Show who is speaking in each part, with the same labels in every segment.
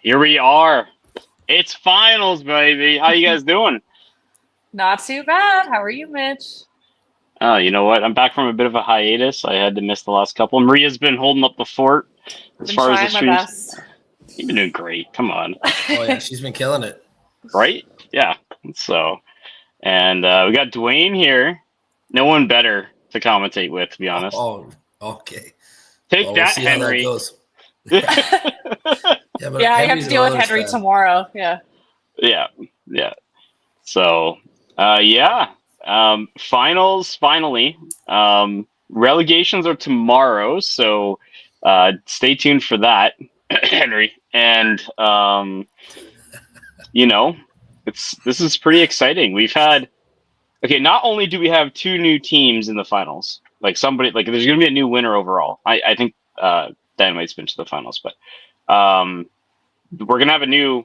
Speaker 1: Here we are. It's finals, baby. How you guys doing?
Speaker 2: Not too bad. How are you, Mitch?
Speaker 1: Oh, you know what? I'm back from a bit of a hiatus. I had to miss the last couple. Maria's been holding up the fort as
Speaker 2: Been
Speaker 1: far as the
Speaker 2: trying my
Speaker 1: streams.
Speaker 2: best.
Speaker 1: You've been doing great. Come on,
Speaker 3: Oh yeah, she's been killing it.
Speaker 1: right? Yeah. So, and we got Dwayne here. No one better to commentate with, to be honest.
Speaker 3: Oh, okay.
Speaker 1: Take
Speaker 3: Well, we'll
Speaker 1: that,
Speaker 3: see how that
Speaker 1: Henry.
Speaker 3: goes.
Speaker 2: Yeah,
Speaker 3: But
Speaker 2: I have
Speaker 3: Henry's
Speaker 2: to
Speaker 3: an
Speaker 2: deal with
Speaker 3: Oilers
Speaker 2: Henry
Speaker 3: fan.
Speaker 2: tomorrow. Yeah.
Speaker 1: Yeah. So, yeah. Finals, finally. Relegations are tomorrow, so stay tuned for that, Henry. And this is pretty exciting. We've had not only do we have two new teams in the finals, there's gonna be a new winner overall. I think Dynamite's been to the finals, but we're gonna have a new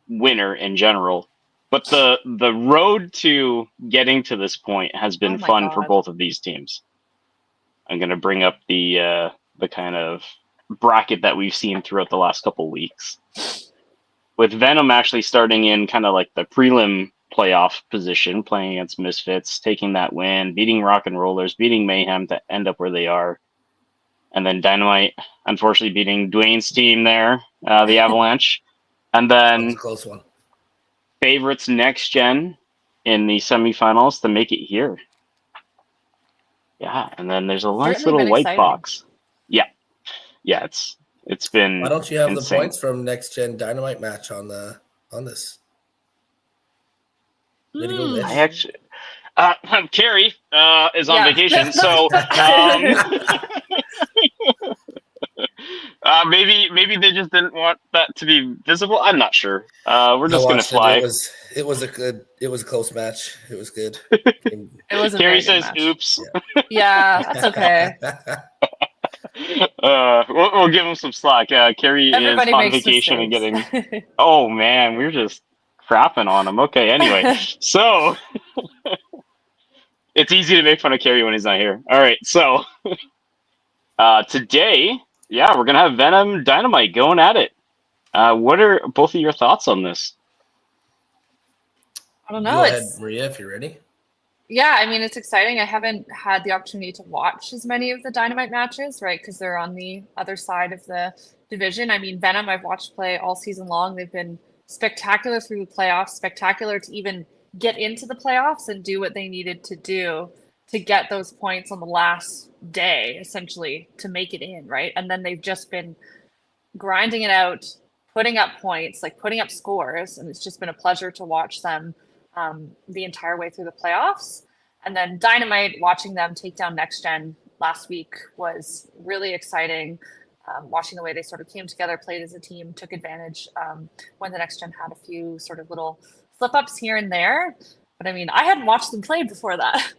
Speaker 1: winner in general. But the road to getting to this point has been
Speaker 2: Oh my
Speaker 1: fun for
Speaker 2: God.
Speaker 1: both of these teams. I'm going to bring up the kind of bracket that we've seen throughout the last couple weeks, with Venom actually starting in kind of like the prelim playoff position, playing against Misfits, taking that win, beating Rock and Rollers, beating Mayhem to end up where they are, and then Dynamite unfortunately beating Dwayne's team there, the Avalanche, and
Speaker 3: That was
Speaker 1: then
Speaker 3: a close one.
Speaker 1: favorites next gen in the semifinals to make it here. Yeah, and then there's a nice
Speaker 2: Certainly
Speaker 1: little
Speaker 2: been
Speaker 1: white
Speaker 2: exciting.
Speaker 1: box. Yeah, it's been.
Speaker 3: Why don't you have
Speaker 1: insane.
Speaker 3: the points from next gen Dynamite match on this? Way to go, Mitch.
Speaker 1: I actually, Carrie is on
Speaker 2: Yeah.
Speaker 1: vacation, so maybe they just didn't want that to be visible. I'm not sure. We're just gonna
Speaker 3: watched
Speaker 1: fly.
Speaker 3: It was a close match. It was good.
Speaker 2: It was a
Speaker 1: Carrie
Speaker 2: very good
Speaker 1: says,
Speaker 2: match.
Speaker 1: "Oops."
Speaker 2: Yeah, that's okay.
Speaker 1: We'll give him some slack. Carrie
Speaker 2: Everybody
Speaker 1: is on
Speaker 2: makes
Speaker 1: vacation and
Speaker 2: mistakes.
Speaker 1: getting. Oh man, we're just crapping on him. Okay, anyway, so it's easy to make fun of Carrie when he's not here. All right, so today, yeah, we're gonna have Venom Dynamite going at it. What are both of your thoughts on this?
Speaker 2: I don't know.
Speaker 3: Go ahead, Maria, if you're ready.
Speaker 2: Yeah, I mean, it's exciting. I haven't had the opportunity to watch as many of the Dynamite matches, right? Because they're on the other side of the division. I mean, Venom, I've watched play all season long. They've been spectacular through the playoffs, spectacular to even get into the playoffs and do what they needed to do to get those points on the last day, essentially, to make it in, right? And then they've just been grinding it out, putting up points, like putting up scores. And it's just been a pleasure to watch them the entire way through the playoffs. And then Dynamite, watching them take down Next Gen last week was really exciting. Watching the way they sort of came together, played as a team, took advantage when the Next Gen had a few sort of little slip ups here and there. But I mean, I hadn't watched them play before that.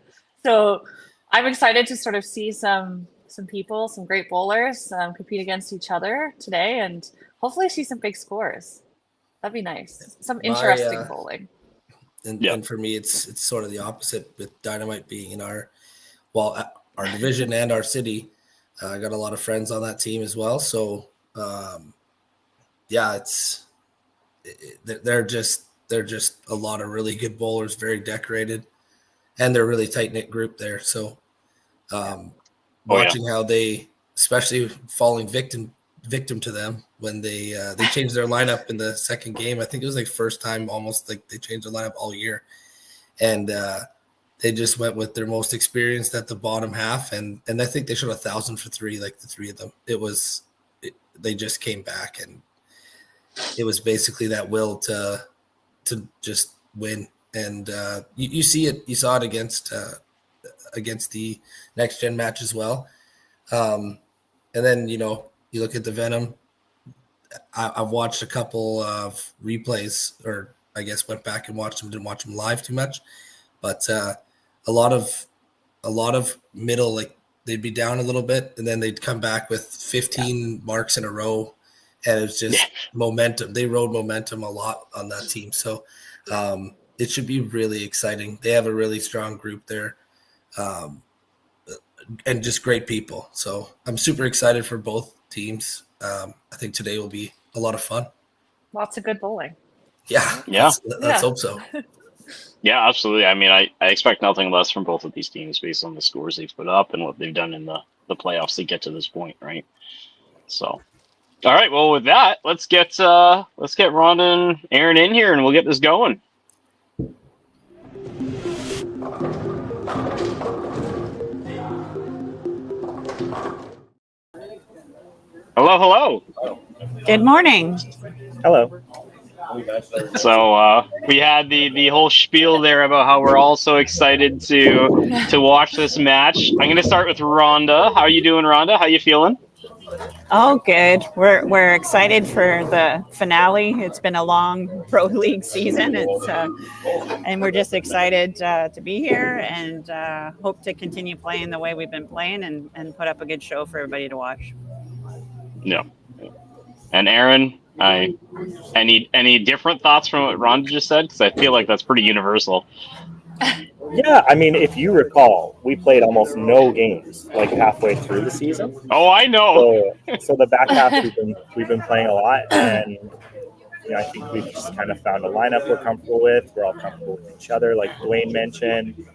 Speaker 2: So I'm excited to sort of see some people, some great bowlers compete against each other today and hopefully see some big scores. That'd be nice. Some interesting bowling.
Speaker 3: And for me, it's sort of the opposite, with Dynamite being in our division and our city. I got a lot of friends on that team as well. So, they're just a lot of really good bowlers, very decorated, and they're a really tight knit group there. So, watching how they, especially falling victim to them when they changed their lineup in the second game. I think it was like first time almost like they changed their lineup all year, and they just went with their most experienced at the bottom half, and I think they shot 1,000 for three, like the three of them. They just came back, and it was basically that will to just win. And you saw it against the Next Gen match as well. And then you look at the Venom. I've watched a couple of replays, or I guess went back and watched them. Didn't watch them live too much, but a lot of middle, like they'd be down a little bit, and then they'd come back with 15 marks in a row, and it's just momentum. They rode momentum a lot on that team, so it should be really exciting. They have a really strong group there. And just great people. So I'm super excited for both teams. I think today will be a lot of fun.
Speaker 2: Lots of good bowling.
Speaker 3: Yeah,
Speaker 1: Yeah.
Speaker 3: let's hope so.
Speaker 1: Yeah, absolutely. I mean, I expect nothing less from both of these teams based on the scores they've put up and what they've done in the playoffs to get to this point, right? So, all right. Well, with that, let's get Rhonda and Aaron in here, and we'll get this going. Hello, hello.
Speaker 4: Good morning.
Speaker 5: Hello.
Speaker 1: So we had the whole spiel there about how we're all so excited to watch this match. I'm going to start with Rhonda. How are you doing, Rhonda? How you feeling?
Speaker 4: Oh, good. We're excited for the finale. It's been a long pro league season. And we're just excited to be here and hope to continue playing the way we've been playing and put up a good show for everybody to watch.
Speaker 1: No. And Aaron, any different thoughts from what Rhonda just said? Because I feel like that's pretty universal.
Speaker 5: Yeah, I mean, if you recall, we played almost no games like halfway through the season.
Speaker 1: Oh, I know.
Speaker 5: So the back half we've been playing a lot, and I think we've just kind of found a lineup we're comfortable with. We're all comfortable with each other, like Dwayne mentioned,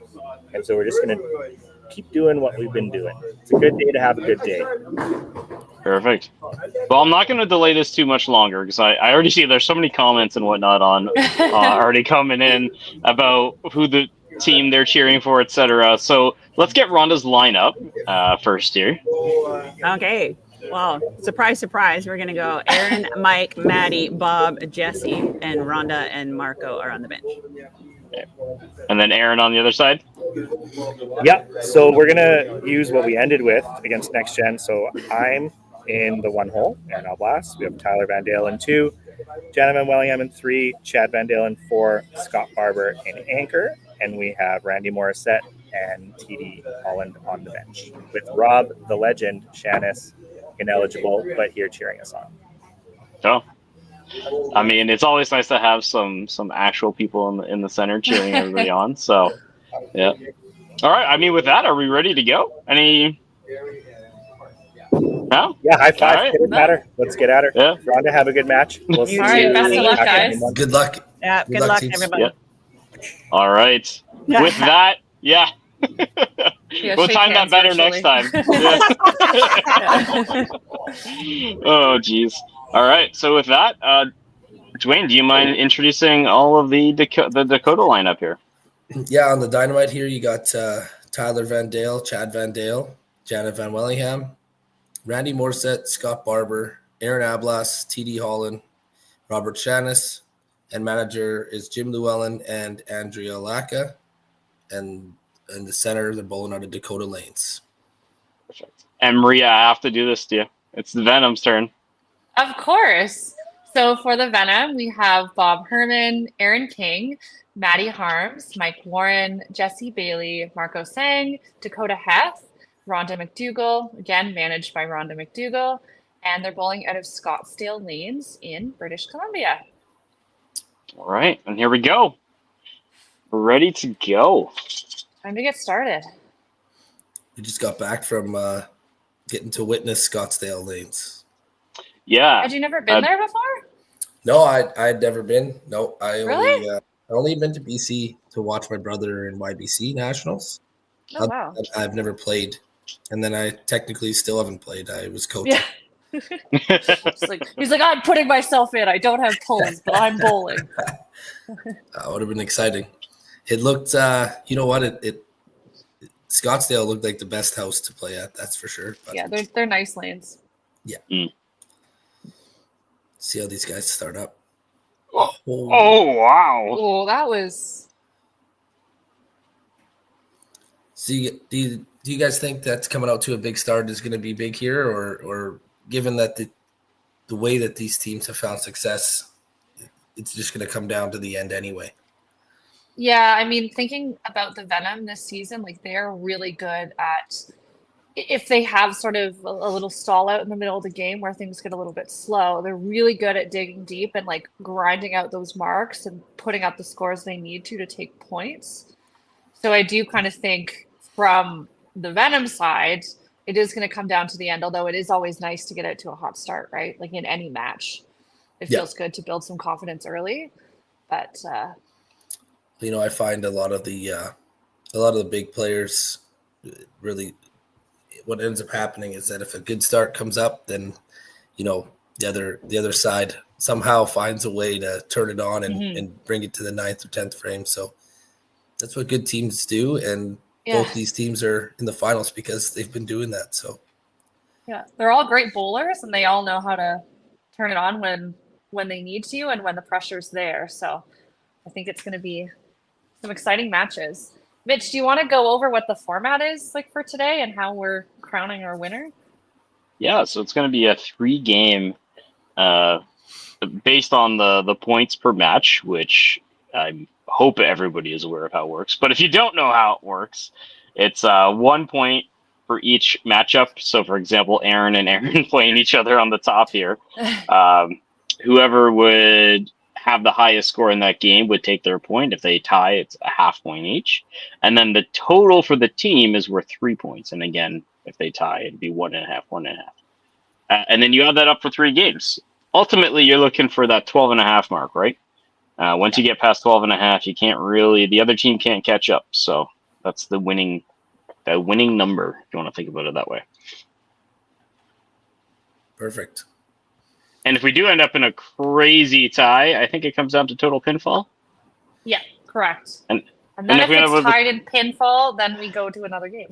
Speaker 5: and so we're just gonna keep doing what we've been doing. It's a good day to have a good day.
Speaker 1: Perfect. Well, I'm not going to delay this too much longer because I already see there's so many comments and whatnot on already coming in about who the team they're cheering for, etc. So let's get Rhonda's lineup first here.
Speaker 4: Okay. Well, surprise, surprise. We're going to go Aaron, Mike, Maddie, Bob, Jesse, and Rhonda and Marco are on the bench.
Speaker 1: Okay. And then Aaron on the other side?
Speaker 5: Yeah, so we're going to use what we ended with against Next Gen. So I'm in the one hole, Aaron Alblas. We have Tyler Van Dale in 2, Jana Van Wellingham in 3, Chad Van Dale in 4, Scott Barber in anchor, and we have Randy Morissette and TD Holland on the bench, with Rob, the legend, Shannis, ineligible, but here cheering us on.
Speaker 1: Oh. I mean, it's always nice to have some actual people in the center cheering everybody on. So, yeah. All right. I mean, with that, are we ready to go? Any? No?
Speaker 5: Yeah, high five.
Speaker 1: Right.
Speaker 5: It matter. Let's get at her.
Speaker 1: Yeah.
Speaker 5: Rhonda, have a good match. We'll see
Speaker 2: All right,
Speaker 5: you
Speaker 2: best of luck, guys.
Speaker 3: Good luck.
Speaker 4: Yeah, good luck
Speaker 3: teams.
Speaker 4: everybody.
Speaker 1: Yeah. All right. With that, yeah. We'll
Speaker 2: shake
Speaker 1: time that
Speaker 2: hands
Speaker 1: better
Speaker 2: virtually.
Speaker 1: next time. Yeah. Oh, geez. All right. So with that, Dwayne, do you mind introducing all of the Dakota lineup here?
Speaker 3: Yeah, on the Dynamite here, you got Tyler Van Dale, Chad Van Dale, Janet Van Wellingham, Randy Morissette, Scott Barber, Aaron Ablas, TD Holland, Robert Shannis, and manager is Jim Llewellyn and Andrea Lacka. And in the center, they're bowling out of Dakota Lanes.
Speaker 1: Perfect. And Maria, I have to do this to you. It's the Venom's turn.
Speaker 2: Of course. So for the Venom, we have Bob Herman, Aaron King, Maddie Harms, Mike Warren, Jesse Bailey, Marco Sang, Dakota Heth, Rhonda McDougall, again managed by Rhonda McDougall, and they're bowling out of Scottsdale Lanes in British Columbia.
Speaker 1: All right, and here we go. We're ready to go.
Speaker 2: Time to get started.
Speaker 3: We just got back from getting to witness Scottsdale Lanes.
Speaker 1: Yeah.
Speaker 2: Had you never been there before?
Speaker 3: No, I'd never been. No, I
Speaker 2: Really?
Speaker 3: only been to BC to watch my brother in YBC Nationals.
Speaker 2: Oh, wow.
Speaker 3: I've never played, and then I technically still haven't played. I was coaching.
Speaker 2: Yeah. He's like, I'm putting myself in. I don't have pulls, but I'm bowling.
Speaker 3: That would have been exciting. It looked, you know what? It Scottsdale looked like the best house to play at. That's for sure. But
Speaker 2: Yeah, they're nice lanes.
Speaker 3: yeah.
Speaker 1: Mm.
Speaker 3: See how these guys start up.
Speaker 1: Oh, wow.
Speaker 2: Oh, that was.
Speaker 3: See, do you guys think that's coming out to a big start is going to be big here, or given that the way that these teams have found success, it's just going to come down to the end anyway?
Speaker 2: Yeah, I mean, thinking about the Venom this season, like they're really good at if they have sort of a little stall out in the middle of the game where things get a little bit slow, they're really good at digging deep and like grinding out those marks and putting up the scores they need to take points. So I do kind of think from the Venom side, it is going to come down to the end, although it is always nice to get out to a hot start, right? Like in any match. it
Speaker 3: Yeah.
Speaker 2: feels good to build some confidence early. But
Speaker 3: I find a lot of the big players really, what ends up happening is that if a good start comes up, then the other side somehow finds a way to turn it on and bring it to the 9th or 10th frame. So that's what good teams do, and both these teams are in the finals because they've been doing that. So
Speaker 2: yeah, they're all great bowlers, and they all know how to turn it on when they need to and when the pressure's there. So I think it's going to be some exciting matches. Mitch, do you want to go over what the format is like for today and how we're crowning our winner?
Speaker 1: Yeah, so it's going to be a 3-game based on the points per match, which I hope everybody is aware of how it works. But if you don't know how it works, it's 1 point for each matchup. So, for example, Aaron and Aaron playing each other on the top here. Whoever would have the highest score in that game would take their point. If they tie, it's a half point each. And then the total for the team is worth 3 points. And again, if they tie, it'd be 1.5, 1.5. And then you add that up for 3 games. Ultimately, you're looking for that 12.5 mark, right? Once you get past 12.5, you can't really, the other team can't catch up. So that's the winning number, if you want to think about it that way.
Speaker 3: perfect.
Speaker 1: And if we do end up in a crazy tie, I think it comes down to total pinfall.
Speaker 2: Yeah, correct.
Speaker 1: And
Speaker 2: then
Speaker 1: if
Speaker 2: if
Speaker 1: we end up
Speaker 2: it's
Speaker 1: with
Speaker 2: tied in pinfall, then we go to another game.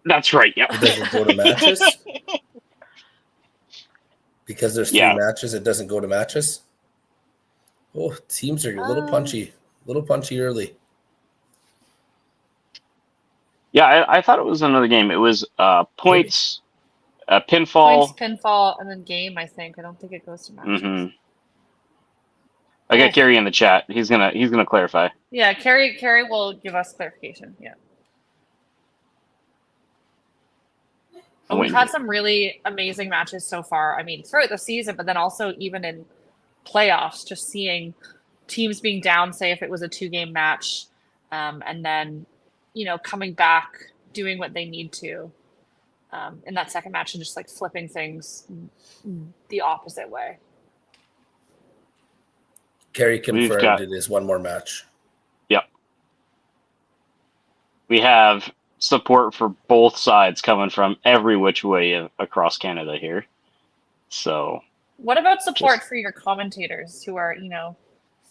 Speaker 1: That's right. Yep.
Speaker 3: It doesn't go to matches because there's 3 matches. It doesn't go to matches. Oh, teams are a little punchy early.
Speaker 1: Yeah, I thought it was another game. It was points, pinfall.
Speaker 2: Points, pinfall, and then game, I think. I don't think it goes to matches.
Speaker 1: Mm-hmm. I got Kerry in the chat. He's gonna clarify.
Speaker 2: Yeah, Kerry will give us clarification. Yeah. But we've had some really amazing matches so far. I mean, throughout the season, but then also even in playoffs, just seeing teams being down, say if it was a 2-game match, and then, coming back, doing what they need to in that second match and just like flipping things the opposite way.
Speaker 3: Kerry confirmed it is 1 more match.
Speaker 1: Yep. We have support for both sides coming from every which way across Canada here. So
Speaker 2: what about support for your commentators who are,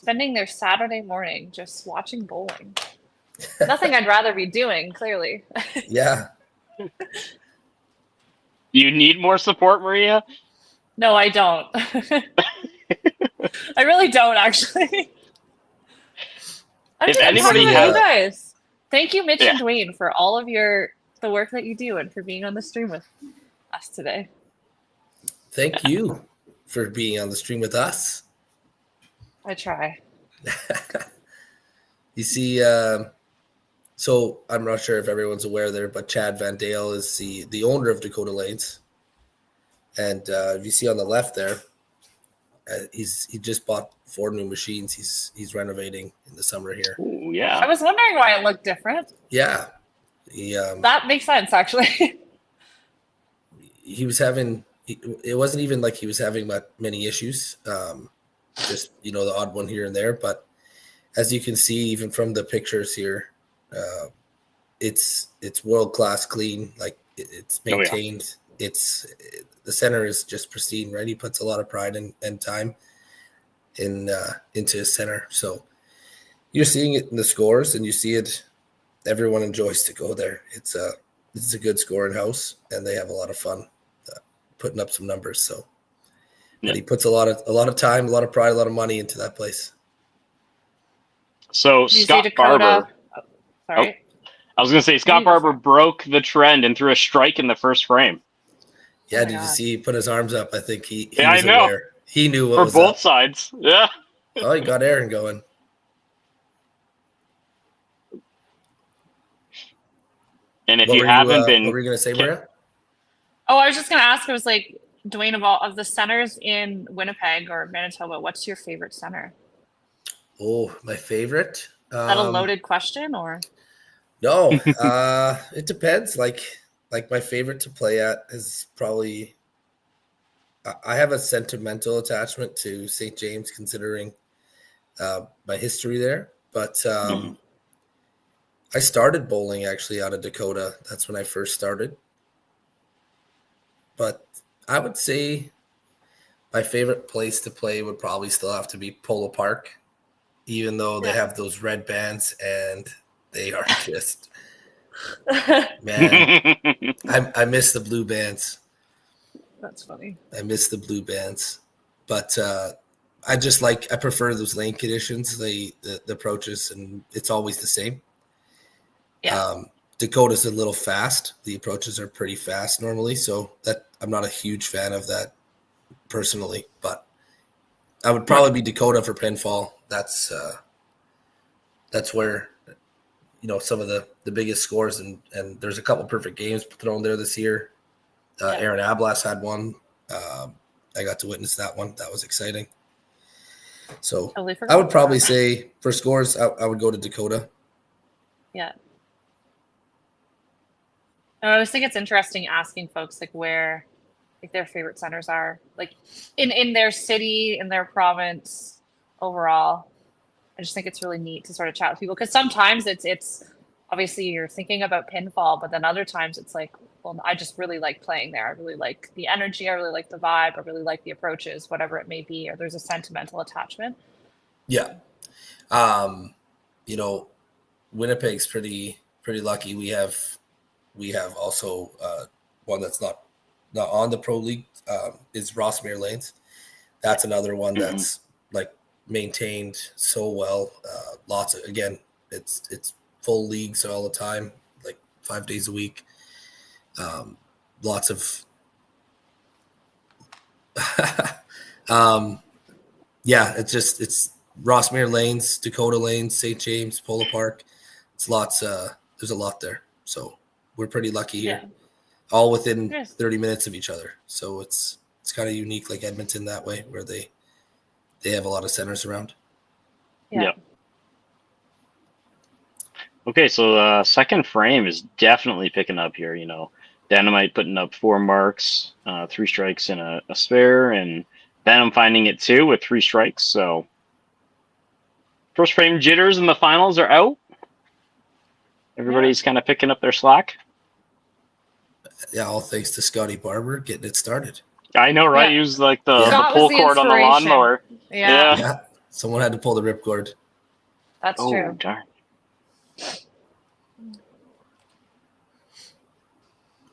Speaker 2: spending their Saturday morning just watching bowling? Nothing I'd rather be doing, clearly.
Speaker 3: Yeah.
Speaker 1: You need more support, Maria?
Speaker 2: No, I don't. I really don't, actually. I'm talking about you guys. Thank you, Mitch and Dwayne, for all of the work that you do and for being on the stream with us today.
Speaker 3: Thank you for being on the stream with us.
Speaker 2: I try.
Speaker 3: You see, so I'm not sure if everyone's aware there, but Chad Van Dale is the owner of Dakota Lanes. And if you see on the left there, he just bought 4 new machines. He's renovating in the summer here.
Speaker 1: Ooh, yeah.
Speaker 2: I was wondering why it looked different.
Speaker 3: Yeah.
Speaker 2: That makes sense, actually.
Speaker 3: He was having, it wasn't even like he was having many issues. Just, the odd one here and there. But as you can see, even from the pictures here, it's world-class clean. Like it's maintained. Oh, yeah. The center is just pristine, right? He puts a lot of pride and time into his center. So you're seeing it in the scores, and you see it. Everyone enjoys to go there. It's a good scoring house, and they have a lot of fun putting up some numbers. So, but he puts a lot of time, a lot of pride, a lot of money into that place.
Speaker 1: So Scott Barber.
Speaker 2: Sorry.
Speaker 1: I was going to say Scott Barber broke the trend and threw a strike in the first frame.
Speaker 3: Yeah, did you see he put his arms up? I think he was
Speaker 1: I know.
Speaker 3: aware. He knew what
Speaker 1: for
Speaker 3: was
Speaker 1: both
Speaker 3: up.
Speaker 1: sides. Yeah.
Speaker 3: Oh, he got Aaron going.
Speaker 1: And if you haven't been,
Speaker 3: what were you going to say, Maria?
Speaker 2: Oh, I was just going to ask. It was like, Dwayne, of the centers in Winnipeg or Manitoba, what's your favorite center?
Speaker 3: Oh, my favorite.
Speaker 2: Is that a loaded question, or?
Speaker 3: No, it depends. Like my favorite to play at is probably I have a sentimental attachment to St. James, considering my history there. But I started bowling actually out of Dakota. That's when I first started. But I would say my favorite place to play would probably still have to be Polo Park, even though they have those red bands and they are just, man, I miss the blue bands.
Speaker 2: That's funny.
Speaker 3: I miss the blue bands. But I prefer those lane conditions, the approaches, and it's always the same.
Speaker 2: Yeah.
Speaker 3: Dakota's a little fast. The approaches are pretty fast normally, so that I'm not a huge fan of that personally, but I would probably be Dakota for pinfall. That's where some of the biggest scores, and there's a couple perfect games thrown there this year. Aaron Ablas had one. I got to witness that one. That was exciting. So
Speaker 2: Totally
Speaker 3: I would probably say for scores, I would go to Dakota.
Speaker 2: Yeah. I always think it's interesting asking folks like where like their favorite centers are, like in their city, in their province, overall. I just think it's really neat to sort of chat with people, because sometimes it's obviously you're thinking about pinfall, but then other times it's like, well, I just really like playing there. I really like the energy. I really like the vibe. I really like the approaches, whatever it may be, or there's a sentimental attachment.
Speaker 3: Yeah. Winnipeg's pretty lucky. We have also one that's not on the Pro League, is Rossmere Lanes. That's another one that's like maintained so well. Lots of, again, it's full leagues all the time, like 5 days a week. Lots of it's Rossmere Lanes, Dakota Lanes, St. James, Polo Park. It's lots. There's a lot there, so we're pretty lucky here. All within 30 minutes of each other, so it's kind of unique, like Edmonton that way, where they have a lot of centers around.
Speaker 1: Yeah. Okay, so second frame is definitely picking up here. Dynamite putting up 4 marks, 3 strikes and a spare, and Venom finding it too with 3 strikes. So first frame jitters in the finals are out. Everybody's kind of picking up their slack.
Speaker 3: Yeah, all thanks to Scotty Barber getting it started.
Speaker 1: I know, right? He was like the pull cord on the
Speaker 2: inspiration.
Speaker 1: lawnmower.
Speaker 2: Yeah.
Speaker 3: Someone had to pull the ripcord.
Speaker 2: That's true.
Speaker 1: Darn.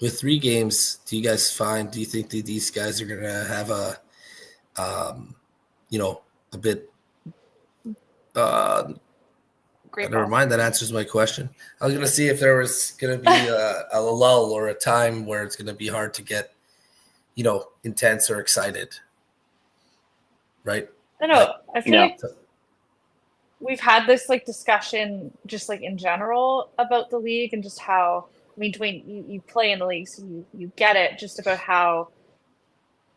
Speaker 3: With 3 games, do you think that these guys are going to have a bit never mind, that answers my question. I was going to see if there was going to be a lull or a time where it's going to be hard to get, intense or excited. Right?
Speaker 2: I know. I feel like we've had this like discussion just like in general about the league, and just how, I mean, Dwayne, you play in the league, so you get it, just about how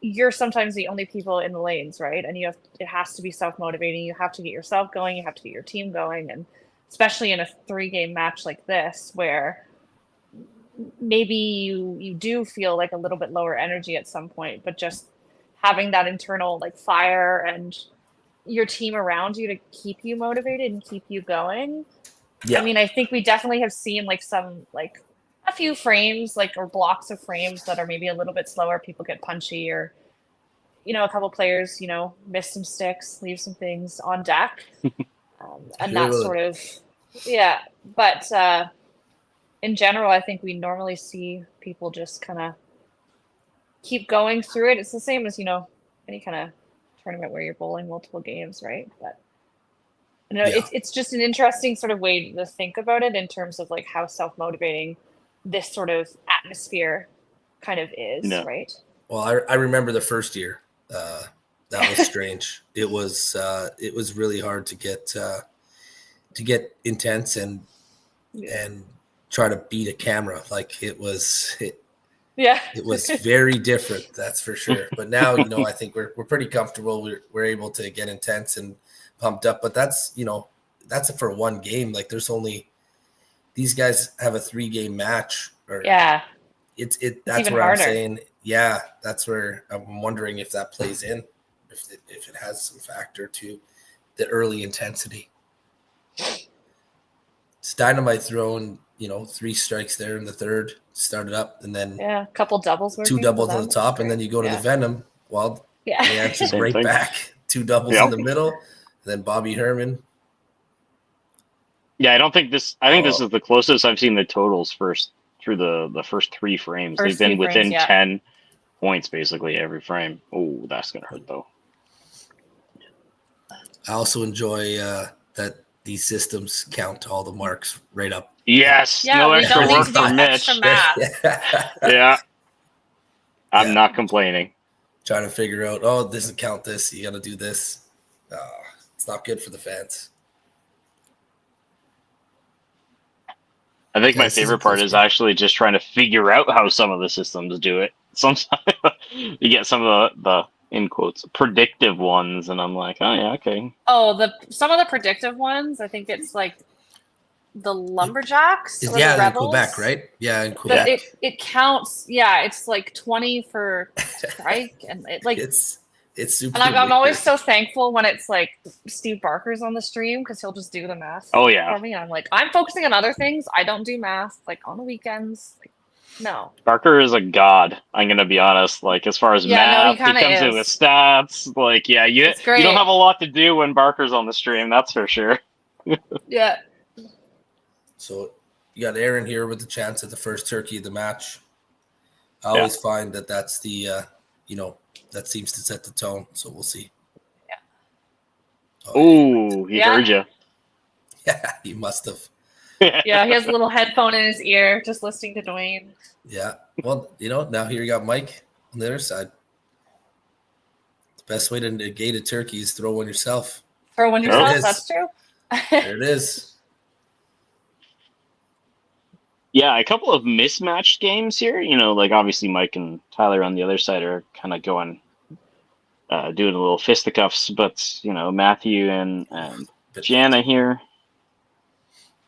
Speaker 2: you're sometimes the only people in the lanes, right? And it has to be self-motivating. You have to get yourself going. You have to get your team going. And especially in a 3-game match like this, where maybe you do feel like a little bit lower energy at some point, but just having that internal like fire and your team around you to keep you motivated and keep you going. Yeah. I mean, I think we definitely have seen like some, like a few frames, like, or blocks of frames that are maybe a little bit slower. People get punchy, or, a couple players, miss some sticks, leave some things on deck. And that sort of, but in general, I think we normally see people just kind of keep going through it. It's the same as, any kind of tournament where you're bowling multiple games, right? But it's just an interesting sort of way to think about it in terms of like how self-motivating this sort of atmosphere kind of is, right?
Speaker 3: Well, I remember the first year. That was strange. It was really hard to get intense and try to beat a camera. Like it was very different, that's for sure. But now, I think we're pretty comfortable. We're able to get intense and pumped up. But that's for 1 game. Like there's only, these guys have a 3-game match. That's what harder. I'm saying. yeah, that's where I'm wondering if that plays in, if it has some factor to the early intensity. It's Dynamite throwing, 3 strikes there in the third, started up, and then
Speaker 2: Yeah, a couple doubles working.
Speaker 3: 2 doubles on the top, and then you go to the Venom. Well,
Speaker 2: yeah.
Speaker 3: they answered
Speaker 1: Same
Speaker 3: right
Speaker 1: thing.
Speaker 3: back. 2 doubles in the middle, and then Bobby Herman.
Speaker 1: Yeah, I think this is the closest I've seen the totals through the first 3 frames.
Speaker 2: First
Speaker 1: They've been
Speaker 2: 3 frames,
Speaker 1: within 10 points basically every frame. Oh, that's gonna hurt though.
Speaker 3: I also enjoy that these systems count all the marks right up.
Speaker 1: Yes,
Speaker 2: Yeah,
Speaker 1: no
Speaker 2: we
Speaker 1: extra
Speaker 2: don't need
Speaker 1: work
Speaker 2: to do
Speaker 1: for Mitch.
Speaker 2: extra math.
Speaker 1: Yeah, I'm
Speaker 3: Yeah.
Speaker 1: not complaining.
Speaker 3: Trying to figure out, oh, this doesn't count this. You got to do this. It's not good for the fans.
Speaker 1: I think my
Speaker 3: This is a
Speaker 1: favorite part
Speaker 3: close
Speaker 1: is
Speaker 3: one.
Speaker 1: actually just trying to figure out how some of the systems do it. Sometimes you get some of the in quotes predictive ones, and I'm like, oh yeah, okay.
Speaker 2: Oh, some of the predictive ones, I think it's like the lumberjacks or
Speaker 3: Yeah,
Speaker 2: the
Speaker 3: in
Speaker 2: rebels.
Speaker 3: Quebec, right? Yeah, in
Speaker 2: But
Speaker 3: Quebec.
Speaker 2: it counts. Yeah, it's like 20 for strike, and it like.
Speaker 3: It's super.
Speaker 2: And I'm
Speaker 3: weird.
Speaker 2: always so thankful when it's like Steve Barker's on the stream because he'll just do the math
Speaker 1: Oh yeah,
Speaker 2: for me. I'm like, I'm focusing on other things. I don't do math like on the weekends. Like, no.
Speaker 1: Barker is a god. I'm gonna be honest. Like as far as
Speaker 2: Yeah, no, he
Speaker 1: math, he
Speaker 2: kinda
Speaker 1: comes in
Speaker 2: is.
Speaker 1: with stats. Like yeah, you
Speaker 2: It's great.
Speaker 1: don't have a lot to do when Barker's on the stream. That's for sure.
Speaker 2: Yeah.
Speaker 3: So you got Aaron here with the chance at the first turkey of the match. I always find that's the that seems to set the tone. So we'll see.
Speaker 2: Yeah.
Speaker 1: Oh, he heard you.
Speaker 3: Yeah, he must have.
Speaker 2: Yeah, he has a little headphone in his ear, just listening to Dwayne.
Speaker 3: Yeah. Well, now here you got Mike on the other side. The best way to negate a turkey is throw one yourself.
Speaker 2: Throw one
Speaker 3: There it
Speaker 2: yourself.
Speaker 3: is.
Speaker 2: That's true.
Speaker 3: There it is.
Speaker 1: Yeah, a couple of mismatched games here. Like obviously Mike and Tyler on the other side are kind of going, doing a little fisticuffs, but Matthew and Jana here.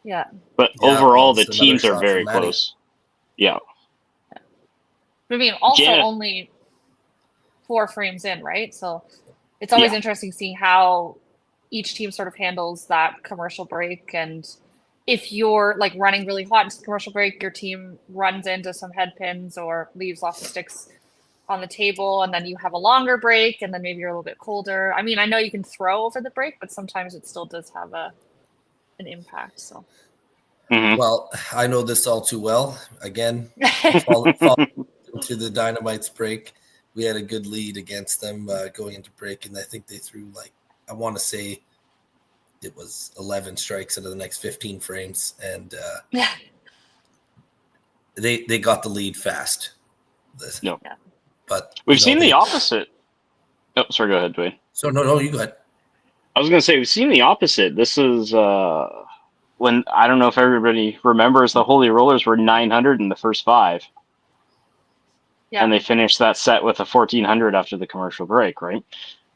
Speaker 2: Yeah.
Speaker 1: But
Speaker 3: Yeah,
Speaker 1: overall,
Speaker 3: well,
Speaker 1: the
Speaker 3: it's
Speaker 1: teams
Speaker 3: another
Speaker 1: are
Speaker 3: shot
Speaker 1: very
Speaker 3: for Maddie.
Speaker 1: close. Yeah.
Speaker 2: I mean, also
Speaker 1: Jana-
Speaker 2: only 4 frames in, right? So it's always
Speaker 1: Yeah.
Speaker 2: interesting seeing how each team sort of handles that commercial break. And if you're like running really hot into the commercial break, your team runs into some head pins or leaves lots of sticks on the table, and then you have a longer break, and then maybe you're a little bit colder. I mean, I know you can throw over the break, but sometimes it still does have an impact. So
Speaker 1: Mhm.
Speaker 3: Well, I know this all too well. Again, fall into the Dynamite's break. We had a good lead against them going into break, and I think they threw I want to say it was 11 strikes out of the next 15 frames, and
Speaker 2: yeah.
Speaker 3: they got the lead fast.
Speaker 1: No.
Speaker 2: Yeah.
Speaker 3: But
Speaker 1: We've seen the opposite. Oh, sorry. Go ahead, Dwayne.
Speaker 3: So no, you go ahead.
Speaker 1: I was going to say we've seen the opposite. This is when I don't know if everybody remembers the Holy Rollers were 900 in the first 5,
Speaker 2: Yeah.
Speaker 1: and they finished that set with a 1400 after the commercial break, right?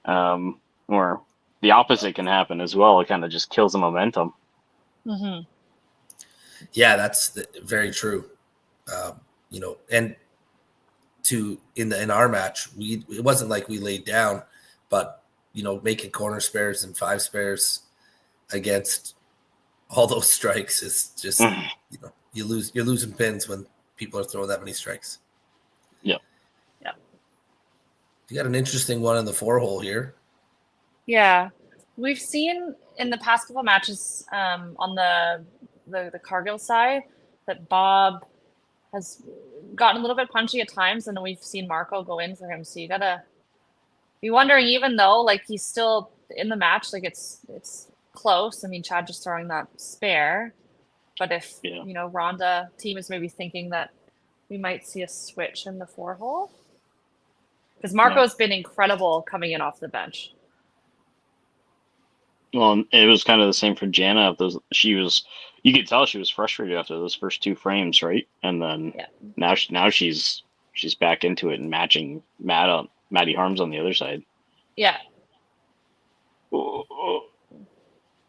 Speaker 1: Or the opposite can happen as well. It kind of just kills the momentum.
Speaker 2: Mm-hmm.
Speaker 3: Yeah, that's very true. And in our match, it wasn't like we laid down, but making corner spares and 5 spares against all those strikes is just you're losing pins when people are throwing that many strikes.
Speaker 1: Yeah.
Speaker 2: Yeah.
Speaker 3: You got an interesting one in the 4-hole here.
Speaker 2: Yeah, we've seen in the past couple matches on the Cargill side that Bob has gotten a little bit punchy at times, and then we've seen Marco go in for him. So you gotta be wondering, even though like he's still in the match, like it's close. I mean, Chad just throwing that spare, but if Rhonda team is maybe thinking that we might see a switch in the 4-hole, because Marco's been incredible coming in off the bench.
Speaker 1: Well, it was kind of the same for Jana. You could tell she was frustrated after those first 2 frames, right? And then now she's back into it and matching Maddie Harms on the other side.
Speaker 2: Yeah.
Speaker 1: Let's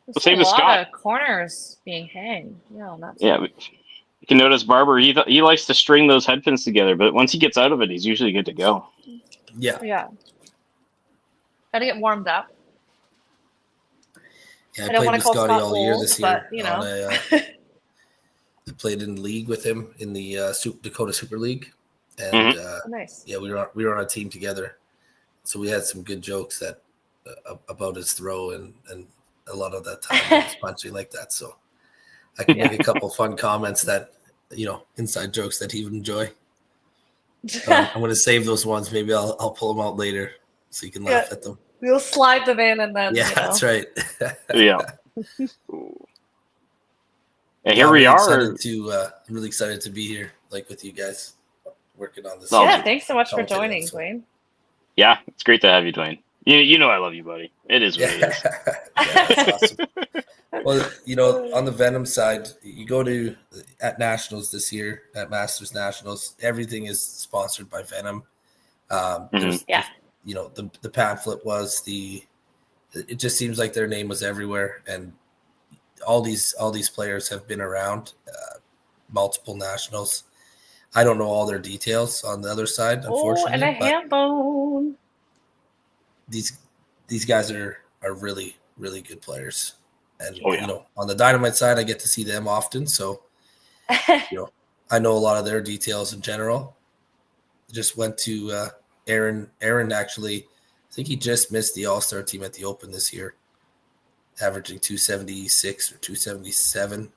Speaker 2: There's
Speaker 1: save
Speaker 2: a lot
Speaker 1: Scott.
Speaker 2: of corners being hanged. Yeah, that's
Speaker 1: Yeah, can notice Barber, he likes to string those head fins together, but once he gets out of it, he's usually good to go.
Speaker 3: Yeah.
Speaker 2: Yeah. Gotta get warmed up.
Speaker 3: Yeah,
Speaker 2: I
Speaker 3: I
Speaker 2: don't
Speaker 3: played
Speaker 2: wanna
Speaker 3: with
Speaker 2: call
Speaker 3: Scotty
Speaker 2: Scott
Speaker 3: all year
Speaker 2: old,
Speaker 3: this year.
Speaker 2: but, you know.
Speaker 3: I played in league with him in the Dakota Super League, and
Speaker 2: Nice.
Speaker 3: yeah, we were on a team together, so we had some good jokes that about his throw and a lot of that time he was punching like that. So I can make a couple fun comments that inside jokes that he would enjoy. I'm going to save those ones. Maybe I'll pull them out later so you can laugh at them.
Speaker 2: We'll slide them in and then
Speaker 3: That's right.
Speaker 1: Yeah. And here
Speaker 3: I'm
Speaker 1: we
Speaker 3: really
Speaker 1: are.
Speaker 3: I'm really excited to be here, like with you guys, working on this.
Speaker 2: Yeah, thanks so much for
Speaker 3: Commentating
Speaker 2: joining,
Speaker 3: episode.
Speaker 2: Dwayne.
Speaker 1: Yeah, it's great to have you, Dwayne. You know I love you, buddy. It is what it is.
Speaker 3: That's awesome. Well, on the Venom side, you go to at Nationals this year, at Masters Nationals, everything is sponsored by Venom. The pamphlet was it just seems like their name was everywhere, and all these players have been around multiple Nationals. I don't know all their details on the other side, unfortunately.
Speaker 2: And a ham bone.
Speaker 3: These guys are really, really good players. And, on the Dynamite side, I get to see them often. So, I know a lot of their details in general. I just went to Aaron. Aaron actually, I think he just missed the All-Star team at the Open this year, averaging 276 or 277.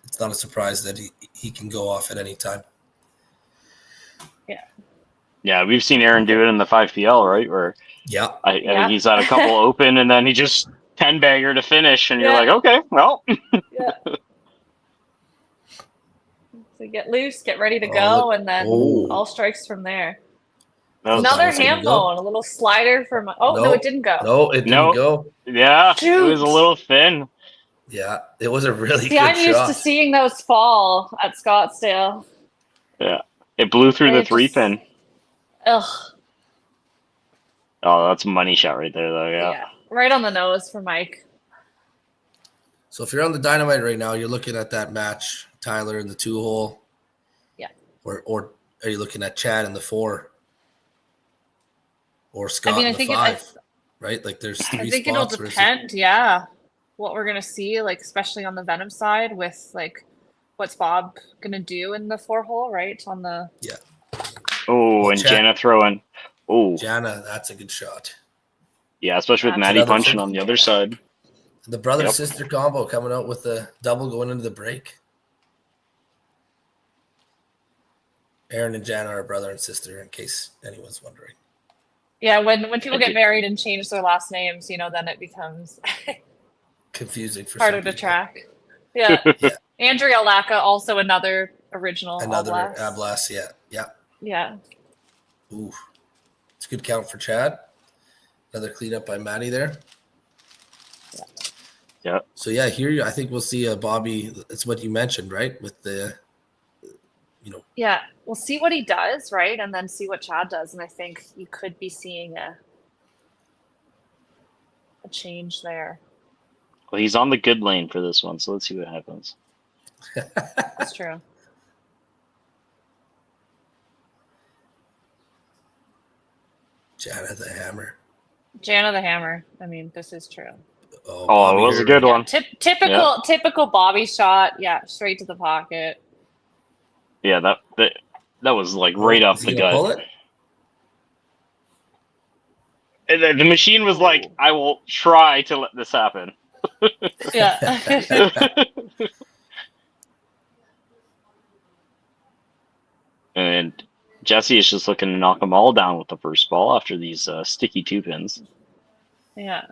Speaker 3: It's not a surprise that he can go off at any time.
Speaker 1: Yeah, we've seen Aaron do it in the 5PL, right? Where I think he's had a couple open, and then he just 10-bagger to finish, and you're like, okay, well.
Speaker 2: So get loose, get ready to go, and then all strikes from there. Another ham bone, a little slider from. No, it didn't go.
Speaker 3: No, it didn't go.
Speaker 1: Yeah,
Speaker 2: Shoot.
Speaker 1: It was a little thin.
Speaker 3: Yeah, it was a really good
Speaker 2: I'm
Speaker 3: shot.
Speaker 2: used to seeing those fall at Scottsdale.
Speaker 1: Yeah, it blew through the 3-pin.
Speaker 2: Ugh.
Speaker 1: Oh, that's a money shot right there, though.
Speaker 2: Yeah, right on the nose for Mike.
Speaker 3: So if you're on the Dynamite right now, you're looking at that match, Tyler in the 2-hole.
Speaker 2: Yeah.
Speaker 3: Or are you looking at Chad in the 4? Or Scott in the 5? Right? Like there's 3 spots.
Speaker 2: I think it'll depend, what we're gonna see, like especially on the Venom side, with like what's Bob gonna do in the 4-hole, right? On the
Speaker 1: and Chad, Jana throwing.
Speaker 3: Jana, that's a good shot.
Speaker 1: Yeah, especially with Maddie punching on the other side.
Speaker 3: The brother-sister combo coming out with the double going into the break. Aaron and Jana are brother and sister, in case anyone's wondering.
Speaker 2: Yeah, when people get married and change their last names, then it becomes
Speaker 3: confusing for
Speaker 2: harder to track. Yeah. Andrea Lacka, also another original.
Speaker 3: Another Ablas, yeah. Ooh, it's a good count for Chad. Another cleanup by Maddie there.
Speaker 1: Yeah.
Speaker 3: So here I think we'll see a Bobby. It's what you mentioned, right? With the,
Speaker 2: Yeah, we'll see what he does, right, and then see what Chad does, and I think you could be seeing a change there.
Speaker 1: Well, he's on the good lane for this one, so let's see what happens.
Speaker 2: That's true.
Speaker 3: Jana the Hammer.
Speaker 2: Jana the Hammer. I mean, this is true.
Speaker 1: Oh, it was a good one.
Speaker 2: Typical Bobby shot. Yeah, straight to the pocket.
Speaker 1: Yeah, that was like right off the gut.
Speaker 3: Pull it?
Speaker 1: And the machine was like, I will try to let this happen.
Speaker 2: Yeah.
Speaker 1: And Jesse is just looking to knock them all down with the first ball after these sticky 2-pins.
Speaker 2: Yeah.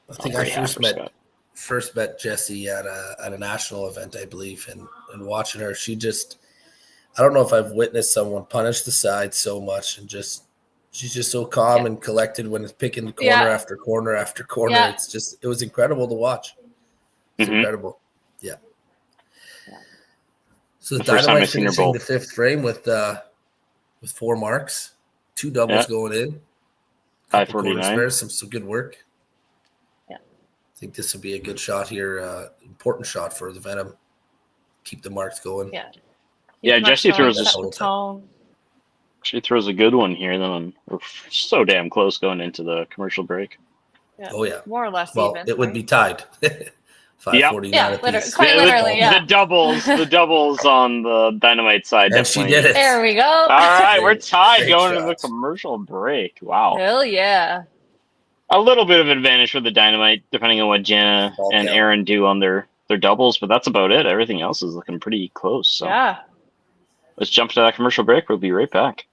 Speaker 3: I think I first met Jessie at a national event, I believe, and watching her, she just, I don't know if I've witnessed someone punish the side so much, and she's just so calm and collected when it's picking corner after corner after corner.
Speaker 2: Yeah.
Speaker 3: It was incredible to watch. It's incredible. Yeah. So the Dynamite finishing the 5th frame with 4 marks, 2 doubles going in,
Speaker 1: 549.
Speaker 3: some good work. think this would be a good shot here, important shot for the Venom. Keep the marks going.
Speaker 2: Yeah.
Speaker 1: Yeah, Jesse throws
Speaker 2: set the tone.
Speaker 1: She throws a good one here. Then we're so damn close going into the commercial break.
Speaker 2: Yeah.
Speaker 3: Oh yeah,
Speaker 2: More or less
Speaker 3: well,
Speaker 2: even.
Speaker 3: it would be tied. 549
Speaker 2: Yeah,
Speaker 3: apiece.
Speaker 2: quite literally, yeah.
Speaker 1: The doubles on the Dynamite side.
Speaker 3: And she
Speaker 1: definitely.
Speaker 3: did it.
Speaker 2: There we go.
Speaker 1: All right, we're tied
Speaker 3: Great
Speaker 1: going into the
Speaker 3: shots.
Speaker 1: commercial break. Wow.
Speaker 2: Hell yeah.
Speaker 1: A little bit of advantage for the Dynamite, depending on what Jana
Speaker 3: Ball
Speaker 1: and
Speaker 3: count.
Speaker 1: Aaron do on their doubles, but that's about it. Everything else is looking pretty close. So
Speaker 2: Yeah.
Speaker 1: let's jump to that commercial break. We'll be right back.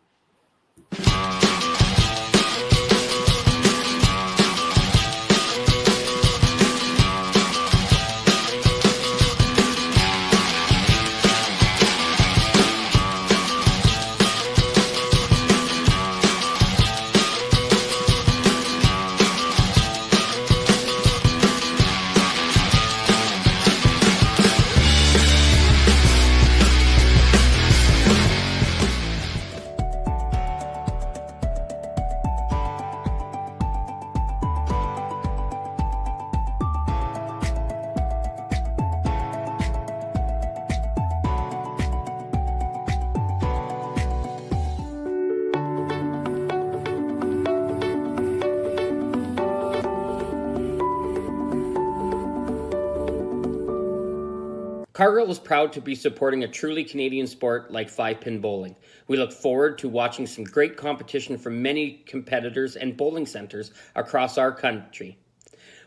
Speaker 6: Cargill is proud to be supporting a truly Canadian sport like 5-pin bowling. We look forward to watching some great competition from many competitors and bowling centers across our country.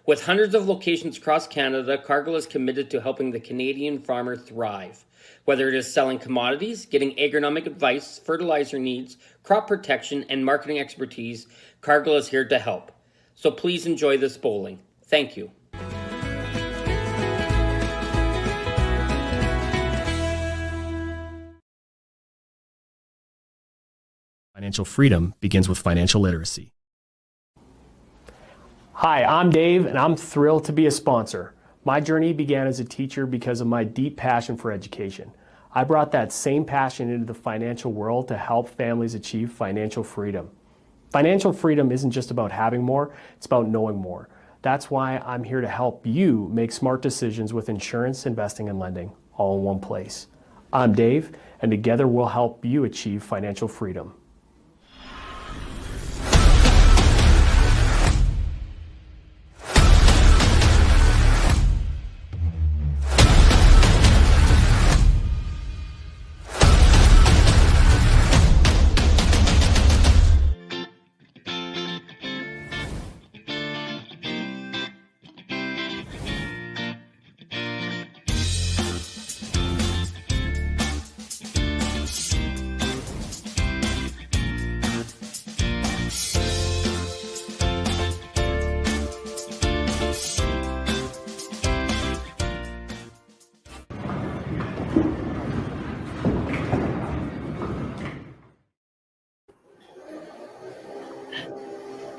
Speaker 6: With hundreds of locations across Canada, Cargill is committed to helping the Canadian farmer thrive. Whether it is selling commodities, getting agronomic advice, fertilizer needs, crop protection, and marketing expertise, Cargill is here to help. So please enjoy this bowling. Thank you.
Speaker 7: Financial freedom begins with financial literacy.
Speaker 8: Hi, I'm Dave, and I'm thrilled to be a sponsor. My journey began as a teacher because of my deep passion for education. I brought that same passion into the financial world to help families achieve financial freedom. Financial freedom isn't just about having more, it's about knowing more. That's why I'm here to help you make smart decisions with insurance, investing, and lending, all in one place. I'm Dave, and together we'll help you achieve financial freedom.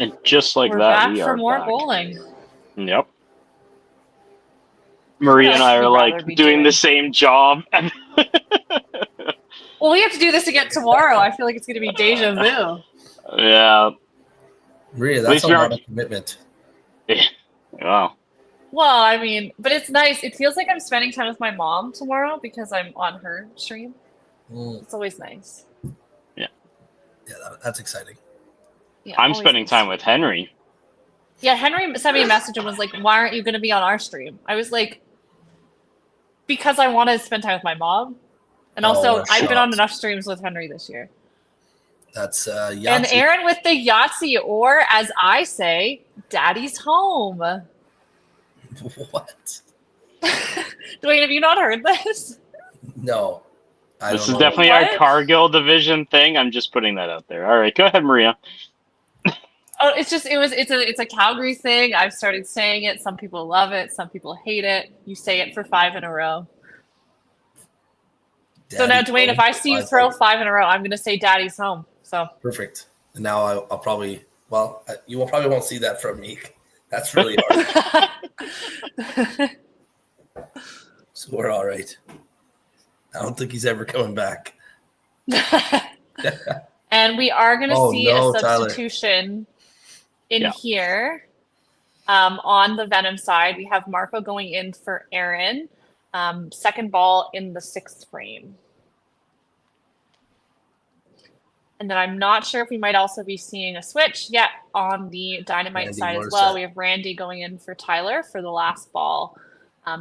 Speaker 1: And just like
Speaker 2: We're
Speaker 1: that,
Speaker 2: back
Speaker 1: we
Speaker 2: for
Speaker 1: are
Speaker 2: more
Speaker 1: back.
Speaker 2: bowling.
Speaker 1: Yep. Maria and I are
Speaker 2: We'd
Speaker 1: like
Speaker 2: rather be
Speaker 1: doing the
Speaker 2: doing?
Speaker 1: same job.
Speaker 2: Well, we have to do this again tomorrow. I feel like it's going to be deja vu.
Speaker 1: Yeah.
Speaker 3: Maria,
Speaker 1: At
Speaker 3: that's
Speaker 1: least
Speaker 3: a
Speaker 1: we
Speaker 3: lot
Speaker 1: aren't-
Speaker 3: of commitment.
Speaker 1: Wow.
Speaker 2: Well, I mean, but it's nice. It feels like I'm spending time with my mom tomorrow because I'm on her stream.
Speaker 3: Mm,
Speaker 2: It's always nice.
Speaker 3: yeah, that's exciting.
Speaker 2: Yeah,
Speaker 1: I'm
Speaker 2: always
Speaker 1: spending
Speaker 2: nice.
Speaker 1: time with Henry.
Speaker 2: Yeah, Henry sent me a message and was like, "Why aren't you going to be on our stream?" I was like, "Because I want to spend time with my mom." And also,
Speaker 3: Oh,
Speaker 2: I've been on
Speaker 3: shucks.
Speaker 2: enough streams with Henry this year.
Speaker 3: That's
Speaker 2: And
Speaker 3: Yahtzee.
Speaker 2: Aaron with the Yahtzee, or as I say, Daddy's home.
Speaker 3: What?
Speaker 2: Dwayne, have you not heard this?
Speaker 3: No. I
Speaker 1: This
Speaker 3: don't
Speaker 1: is
Speaker 3: know.
Speaker 1: definitely
Speaker 2: What?
Speaker 1: our Cargill division thing. I'm just putting that out there. All right, go ahead, Maria.
Speaker 2: Oh, it's a Calgary thing. I've started saying it. Some people love it. Some people hate it. You say it for 5 in a row. So now,
Speaker 3: Daddy
Speaker 2: Dwayne, if
Speaker 3: home.
Speaker 2: I see you throw 5 in a row, I'm going to say Daddy's home. So
Speaker 3: Perfect. And now I'll probably, you probably won't see that from me. That's really hard. So we're all right. I don't think he's ever coming back.
Speaker 2: And we are going to
Speaker 3: Oh,
Speaker 2: see
Speaker 3: no,
Speaker 2: a
Speaker 3: Tyler.
Speaker 2: substitution in
Speaker 1: Yeah.
Speaker 2: here. On the Venom side, we have Marco going in for Aaron. Second ball in the 6th frame. And then I'm not sure if we might also be seeing a switch yet on the Dynamite
Speaker 3: Randy
Speaker 2: side as
Speaker 3: Morissette.
Speaker 2: well. We have Randy going in for Tyler for the last ball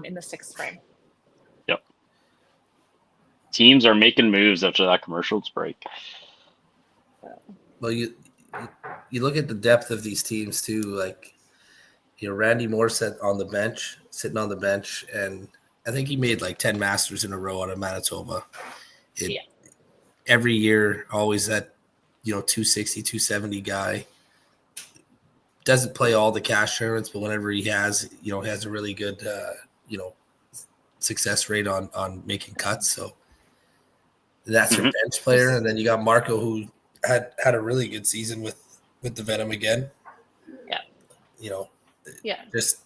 Speaker 2: in the 6th frame.
Speaker 1: Yep. Teams are making moves after that commercials break.
Speaker 3: Well, you look at the depth of these teams too. Like, Randy Morissette on the bench, sitting on the bench, and I think he made like 10 Masters in a row out of Manitoba. Every year, always that, 260, 270 guy. Doesn't play all the cash tournaments, but whenever he has, has a really good, success rate on making cuts. So that's your bench player. And then you got Marco, who had a really good season with the Venom again.
Speaker 2: Yeah.
Speaker 3: Just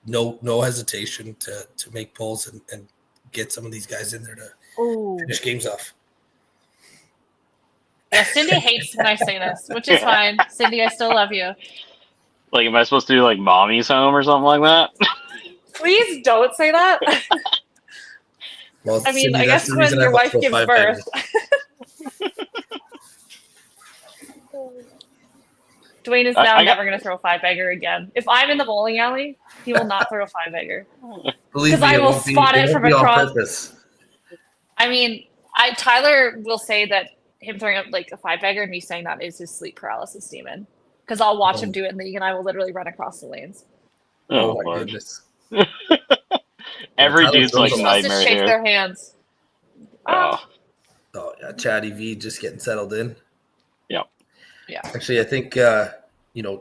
Speaker 3: no hesitation to make pulls and get some of these guys in there to finish games off.
Speaker 2: Yeah, Cindy hates when I say this, which is fine. Cindy, I still love you.
Speaker 1: Like, am I supposed to do like mommy's home or something like that?
Speaker 2: Please don't say that.
Speaker 3: Well,
Speaker 2: I mean,
Speaker 3: Cindy,
Speaker 2: I
Speaker 3: that's
Speaker 2: guess
Speaker 3: the
Speaker 2: when
Speaker 3: reason I
Speaker 2: your
Speaker 3: bought
Speaker 2: wife
Speaker 3: the
Speaker 2: gives
Speaker 3: 5
Speaker 2: birth. Dwayne is now never going to throw a 5-bagger again. If I'm in the bowling alley, he will not throw a 5-bagger.
Speaker 3: Believe me,
Speaker 2: I
Speaker 3: it
Speaker 2: will
Speaker 3: won't be-
Speaker 2: spot
Speaker 3: it
Speaker 2: it
Speaker 3: won't
Speaker 2: from
Speaker 3: be on
Speaker 2: across.
Speaker 3: purpose.
Speaker 2: I mean, Tyler will say that him throwing up like a 5-bagger and me saying that is his sleep paralysis demon. Because I'll watch him do it in league and I will literally run across the lanes.
Speaker 1: Oh,
Speaker 3: my
Speaker 1: Lord.
Speaker 3: goodness.
Speaker 1: Every
Speaker 3: Tyler
Speaker 1: dude's
Speaker 3: throws
Speaker 1: like
Speaker 3: a
Speaker 2: He's
Speaker 3: lot.
Speaker 2: supposed to
Speaker 1: nightmare
Speaker 2: shake
Speaker 1: here.
Speaker 2: their hands.
Speaker 1: Oh,
Speaker 3: Oh, yeah, Chatty V just getting settled in.
Speaker 1: Yep.
Speaker 2: Yeah.
Speaker 3: Actually, I think,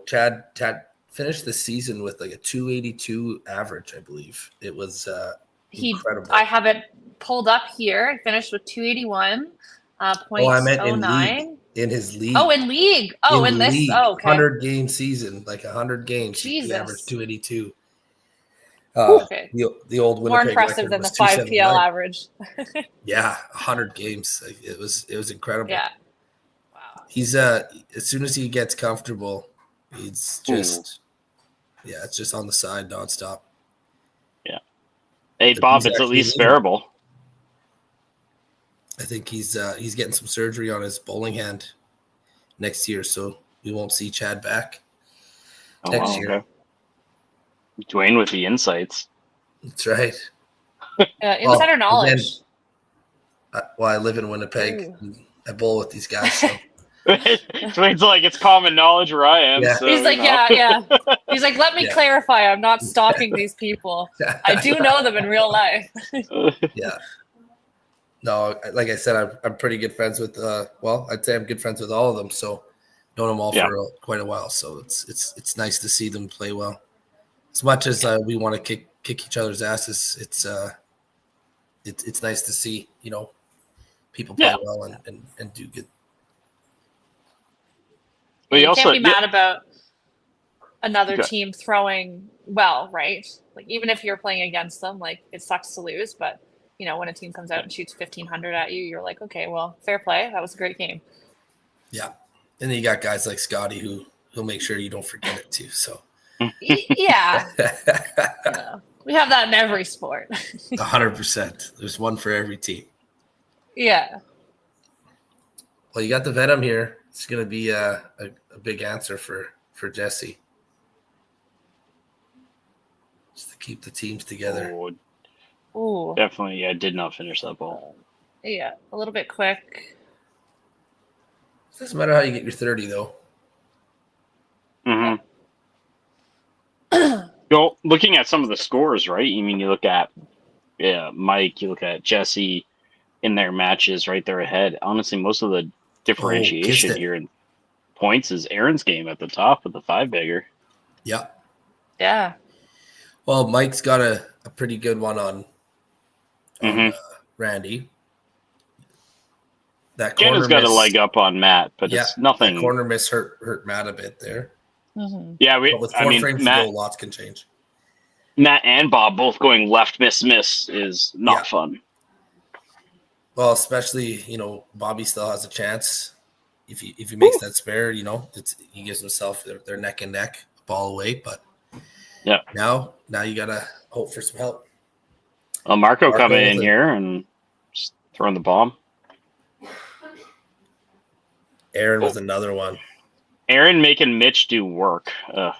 Speaker 3: Chad finished the season with like a 282 average, I believe. It was incredible.
Speaker 2: I have it pulled up here. I finished with 281.
Speaker 3: I meant in
Speaker 2: 0.09.
Speaker 3: league. In his league.
Speaker 2: Oh, in league. Oh, in this.
Speaker 3: league.
Speaker 2: Oh, okay.
Speaker 3: 100-game season, like 100 games. He
Speaker 2: Jesus.
Speaker 3: averaged 282.
Speaker 2: Okay.
Speaker 3: The old
Speaker 2: More
Speaker 3: Winnipeg
Speaker 2: impressive
Speaker 3: record
Speaker 2: than the
Speaker 3: was
Speaker 2: 5 PL
Speaker 3: 279.
Speaker 2: average.
Speaker 3: Yeah, 100 games. Like, it was incredible.
Speaker 2: Yeah. Wow.
Speaker 3: He's as soon as he gets comfortable, he's just it's just on the side nonstop.
Speaker 1: yeah. Hey,
Speaker 3: But
Speaker 1: Bob,
Speaker 3: he's
Speaker 1: it's at
Speaker 3: actually
Speaker 1: least
Speaker 3: lean.
Speaker 1: sparable.
Speaker 3: I think he's getting some surgery on his bowling hand next year, so we won't see Chad back
Speaker 1: Oh,
Speaker 3: next
Speaker 1: wow,
Speaker 3: year.
Speaker 1: okay. Dwayne with the insights.
Speaker 3: That's right.
Speaker 2: Insider knowledge.
Speaker 3: I live in Winnipeg. I bowl with these guys. So.
Speaker 1: Dwayne's like, it's common knowledge where I am.
Speaker 3: Yeah.
Speaker 1: So,
Speaker 2: He's like, yeah. He's like, let me
Speaker 3: Yeah.
Speaker 2: clarify. I'm not stalking these people. I do know them in real life.
Speaker 3: Yeah. No, like I said, I'm pretty good friends with. I'd say I'm good friends with all of them. So, known them all for quite a while. So it's nice to see them play well. As much as we want to kick each other's asses, it's nice to see people play well and do good.
Speaker 1: But
Speaker 2: You
Speaker 1: also,
Speaker 2: can't be mad about another team throwing well, right? Like, even if you're playing against them, like, it sucks to lose, but when a team comes out and shoots 1,500 at you, you're like, okay, well, fair play. That was a great game.
Speaker 3: Yeah, and then you got guys like Scotty who'll make sure you don't forget it too. So
Speaker 2: Yeah. We have that in every sport.
Speaker 3: 100%. There's one for every team.
Speaker 2: Yeah.
Speaker 3: Well, you got the Venom here. It's going to be a big answer for Jesse. Just to keep the teams together.
Speaker 2: Ooh.
Speaker 1: Definitely, did not finish that ball.
Speaker 2: Yeah, a little bit quick.
Speaker 3: It doesn't matter how you get your 30, though.
Speaker 1: Mm-hmm. Looking at some of the scores, right? I mean, you look at Mike, you look at Jesse in their matches, right? They're ahead. Honestly, most of the differentiation here in points is Aaron's game at the top with the 5-bagger.
Speaker 3: Yeah.
Speaker 2: Yeah.
Speaker 3: Well, Mike's got a pretty good one on Randy. That corner
Speaker 1: Jannon's got a leg up on Matt, but it's nothing.
Speaker 3: That corner miss hurt Matt a bit there.
Speaker 2: Mm-hmm.
Speaker 1: Yeah,
Speaker 3: but with 4 frames to go, lots can change.
Speaker 1: Matt and Bob both going left miss is not fun.
Speaker 3: Well, especially Bobby still has a chance if he makes that spare. He gives himself their neck and neck ball away, but
Speaker 1: Yeah.
Speaker 3: Now you gotta hope for some help.
Speaker 1: Well, Marco
Speaker 3: Marco
Speaker 1: coming in
Speaker 3: with it.
Speaker 1: here and just throwing the bomb.
Speaker 3: Aaron with another one.
Speaker 1: Aaron making Mitch do work.
Speaker 2: Ugh.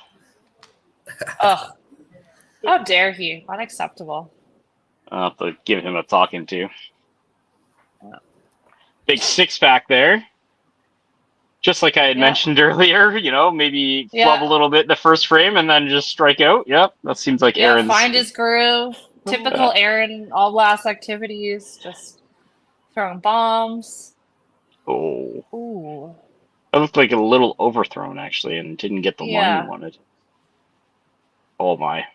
Speaker 2: How dare he? Unacceptable.
Speaker 1: I'll have to give him a talking to. Big 6-pack there. Just like I had mentioned earlier, maybe club a little bit in the first frame and then just strike out. Yep, that seems like Aaron's.
Speaker 2: Find his groove. Typical Aaron all blast activities. Just throwing bombs.
Speaker 1: Oh.
Speaker 2: Ooh.
Speaker 1: That looked like a little overthrown, actually, and didn't get the line he wanted. Oh, my.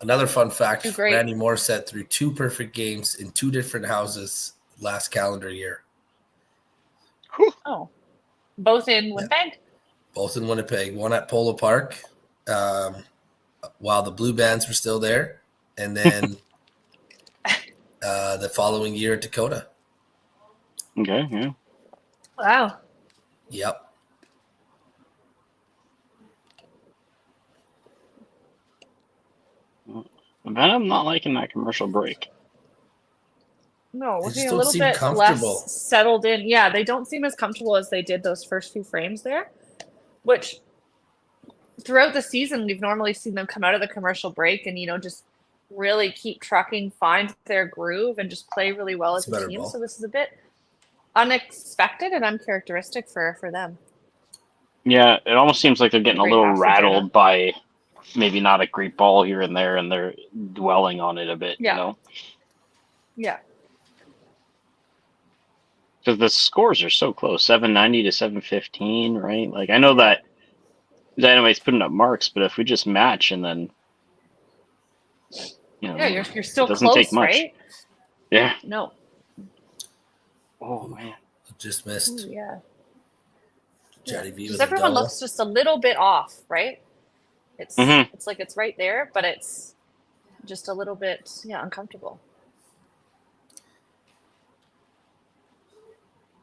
Speaker 3: Another fun fact,
Speaker 2: great.
Speaker 3: Randy Morissette threw 2 perfect games in 2 different houses last calendar year.
Speaker 2: Oh. Both in Winnipeg?
Speaker 3: Both in Winnipeg. One at Polo Park while the Blue Bands were still there, and then the following year at Dakota.
Speaker 1: Okay, yeah.
Speaker 2: Wow.
Speaker 3: Yep.
Speaker 1: I'm not liking that commercial break.
Speaker 2: No,
Speaker 3: They just
Speaker 2: looking a
Speaker 3: don't
Speaker 2: little
Speaker 3: seem
Speaker 2: bit
Speaker 3: comfortable.
Speaker 2: less settled in. Yeah, they don't seem as comfortable as they did those first few frames there, which throughout the season, we've normally seen them come out of the commercial break and, just really keep trucking, find their groove, and just play really well as a team.
Speaker 3: Ball.
Speaker 2: So this is a bit unexpected and uncharacteristic for them.
Speaker 1: Yeah, it almost seems like they're getting a
Speaker 2: Great
Speaker 1: little
Speaker 2: pass,
Speaker 1: rattled by maybe not a great ball here and there, and they're dwelling on it a bit,
Speaker 2: Yeah.
Speaker 1: Because the scores are so close, 790 to 715, right? Like, I know that Dynamite's putting up marks, but if we just match and then,
Speaker 2: you're still
Speaker 1: it doesn't
Speaker 2: close,
Speaker 1: take much.
Speaker 2: right?
Speaker 1: Yeah.
Speaker 2: No.
Speaker 1: Oh, man.
Speaker 3: Just missed.
Speaker 2: Ooh, yeah.
Speaker 3: Johnny V
Speaker 2: Because
Speaker 3: with a
Speaker 2: everyone
Speaker 3: double.
Speaker 2: looks just a little bit off, right? It's like it's right there, but it's just a little bit uncomfortable.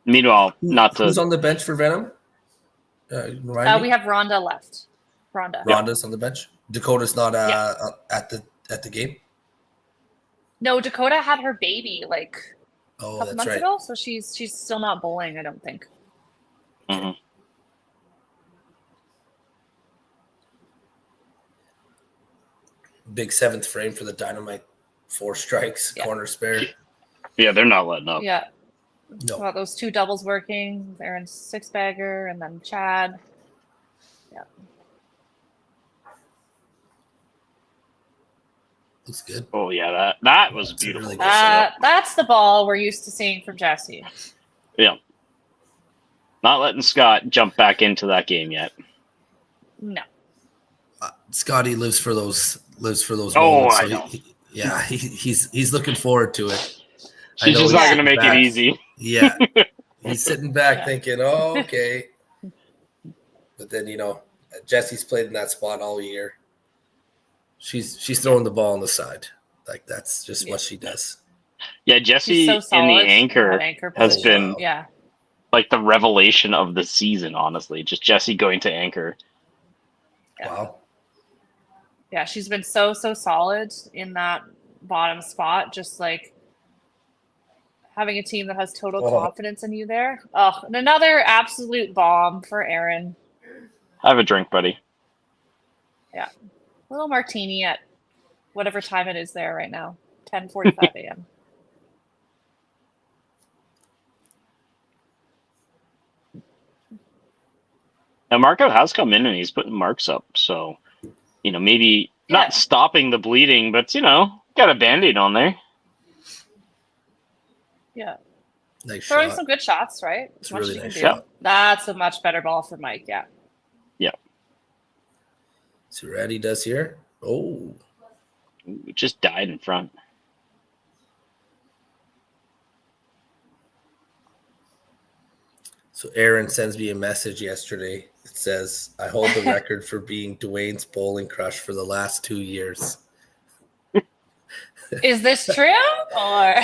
Speaker 1: Meanwhile, not to.
Speaker 3: Who's on the bench for Venom? Remind me?
Speaker 2: We have Rhonda left. Rhonda.
Speaker 3: Rhonda's on the bench. Dakota's not at the game.
Speaker 2: No, Dakota had her baby like a
Speaker 3: Oh,
Speaker 2: couple
Speaker 3: that's
Speaker 2: months
Speaker 3: right.
Speaker 2: ago, so she's still not bowling, I don't think.
Speaker 1: Mhm.
Speaker 3: Big 7th frame for the Dynamite. 4 strikes, corner spare.
Speaker 1: Yeah, they're not letting up.
Speaker 2: Yeah.
Speaker 3: No.
Speaker 2: Well, those 2 doubles working. Aaron's 6-bagger and then Chad. Yeah.
Speaker 3: Looks good.
Speaker 1: Oh, yeah, that was beautiful.
Speaker 3: Really good
Speaker 2: That's the ball we're used to seeing from Jesse.
Speaker 1: Yeah. Not letting Scott jump back into that game yet.
Speaker 2: No.
Speaker 3: Scotty lives for those
Speaker 1: Oh,
Speaker 3: moments.
Speaker 1: I know.
Speaker 3: He's looking forward to it.
Speaker 1: She's just not going to make it easy.
Speaker 3: Yeah. He's sitting back thinking, oh, okay. But then, Jesse's played in that spot all year. She's throwing the ball on the side. Like, that's just what she does.
Speaker 1: Yeah, Jesse
Speaker 2: So solid
Speaker 1: in the anchor has
Speaker 2: position.
Speaker 1: been like the revelation of the season, honestly. Just Jesse going to anchor.
Speaker 2: Yeah.
Speaker 3: Wow.
Speaker 2: Yeah, she's been so solid in that bottom spot, just like having a team that has total confidence in you there. Oh, and another absolute bomb for Aaron.
Speaker 1: Have a drink, buddy.
Speaker 2: Yeah. A little martini at whatever time it is there right now. 10:45 a.m.
Speaker 1: Now, Marco has come in and he's putting marks up, so maybe not stopping the bleeding, but got a Band-Aid on there.
Speaker 2: Yeah.
Speaker 3: Nice
Speaker 2: Throwing
Speaker 3: shot.
Speaker 2: some good shots, right?
Speaker 3: It's a really nice
Speaker 2: do.
Speaker 3: shot.
Speaker 2: That's a much better ball for Mike, yeah.
Speaker 1: Yeah.
Speaker 3: See what Eddie does here. Oh.
Speaker 1: It just died in front.
Speaker 3: So Aaron sends me a message yesterday. It says, I hold the record for being Dwayne's bowling crush for the last 2 years.
Speaker 2: Is this true? Or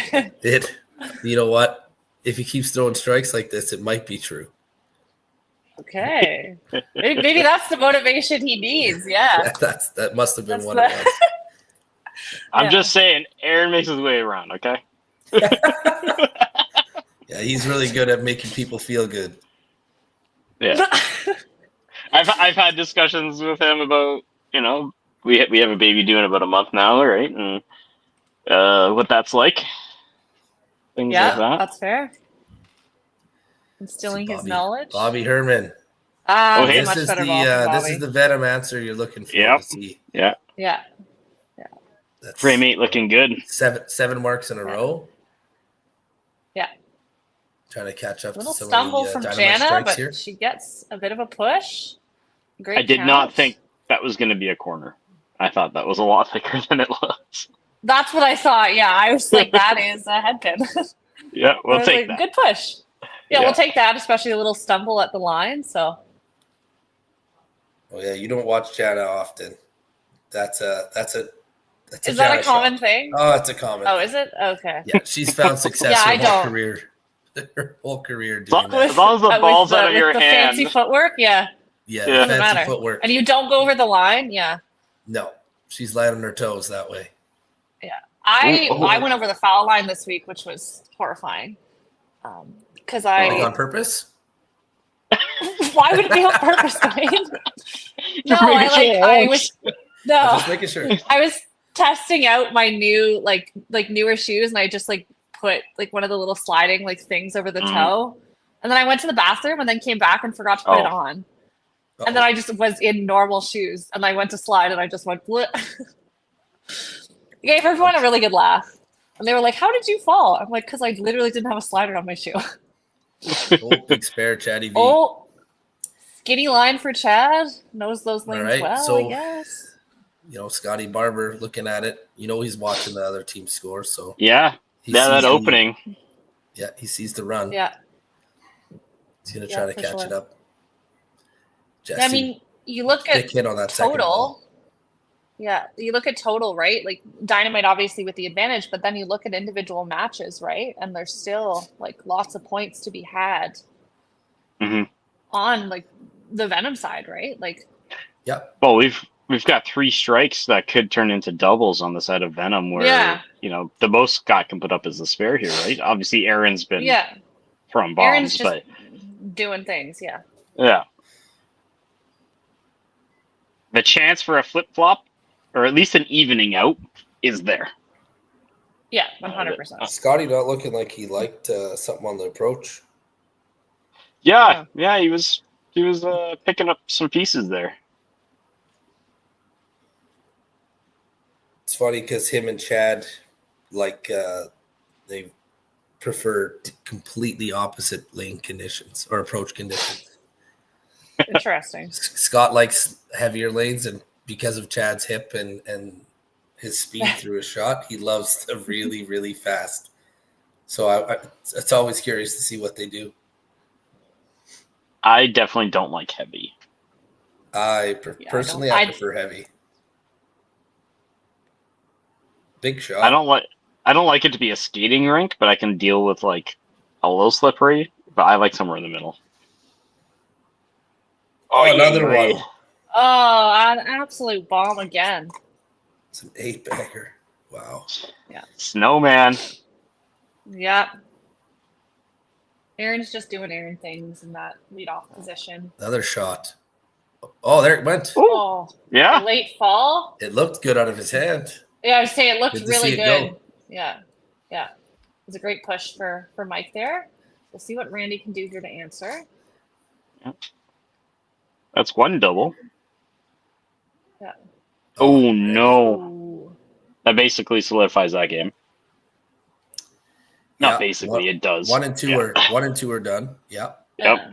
Speaker 3: You know what? If he keeps throwing strikes like this, it might be true.
Speaker 2: Okay. Maybe that's the motivation he needs. Yeah.
Speaker 3: That must have been
Speaker 2: That's
Speaker 3: what
Speaker 2: the-
Speaker 3: it was.
Speaker 1: I'm
Speaker 2: Yeah.
Speaker 1: just saying, Aaron makes his way around. Okay.
Speaker 3: Yeah, he's really good at making people feel good.
Speaker 1: Yeah. I've had discussions with him about, we have a baby due in about a month now, right? And what that's like, things like
Speaker 2: Yeah,
Speaker 1: that.
Speaker 2: that's fair. Instilling his knowledge.
Speaker 3: Bobby Herman.
Speaker 1: Oh, hey.
Speaker 2: That's a much better ball from Bobby.
Speaker 3: This is the Venom answer you're looking for
Speaker 1: Yep.
Speaker 3: to see.
Speaker 1: Yeah.
Speaker 2: Yeah.
Speaker 3: That's
Speaker 1: Frame 8 looking good.
Speaker 3: seven marks in a row.
Speaker 2: Yeah.
Speaker 3: Trying to catch up
Speaker 2: Little
Speaker 3: to some
Speaker 2: stumble
Speaker 3: of the
Speaker 2: from
Speaker 3: Dynamite
Speaker 2: Jana,
Speaker 3: strikes
Speaker 2: but
Speaker 3: here.
Speaker 2: she gets a bit of a push. Great
Speaker 1: I did
Speaker 2: count.
Speaker 1: not think that was going to be a corner. I thought that was a lot thicker than it was.
Speaker 2: That's what I thought. Yeah, I was like, that is a head pin.
Speaker 1: Yeah,
Speaker 2: I
Speaker 1: we'll
Speaker 2: was
Speaker 1: take
Speaker 2: like,
Speaker 1: that.
Speaker 2: good push. Yeah,
Speaker 1: Yeah.
Speaker 2: we'll take that, especially a little stumble at the line. So
Speaker 3: Oh yeah, you don't watch Jana often. That's a
Speaker 2: is that
Speaker 3: Jana
Speaker 2: a common
Speaker 3: shot.
Speaker 2: thing?
Speaker 3: Oh, it's a common.
Speaker 2: Oh, is it? Okay.
Speaker 3: Yeah, she's found success
Speaker 2: Yeah,
Speaker 3: her
Speaker 2: I
Speaker 3: whole
Speaker 2: don't.
Speaker 3: career. Her whole career doing
Speaker 1: As
Speaker 3: that.
Speaker 1: long as the
Speaker 2: With
Speaker 1: ball's out of
Speaker 2: with
Speaker 1: your
Speaker 2: the
Speaker 1: hand.
Speaker 2: fancy footwork, yeah,
Speaker 3: Yeah,
Speaker 1: Yeah.
Speaker 3: the
Speaker 2: doesn't
Speaker 3: fancy
Speaker 2: matter.
Speaker 3: footwork.
Speaker 2: And you don't go over the line, yeah.
Speaker 3: No, she's light on her toes that way.
Speaker 2: I
Speaker 1: Ooh.
Speaker 2: went over the foul line this week, which was horrifying. Because I
Speaker 3: Like on purpose?
Speaker 2: why would it be on purpose, Dwayne? No,
Speaker 1: Rachel
Speaker 2: I
Speaker 1: Walsh.
Speaker 2: was
Speaker 3: I'm
Speaker 2: no,
Speaker 3: just making sure.
Speaker 2: I was testing out my new like newer shoes, and I just like put like one of the little sliding like things over the toe, and then I went to the bathroom and then came back and forgot to put it on, and then I just was in normal shoes, and I went to slide and I just went bleh. Gave everyone a really good laugh, and they were like, "How did you fall?" I'm like, "Because I literally didn't have a slider on my shoe."
Speaker 3: Old big spare Chatty V.
Speaker 2: Oh, skinny line for Chad. Knows those lanes
Speaker 3: right,
Speaker 2: well,
Speaker 3: so-
Speaker 2: I guess.
Speaker 3: Scotty Barber looking at it. He's watching the other team score, so
Speaker 1: Yeah.
Speaker 3: he
Speaker 1: Yeah,
Speaker 3: sees
Speaker 1: that
Speaker 3: the-
Speaker 1: opening.
Speaker 3: Yeah, he sees the run.
Speaker 2: Yeah.
Speaker 3: He's gonna
Speaker 2: Yeah,
Speaker 3: try to
Speaker 2: for
Speaker 3: catch
Speaker 2: sure.
Speaker 3: it up.
Speaker 2: I mean, you look at
Speaker 3: big hit on that second ball.
Speaker 2: total. Yeah, you look at total, right? Like Dynamite obviously with the advantage, but then you look at individual matches, right? And there's still like lots of points to be had
Speaker 1: Mhm.
Speaker 2: on like the Venom side, right? Like
Speaker 1: Well, we've got 3 strikes that could turn into doubles on the side of Venom, where
Speaker 2: Yeah.
Speaker 1: the most Scott can put up is the spare here, right? Obviously, Aaron's been
Speaker 2: yeah,
Speaker 1: throwing
Speaker 2: Aaron's
Speaker 1: bombs,
Speaker 2: just
Speaker 1: but
Speaker 2: doing things, yeah.
Speaker 1: yeah, the chance for a flip flop, or at least an evening out, is there.
Speaker 2: Yeah, 100%.
Speaker 3: Scotty not looking like he liked something on the approach.
Speaker 1: Yeah, he was picking up some pieces there.
Speaker 3: It's funny because him and Chad, they prefer completely opposite lane conditions or approach conditions.
Speaker 2: Interesting.
Speaker 3: Scott likes heavier lanes, and because of Chad's hip and his speed through his shot, he loves the really, really fast. So it's always curious to see what they do.
Speaker 1: I definitely don't like heavy.
Speaker 3: Personally,
Speaker 2: I
Speaker 3: I
Speaker 2: don't-
Speaker 3: prefer heavy. Big shot.
Speaker 1: I don't like it to be a skating rink, but I can deal with like a little slippery. But I like somewhere in the middle.
Speaker 3: Oh, another
Speaker 1: yeah.
Speaker 3: one.
Speaker 2: Oh, an absolute bomb again.
Speaker 3: It's an 8-bagger. Wow.
Speaker 1: Snowman.
Speaker 2: Yeah. Aaron's just doing Aaron things in that leadoff position.
Speaker 3: Another shot. Oh, there it went.
Speaker 2: Oh,
Speaker 1: Yeah.
Speaker 2: late fall.
Speaker 3: It looked good out of his hand.
Speaker 2: Yeah, I would say it looked
Speaker 3: Good to
Speaker 2: really
Speaker 3: see it
Speaker 2: good.
Speaker 3: go.
Speaker 2: Yeah. It was a great push for Mike there. We'll see what Randy can do here to answer.
Speaker 1: That's one double.
Speaker 2: Yeah.
Speaker 1: Oh no.
Speaker 2: Ooh.
Speaker 1: That basically solidifies that game. Not
Speaker 3: Yeah,
Speaker 1: basically, it does.
Speaker 3: 1 and 2
Speaker 1: Yeah.
Speaker 3: are done. Yeah.
Speaker 1: Yep.
Speaker 2: Yeah.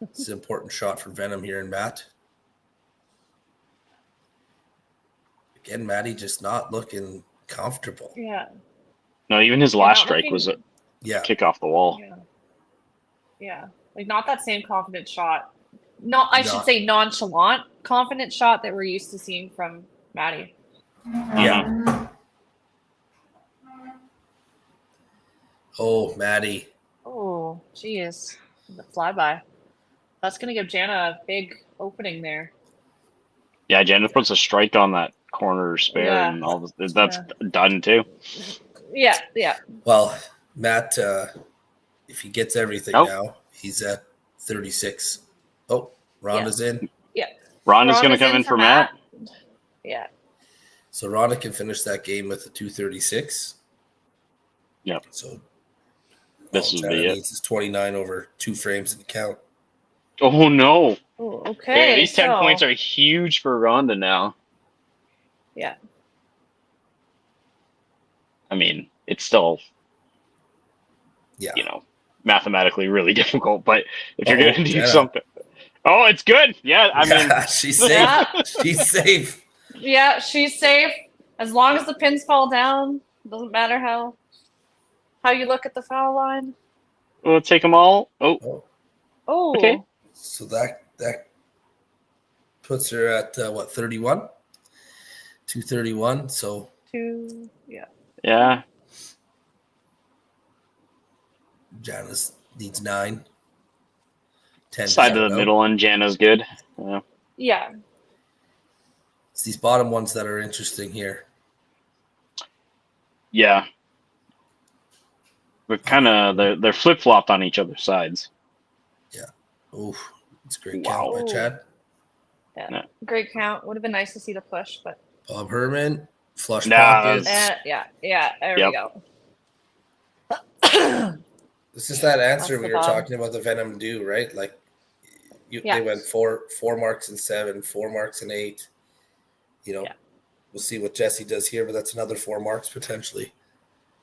Speaker 3: It's an important shot for Venom here in Matt. Again, Matty just not looking comfortable.
Speaker 2: Yeah.
Speaker 1: No, even his
Speaker 2: Yeah,
Speaker 1: last
Speaker 2: not
Speaker 1: strike
Speaker 2: looking-
Speaker 1: was a
Speaker 3: Yeah.
Speaker 1: kick off the wall.
Speaker 2: Yeah. Yeah. Like not that same confident shot. No, I should
Speaker 3: Not-
Speaker 2: say nonchalant confident shot that we're used to seeing from Maddie.
Speaker 3: Yeah. Oh, Matty.
Speaker 2: Oh, geez. The flyby. That's going to give Jana a big opening there.
Speaker 1: Yeah, Jana puts a strike on that corner spare,
Speaker 2: Yeah.
Speaker 1: and all this, that's done too.
Speaker 2: Yeah, yeah.
Speaker 3: Well, Matt, if he gets everything
Speaker 1: Nope.
Speaker 3: now, he's at 36. Oh, Rhonda's in.
Speaker 2: Yeah.
Speaker 1: Rhonda's going to come in for Matt.
Speaker 2: Yeah.
Speaker 3: So Rhonda can finish that game with a 236.
Speaker 1: Yep.
Speaker 3: So
Speaker 1: This
Speaker 3: all
Speaker 1: will
Speaker 3: Jana
Speaker 1: be it.
Speaker 3: needs is 29 over 2 frames in the count.
Speaker 1: Oh, no.
Speaker 2: Oh, okay.
Speaker 1: Yeah, these 10 points are huge for Rhonda now.
Speaker 2: Yeah.
Speaker 1: I mean, it's still,
Speaker 3: Yeah.
Speaker 1: mathematically really difficult, but if you're going to do
Speaker 3: Jana.
Speaker 1: something. Oh, it's good. Yeah, I mean.
Speaker 3: She's safe.
Speaker 2: Yeah.
Speaker 3: She's safe.
Speaker 2: Yeah, she's safe. As long as the pins fall down, doesn't matter how you look at the foul line.
Speaker 1: We'll take them all. Oh,
Speaker 2: Oh.
Speaker 1: Okay.
Speaker 3: So that puts her at 31? 231. So
Speaker 2: 2, yeah.
Speaker 1: yeah.
Speaker 3: Jana's needs 9. 10
Speaker 1: Side
Speaker 3: to
Speaker 1: of the
Speaker 3: go.
Speaker 1: middle one, Jana's good. Yeah.
Speaker 2: Yeah.
Speaker 3: It's these bottom ones that are interesting here.
Speaker 1: Yeah. But kind of, they're flip flopped on each other's sides.
Speaker 3: Ooh, it's a great
Speaker 1: Wow.
Speaker 3: count by Chad.
Speaker 2: Yeah.
Speaker 1: No.
Speaker 2: Great count. Would have been nice to see the push, but
Speaker 3: Bob Herman, flush
Speaker 1: Nah,
Speaker 3: pockets.
Speaker 2: yeah, there
Speaker 1: Yep.
Speaker 2: we go.
Speaker 3: This is that answer
Speaker 2: That's
Speaker 3: we
Speaker 2: the
Speaker 3: were
Speaker 2: Bob.
Speaker 3: talking about the Venom do, right? Like
Speaker 2: Yeah.
Speaker 3: they went four marks and 7, 4 marks and 8.
Speaker 2: Yeah.
Speaker 3: We'll see what Jesse does here, but that's another 4 marks potentially.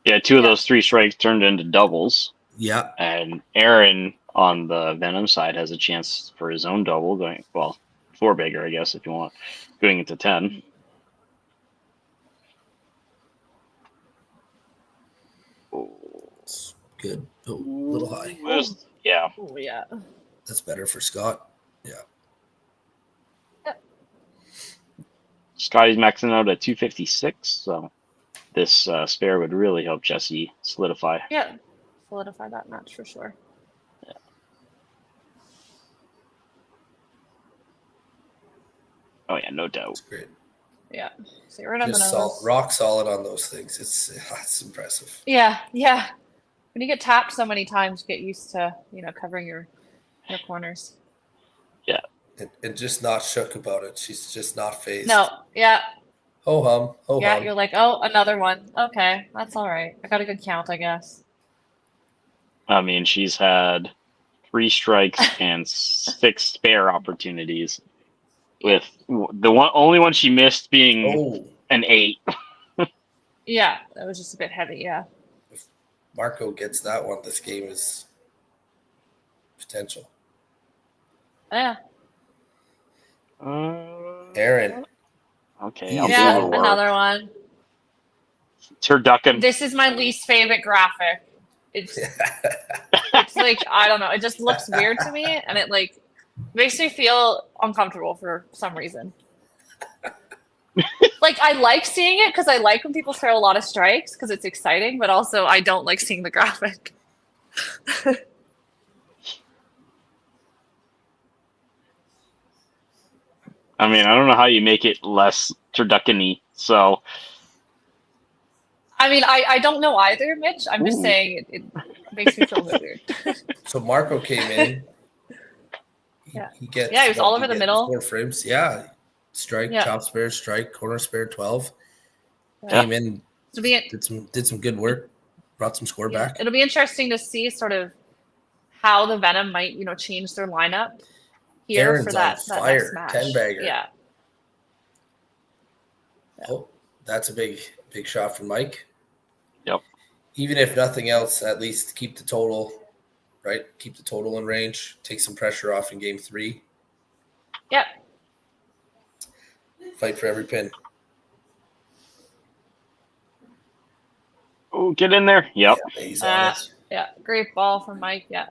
Speaker 1: Yeah, 2 of
Speaker 2: Yeah.
Speaker 1: those 3 strikes turned into doubles.
Speaker 3: Yeah.
Speaker 1: And Aaron on the Venom side has a chance for his own double going, 4 bigger, I guess, if you want, going into 10.
Speaker 3: It's good. Oh, a little high.
Speaker 1: Yeah.
Speaker 2: Oh, yeah.
Speaker 3: That's better for Scott. Yeah.
Speaker 1: Scotty's maxing out at 256, so this spare would really help Jesse solidify.
Speaker 2: Yeah. Solidify that match for sure.
Speaker 1: Oh, yeah, no doubt.
Speaker 3: That's great.
Speaker 2: Yeah. So right on the
Speaker 3: Just
Speaker 2: nose.
Speaker 3: rock solid on those things. It's impressive.
Speaker 2: Yeah, yeah. When you get tapped so many times, you get used to, covering your corners.
Speaker 3: And just not shook about it. She's just not phased.
Speaker 2: No, yeah.
Speaker 3: Ho hum. Ho
Speaker 2: Yeah,
Speaker 3: hum.
Speaker 2: you're like, oh, another one. Okay, that's all right. I got a good count, I guess.
Speaker 1: I mean, she's had 3 strikes and 6 spare opportunities, with the only one she missed being an 8.
Speaker 2: Yeah, that was just a bit heavy, yeah.
Speaker 3: If Marco gets that one, this game is potential.
Speaker 2: Yeah.
Speaker 3: Aaron.
Speaker 1: Okay, I'll
Speaker 2: Yeah,
Speaker 1: do the work.
Speaker 2: another one.
Speaker 1: Turducken.
Speaker 2: This is my least favorite graphic. It's like, I don't know, it just looks weird to me, and it makes me feel uncomfortable for some reason. I like seeing it because I like when people throw a lot of strikes because it's exciting, but also I don't like seeing the graphic.
Speaker 1: I mean, I don't know how you make it less turducken-y, so.
Speaker 2: I mean, I don't know either, Mitch. I'm just saying it makes me feel a bit weird.
Speaker 3: So Marco came in. He gets.
Speaker 2: Yeah, he was all over the middle.
Speaker 3: 4 frames. Yeah. Strike, top spare, strike, corner spare, 12.
Speaker 2: Yeah.
Speaker 3: Came in, did some good work, brought some score back.
Speaker 2: It'll be interesting to see sort of how the Venom might, change their lineup here
Speaker 3: Aaron's
Speaker 2: for that
Speaker 3: on fire,
Speaker 2: next match.
Speaker 3: 10-bagger.
Speaker 2: Yeah.
Speaker 3: Oh, that's a big shot from Mike.
Speaker 1: Yep.
Speaker 3: Even if nothing else, at least keep the total, right? Keep the total in range. Take some pressure off in game 3.
Speaker 2: Yep.
Speaker 3: Fight for every pin.
Speaker 1: Oh, get in there. Yep.
Speaker 3: Yeah, he's on it.
Speaker 2: Yeah, great ball from Mike. Yeah.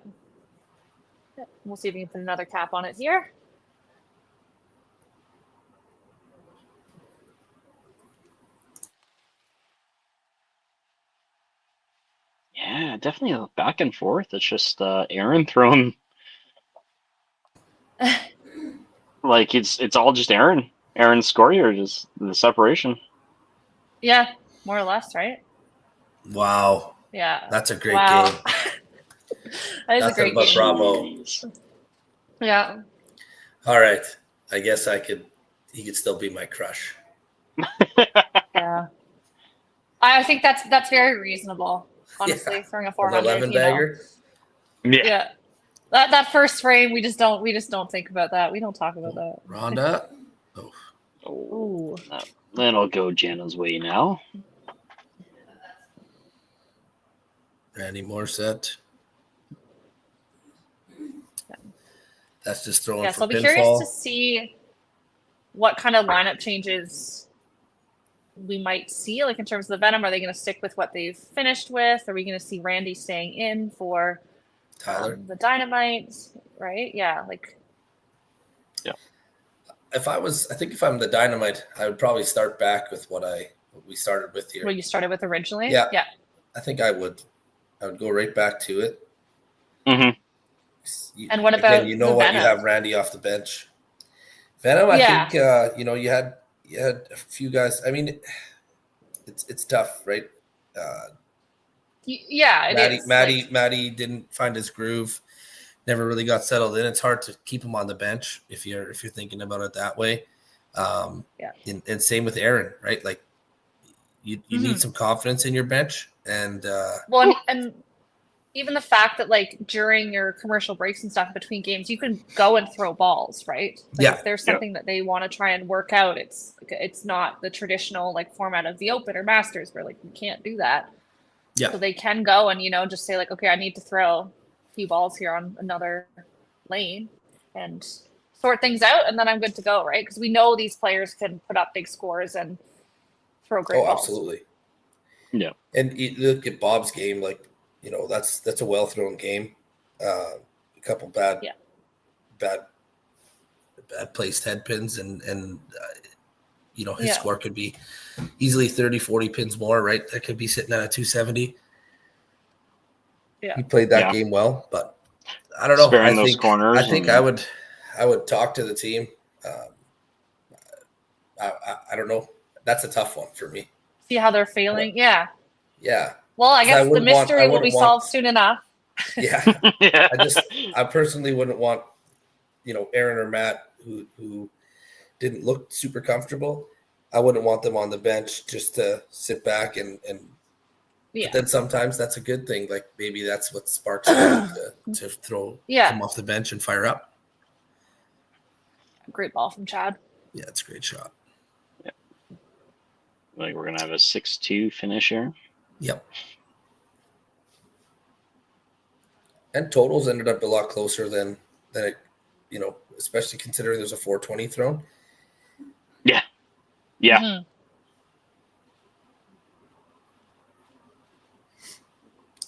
Speaker 2: We'll see if we can put another cap on it here.
Speaker 1: Yeah, definitely a back and forth. It's just Aaron throwing Like it's all just Aaron's scoring or just the separation.
Speaker 2: Yeah, more or less, right?
Speaker 3: Wow,
Speaker 2: Yeah.
Speaker 3: that's a great
Speaker 2: Wow.
Speaker 3: game.
Speaker 2: That is a
Speaker 3: Nothing
Speaker 2: great
Speaker 3: but
Speaker 2: game.
Speaker 3: bravo.
Speaker 1: Jeez.
Speaker 2: Yeah.
Speaker 3: All right, I guess he could still be my crush.
Speaker 2: Yeah. I think that's very reasonable. Honestly,
Speaker 3: Yeah.
Speaker 2: throwing a
Speaker 3: An
Speaker 2: 400,
Speaker 3: 11
Speaker 2: you know.
Speaker 3: bagger.
Speaker 1: Yeah.
Speaker 2: Yeah. That first frame, we just don't think about that. We don't talk about that.
Speaker 3: Rhonda. Oh,
Speaker 2: Ooh.
Speaker 1: That'll go Jana's way now.
Speaker 3: Randy Morissette. That's just throwing
Speaker 2: Yeah,
Speaker 3: for
Speaker 2: so I'll be curious to
Speaker 3: pinfall.
Speaker 2: see what kind of lineup changes we might see, like in terms of the Venom. Are they going to stick with what they've finished with? Are we going to see Randy staying in for
Speaker 3: Tyler.
Speaker 2: the Dynamite? Right? Yeah, like.
Speaker 3: I think if I'm the Dynamite, I would probably start back with what we started with here.
Speaker 2: What you started with originally?
Speaker 3: Yeah.
Speaker 2: Yeah.
Speaker 3: I think I would go right back to it.
Speaker 1: Mm-hmm.
Speaker 2: And what about
Speaker 3: you
Speaker 2: the
Speaker 3: what?
Speaker 2: Venom?
Speaker 3: You have Randy off the bench. Venom, I think you had a few guys. I mean, it's tough, right?
Speaker 2: Yeah, it is.
Speaker 3: Maddie didn't find his groove. Never really got settled in. It's hard to keep him on the bench if you're thinking about it that way. And same with Aaron, right? Like you need some confidence in your bench, and
Speaker 2: well, and even the fact that like during your commercial breaks and stuff between games, you can go and throw balls, right? Like if there's something that they want to try and work out, it's not the traditional like format of the Open or Masters where like you can't do that.
Speaker 3: Yeah.
Speaker 2: So they can go and just say like, okay, I need to throw a few balls here on another lane and sort things out, and then I'm good to go, right? Because we know these players can put up big scores and throw great balls.
Speaker 3: Absolutely.
Speaker 1: Yeah.
Speaker 3: And you look at Bob's game, like that's a well thrown game. A couple bad placed head pins, and his score could be easily 30, 40 pins more, right? That could be sitting at a 270.
Speaker 2: Yeah.
Speaker 3: He played that game well, but I don't know.
Speaker 1: Sparing those corners.
Speaker 3: I think I would talk to the team. I don't know. That's a tough one for me.
Speaker 2: See how they're failing. Yeah.
Speaker 3: Yeah.
Speaker 2: Well, I guess the mystery will be solved soon enough.
Speaker 3: Yeah. I personally wouldn't want, Aaron or Matt who didn't look super comfortable. I wouldn't want them on the bench just to sit back and but then sometimes that's a good thing. Like maybe that's what sparks them to throw them off the bench and fire up.
Speaker 2: Great ball from Chad.
Speaker 3: Yeah, it's a great shot.
Speaker 1: Yeah. Like we're gonna have a 6-2 finish here.
Speaker 3: Yep. And totals ended up a lot closer than it, especially considering there's a 420 thrown.
Speaker 1: Yeah. Yeah.
Speaker 2: Mm-hmm.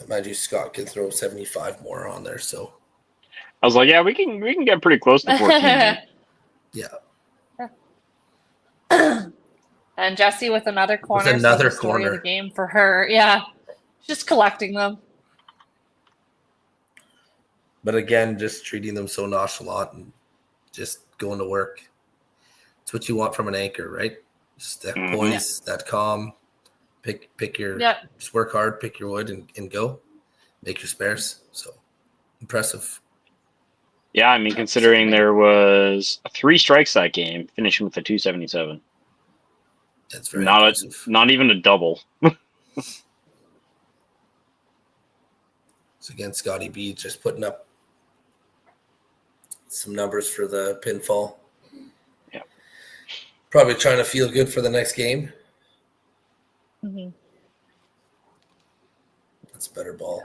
Speaker 3: Mind you, Scott can throw 75 more on there, so
Speaker 1: I was like, yeah, we can get pretty close to 14.
Speaker 3: Yeah.
Speaker 2: And Jessie with another corner.
Speaker 3: With another
Speaker 2: so the story
Speaker 3: corner
Speaker 2: of the game for her. Yeah. Just collecting them.
Speaker 3: But again, just treating them so nonchalant and just going to work. It's what you want from an anchor, right? Just that poise, that calm. Pick your just work hard, pick your wood and go. Make your spares. So impressive.
Speaker 1: Yeah, I mean, considering there was 3 strikes that game, finishing with a 277.
Speaker 3: That's very impressive.
Speaker 1: Not even a double.
Speaker 3: So again, Scotty B just putting up some numbers for the pinfall.
Speaker 1: Yeah.
Speaker 3: Probably trying to feel good for the next game.
Speaker 2: Mm-hmm.
Speaker 3: That's a better ball.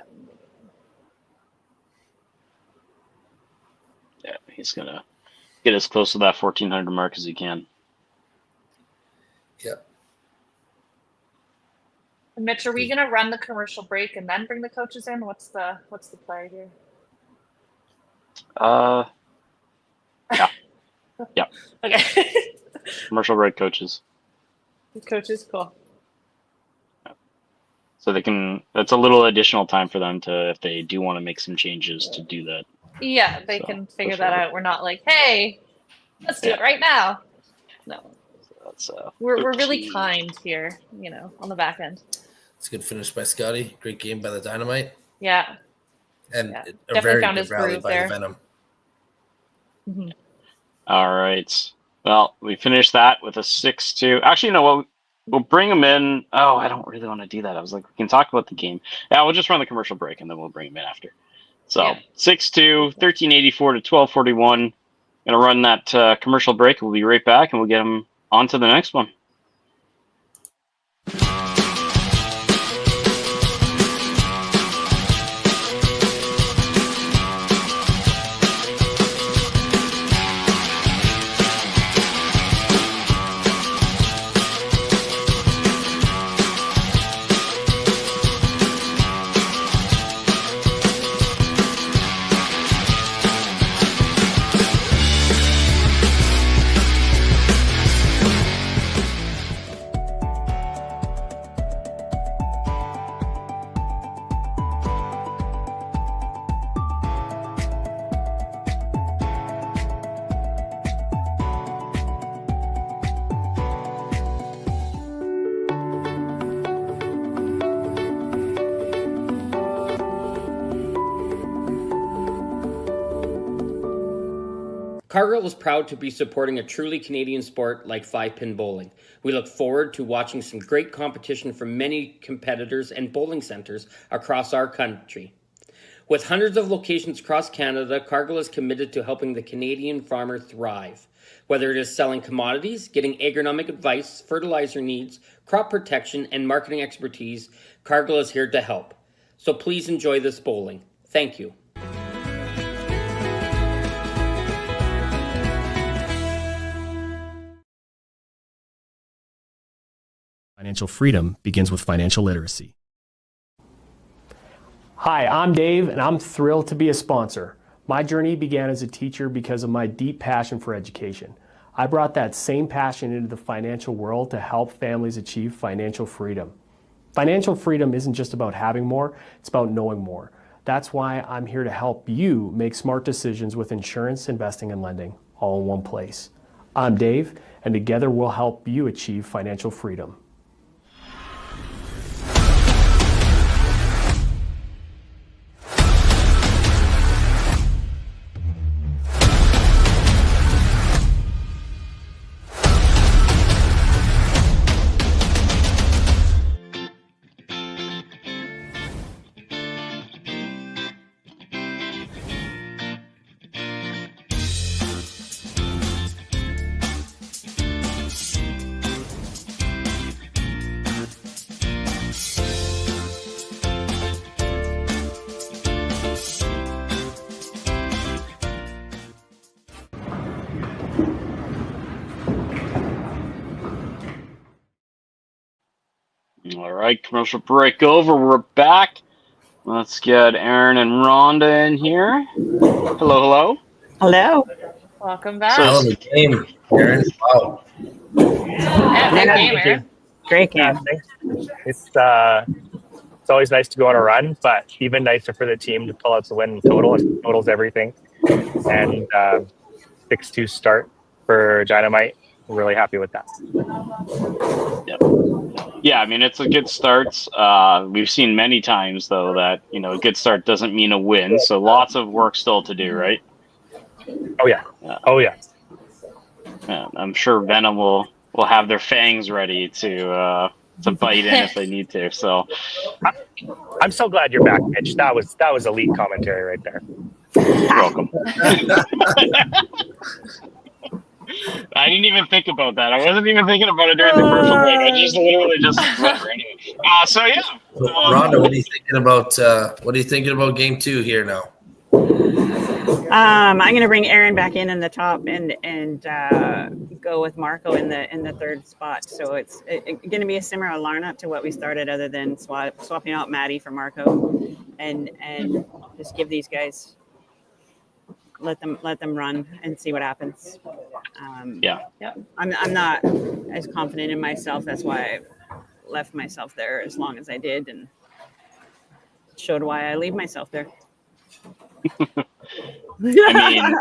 Speaker 1: Yeah, he's gonna get as close to that 1400 mark as he can.
Speaker 3: Yep.
Speaker 2: Mitch, are we gonna run the commercial break and then bring the coaches in? What's the play here?
Speaker 1: Yeah. Yeah.
Speaker 2: Okay.
Speaker 1: Commercial break coaches.
Speaker 2: Coaches, cool.
Speaker 1: So they can. That's a little additional time for them to, if they do want to make some changes, to do that.
Speaker 2: Yeah, they can figure that out. We're not like, hey, let's do it right now. No,
Speaker 1: That's
Speaker 2: we're really
Speaker 1: 13.
Speaker 2: kind here, on the back end.
Speaker 3: It's a good finish by Scotty. Great game by the Dynamite.
Speaker 2: Yeah,
Speaker 3: And
Speaker 2: Yeah,
Speaker 3: a
Speaker 2: definitely
Speaker 3: very
Speaker 2: found
Speaker 3: good
Speaker 2: his
Speaker 3: rally
Speaker 2: groove
Speaker 3: by
Speaker 2: there.
Speaker 3: the Venom.
Speaker 2: Mhm.
Speaker 1: All right. Well, we finished that with a 6-2. Actually, you know what? We'll bring him in. Oh, I don't really want to do that. I was like, we can talk about the game. Yeah, we'll just run the commercial break and then we'll bring him in after. So
Speaker 2: Yeah.
Speaker 1: 6-2, 1384 to 1241. Gonna run that commercial break. We'll be right back and we'll get him on to the next one.
Speaker 6: Cargill is proud to be supporting a truly Canadian sport like 5-pin bowling. We look forward to watching some great competition from many competitors and bowling centers across our country. With hundreds of locations across Canada, Cargill is committed to helping the Canadian farmer thrive. Whether it is selling commodities, getting agronomic advice, fertilizer needs, crop protection, and marketing expertise, Cargill is here to help. So please enjoy this bowling. Thank you.
Speaker 7: Financial freedom begins with financial literacy.
Speaker 8: Hi, I'm Dave, and I'm thrilled to be a sponsor. My journey began as a teacher because of my deep passion for education. I brought that same passion into the financial world to help families achieve financial freedom. Financial freedom isn't just about having more, it's about knowing more. That's why I'm here to help you make smart decisions with insurance, investing, and lending, all in one place. I'm Dave, and together we'll help you achieve financial freedom.
Speaker 1: All right, commercial break over. We're back. Let's get Aaron and Rhonda in here. Hello.
Speaker 4: Hello.
Speaker 2: Welcome back.
Speaker 3: Hell of a game, Aaron. Wow.
Speaker 2: Yeah, good game, Aaron.
Speaker 4: Great game.
Speaker 5: Yeah, thanks. It's always nice to go on a run, but even nicer for the team to pull out the win total. Total's everything. And 6-2 start for Dynamite. We're really happy with that.
Speaker 1: Yeah, I mean, it's a good start. We've seen many times, though, that, a good start doesn't mean a win. So lots of work still to do, right?
Speaker 5: Oh, yeah. Oh, yeah.
Speaker 1: Yeah, I'm sure Venom will have their fangs ready to bite in if they need to. So
Speaker 5: I'm so glad you're back, Mitch. That was elite commentary right there.
Speaker 1: you're welcome. I didn't even think about that. I wasn't even thinking about it during the commercial break. I just literally just went right in. So yeah.
Speaker 3: Rhonda, what are you thinking about game 2 here now?
Speaker 4: I'm going to bring Aaron back in the top and go with Marco in the third spot. So it's going to be a similar lineup to what we started, other than swapping out Maddie for Marco, and just give these guys, let them run and see what happens.
Speaker 1: Yeah.
Speaker 4: I'm not as confident in myself. That's why I left myself there as long as I did, and showed why I leave myself there.
Speaker 1: I mean,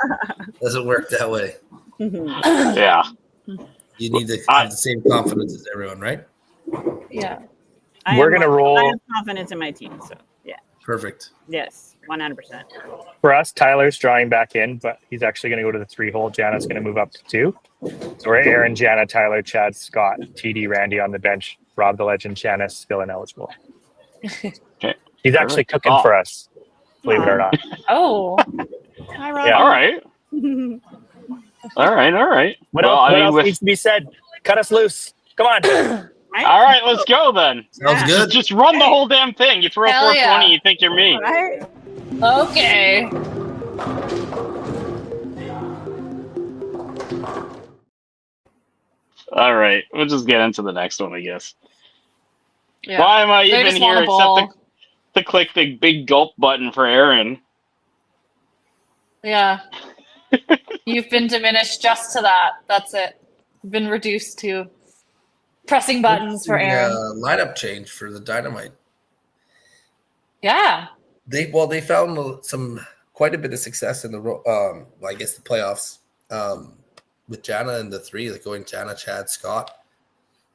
Speaker 3: Doesn't work that way.
Speaker 1: yeah.
Speaker 3: You need to have the same confidence as everyone, right?
Speaker 2: Yeah.
Speaker 5: We're gonna roll.
Speaker 4: I have confidence in my team, so yeah.
Speaker 3: Perfect.
Speaker 4: Yes, 100%.
Speaker 5: For us, Tyler's drawing back in, but he's actually going to go to the 3-hole. Jana's going to move up to 2. So we're Aaron, Jana, Tyler, Chad, Scott, TD, Randy on the bench. Rob the Legend, Janice still ineligible.
Speaker 1: Okay.
Speaker 5: He's actually cooking for us, believe it or not.
Speaker 2: Oh.
Speaker 4: Hi, Rob.
Speaker 5: Yeah.
Speaker 1: All right. All right.
Speaker 5: What
Speaker 1: Well,
Speaker 5: else,
Speaker 1: I
Speaker 5: what
Speaker 1: mean,
Speaker 5: else needs to be said? Cut us loose. Come on.
Speaker 1: all right, let's go then.
Speaker 3: Sounds good.
Speaker 1: Just run the whole damn thing. You throw
Speaker 2: Hell
Speaker 1: 420,
Speaker 2: yeah.
Speaker 1: you think you're me.
Speaker 4: Right?
Speaker 2: Okay.
Speaker 1: All right, we'll just get into the next one, I guess.
Speaker 2: Yeah.
Speaker 1: Why am I
Speaker 2: They
Speaker 1: even
Speaker 2: just want
Speaker 1: here
Speaker 2: a ball.
Speaker 1: except to click the big gulp button for Aaron?
Speaker 2: Yeah. You've been diminished just to that. That's it. You've been reduced to pressing buttons for Aaron.
Speaker 3: Lineup change for the Dynamite.
Speaker 2: Yeah.
Speaker 3: They found quite a bit of success in the I guess the playoffs with Jana and the 3, like going Jana, Chad, Scott. I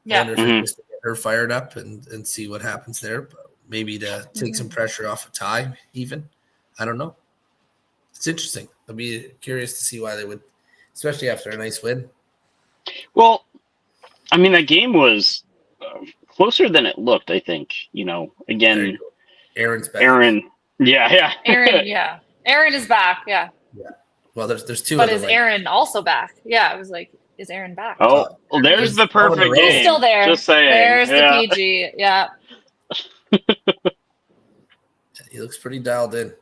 Speaker 2: Yeah.
Speaker 3: wonder if we just get her fired up and see what happens there. But maybe to take some pressure off of Ty, even. I don't know. It's interesting. I'd be curious to see why they would, especially after a nice win.
Speaker 1: Well, I mean, that game was closer than it looked, I think. Again,
Speaker 3: Aaron's back.
Speaker 1: Aaron. Yeah.
Speaker 2: Aaron, yeah. Aaron is back, yeah.
Speaker 3: Well, there's 2
Speaker 2: But
Speaker 3: of
Speaker 2: is
Speaker 3: them.
Speaker 2: Aaron also back? Yeah, it was like, is Aaron back?
Speaker 1: Oh, well, there's the perfect
Speaker 3: He's
Speaker 1: game.
Speaker 2: Still there.
Speaker 1: Just saying.
Speaker 2: There's
Speaker 1: yeah.
Speaker 2: the PG. Yeah.
Speaker 3: He looks pretty dialed in.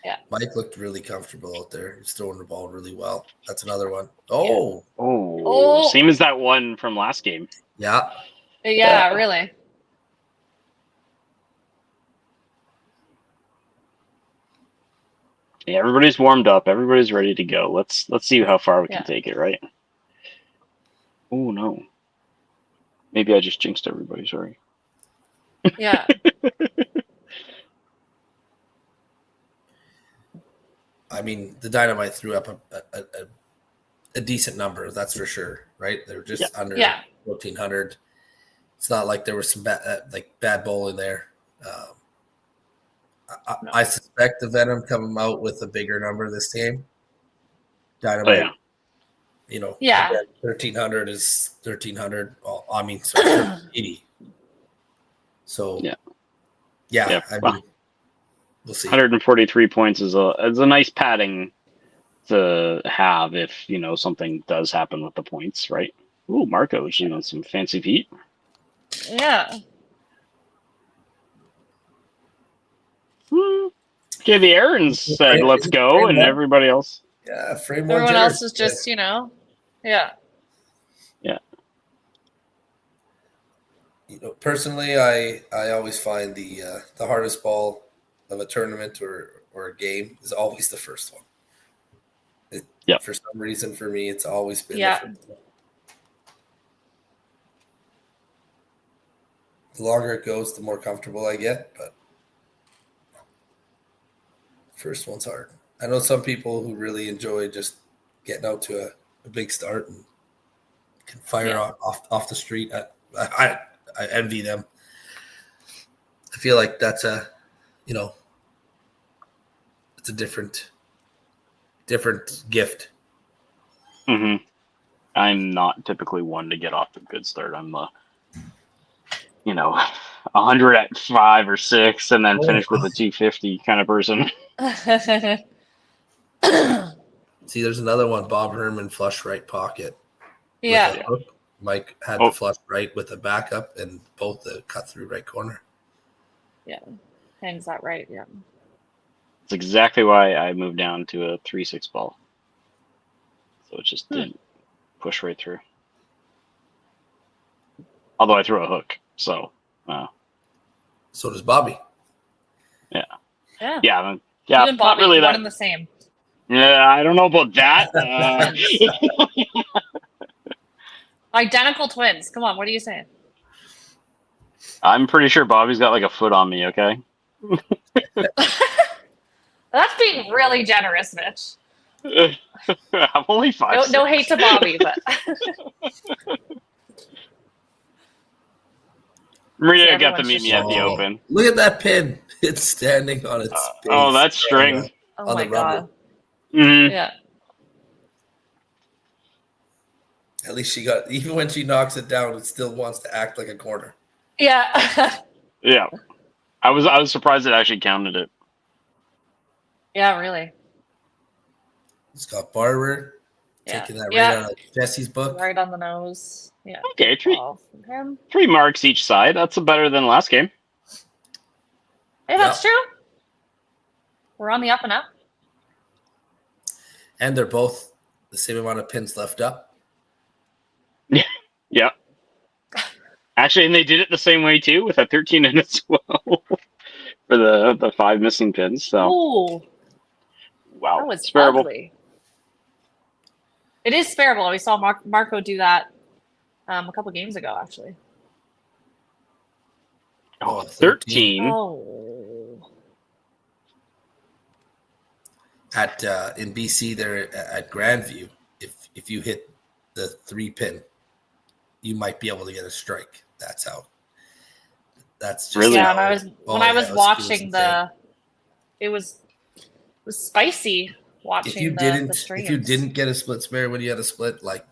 Speaker 2: Yeah.
Speaker 3: Mike looked really comfortable out there. He's throwing the ball really well. That's another one. Oh,
Speaker 2: Oh.
Speaker 1: Same as that one from last game.
Speaker 3: yeah.
Speaker 2: Yeah, really.
Speaker 1: Yeah, everybody's warmed up. Everybody's ready to go. Let's see how far we can
Speaker 2: Yeah.
Speaker 1: take it, right? Oh no. Maybe I just jinxed everybody. Sorry.
Speaker 2: Yeah.
Speaker 3: I mean, the Dynamite threw up a decent number, that's for sure, right? They were just under 1,400. It's not like there was some bad bowling there. I suspect the Venom coming out with a bigger number this game. Dynamite,
Speaker 2: Yeah.
Speaker 3: 1,300 is 1,300. Well, I mean, sorry, 1,380. So, yeah. I mean, we'll see.
Speaker 1: 143 points is a nice padding to have if something does happen with the points, right? Ooh, Marco, some fancy feet.
Speaker 2: Yeah.
Speaker 1: Okay, the Aarons said let's go, and everybody else.
Speaker 3: Yeah, frame one.
Speaker 2: Everyone else is just, yeah.
Speaker 1: Yeah.
Speaker 3: Personally, I always find the hardest ball of a tournament or a game is always the first one. For some reason, for me, it's always been the first one. The longer it goes, the more comfortable I get, but first one's hard. I know some people who really enjoy just getting out to a big start and can fire off the street. I envy them. I feel like that's it's a different gift.
Speaker 1: Mm-hmm. I'm not typically one to get off to a good start. I'm 100 at 5 or 6 and then finish with a 250 kind of person.
Speaker 3: See, there's another one. Bob Herman flush right pocket.
Speaker 2: Yeah.
Speaker 3: Mike had the flush right with a backup and both the cut through right corner.
Speaker 2: Yeah. Hangs that right. Yeah.
Speaker 1: It's exactly why I moved down to a 3-6 ball. So it just didn't push right through. Although I threw a hook, so.
Speaker 3: So does Bobby.
Speaker 2: Yeah.
Speaker 1: Yeah.
Speaker 2: You and Bobby,
Speaker 1: not really
Speaker 2: one
Speaker 1: that.
Speaker 2: and the same.
Speaker 1: Yeah, I don't know about that.
Speaker 2: Identical twins. Come on, what are you saying?
Speaker 1: I'm pretty sure Bobby's got like a foot on me, okay?
Speaker 2: That's being really generous, Mitch.
Speaker 1: I'm only 5'6".
Speaker 2: No hate to Bobby, but
Speaker 1: Maria
Speaker 2: So
Speaker 1: got to
Speaker 2: everyone's
Speaker 1: meet
Speaker 2: just
Speaker 1: me at the
Speaker 2: showing it.
Speaker 1: Open.
Speaker 3: Look at that pin. It's standing on its base.
Speaker 1: Oh, that's string.
Speaker 2: oh
Speaker 3: On
Speaker 2: my
Speaker 3: the rubber.
Speaker 2: god.
Speaker 1: Mhm.
Speaker 2: Yeah.
Speaker 3: At least she got, even when she knocks it down, it still wants to act like a corner.
Speaker 2: Yeah.
Speaker 1: Yeah. I was surprised it actually counted it.
Speaker 2: Yeah, really.
Speaker 3: Scott Barber
Speaker 2: Yeah.
Speaker 3: taking that right
Speaker 2: Yeah.
Speaker 3: out of Jesse's book.
Speaker 2: Right on the nose. Yeah.
Speaker 1: Okay,
Speaker 2: Ball from him.
Speaker 1: 3 marks each side. That's better than last game.
Speaker 2: Hey, that's true. We're on the up and up.
Speaker 3: And they're both the same amount of pins left up.
Speaker 1: Yeah. Actually, and they did it the same way too, with a 13 in as well for the 5 missing pins. So
Speaker 2: Ooh,
Speaker 1: wow,
Speaker 2: that was
Speaker 1: sparable.
Speaker 2: ugly. It is sparable. We saw Marco do that a couple games ago, actually.
Speaker 1: Oh, 13.
Speaker 2: Oh.
Speaker 3: At in BC, there at Grandview, if you hit the 3 pin, you might be able to get a strike. That's how. That's just
Speaker 1: Really?
Speaker 2: Yeah,
Speaker 3: how-
Speaker 2: and I was when I was
Speaker 3: it
Speaker 2: watching
Speaker 3: insane.
Speaker 2: it was spicy watching
Speaker 3: If you
Speaker 2: the streams.
Speaker 3: if you didn't get a split spare when you had a split, like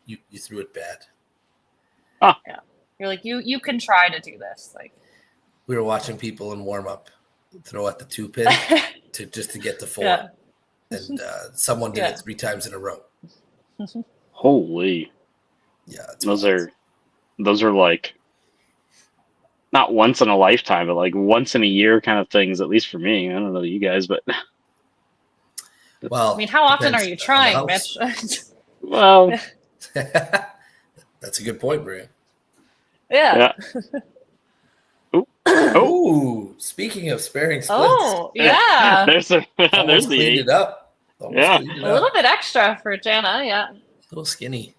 Speaker 3: you threw it bad.
Speaker 2: You're like you can try to do this. Like
Speaker 3: We were watching people in warm up throw at the 2 pin just to get the 4,
Speaker 2: Yeah.
Speaker 3: and someone did
Speaker 2: Yeah.
Speaker 3: it 3 times in a row.
Speaker 1: Holy,
Speaker 3: Yeah, it's
Speaker 1: those are like not once in a lifetime, but like once in a year kind of things. At least for me, I don't know you guys, but
Speaker 3: well.
Speaker 2: I mean, how often are
Speaker 3: depends
Speaker 2: you
Speaker 3: on the
Speaker 2: trying,
Speaker 3: house.
Speaker 2: Mitch?
Speaker 1: well,
Speaker 3: That's a good point, Maria.
Speaker 2: Yeah.
Speaker 3: Oh, speaking of sparing splits,
Speaker 2: Oh, yeah.
Speaker 1: there's there's
Speaker 3: almost
Speaker 1: the
Speaker 3: cleaned
Speaker 1: 8.
Speaker 3: it up. Almost
Speaker 1: Yeah.
Speaker 3: cleaned it
Speaker 2: A little
Speaker 3: up.
Speaker 2: bit extra for Jana, yeah.
Speaker 3: A little skinny.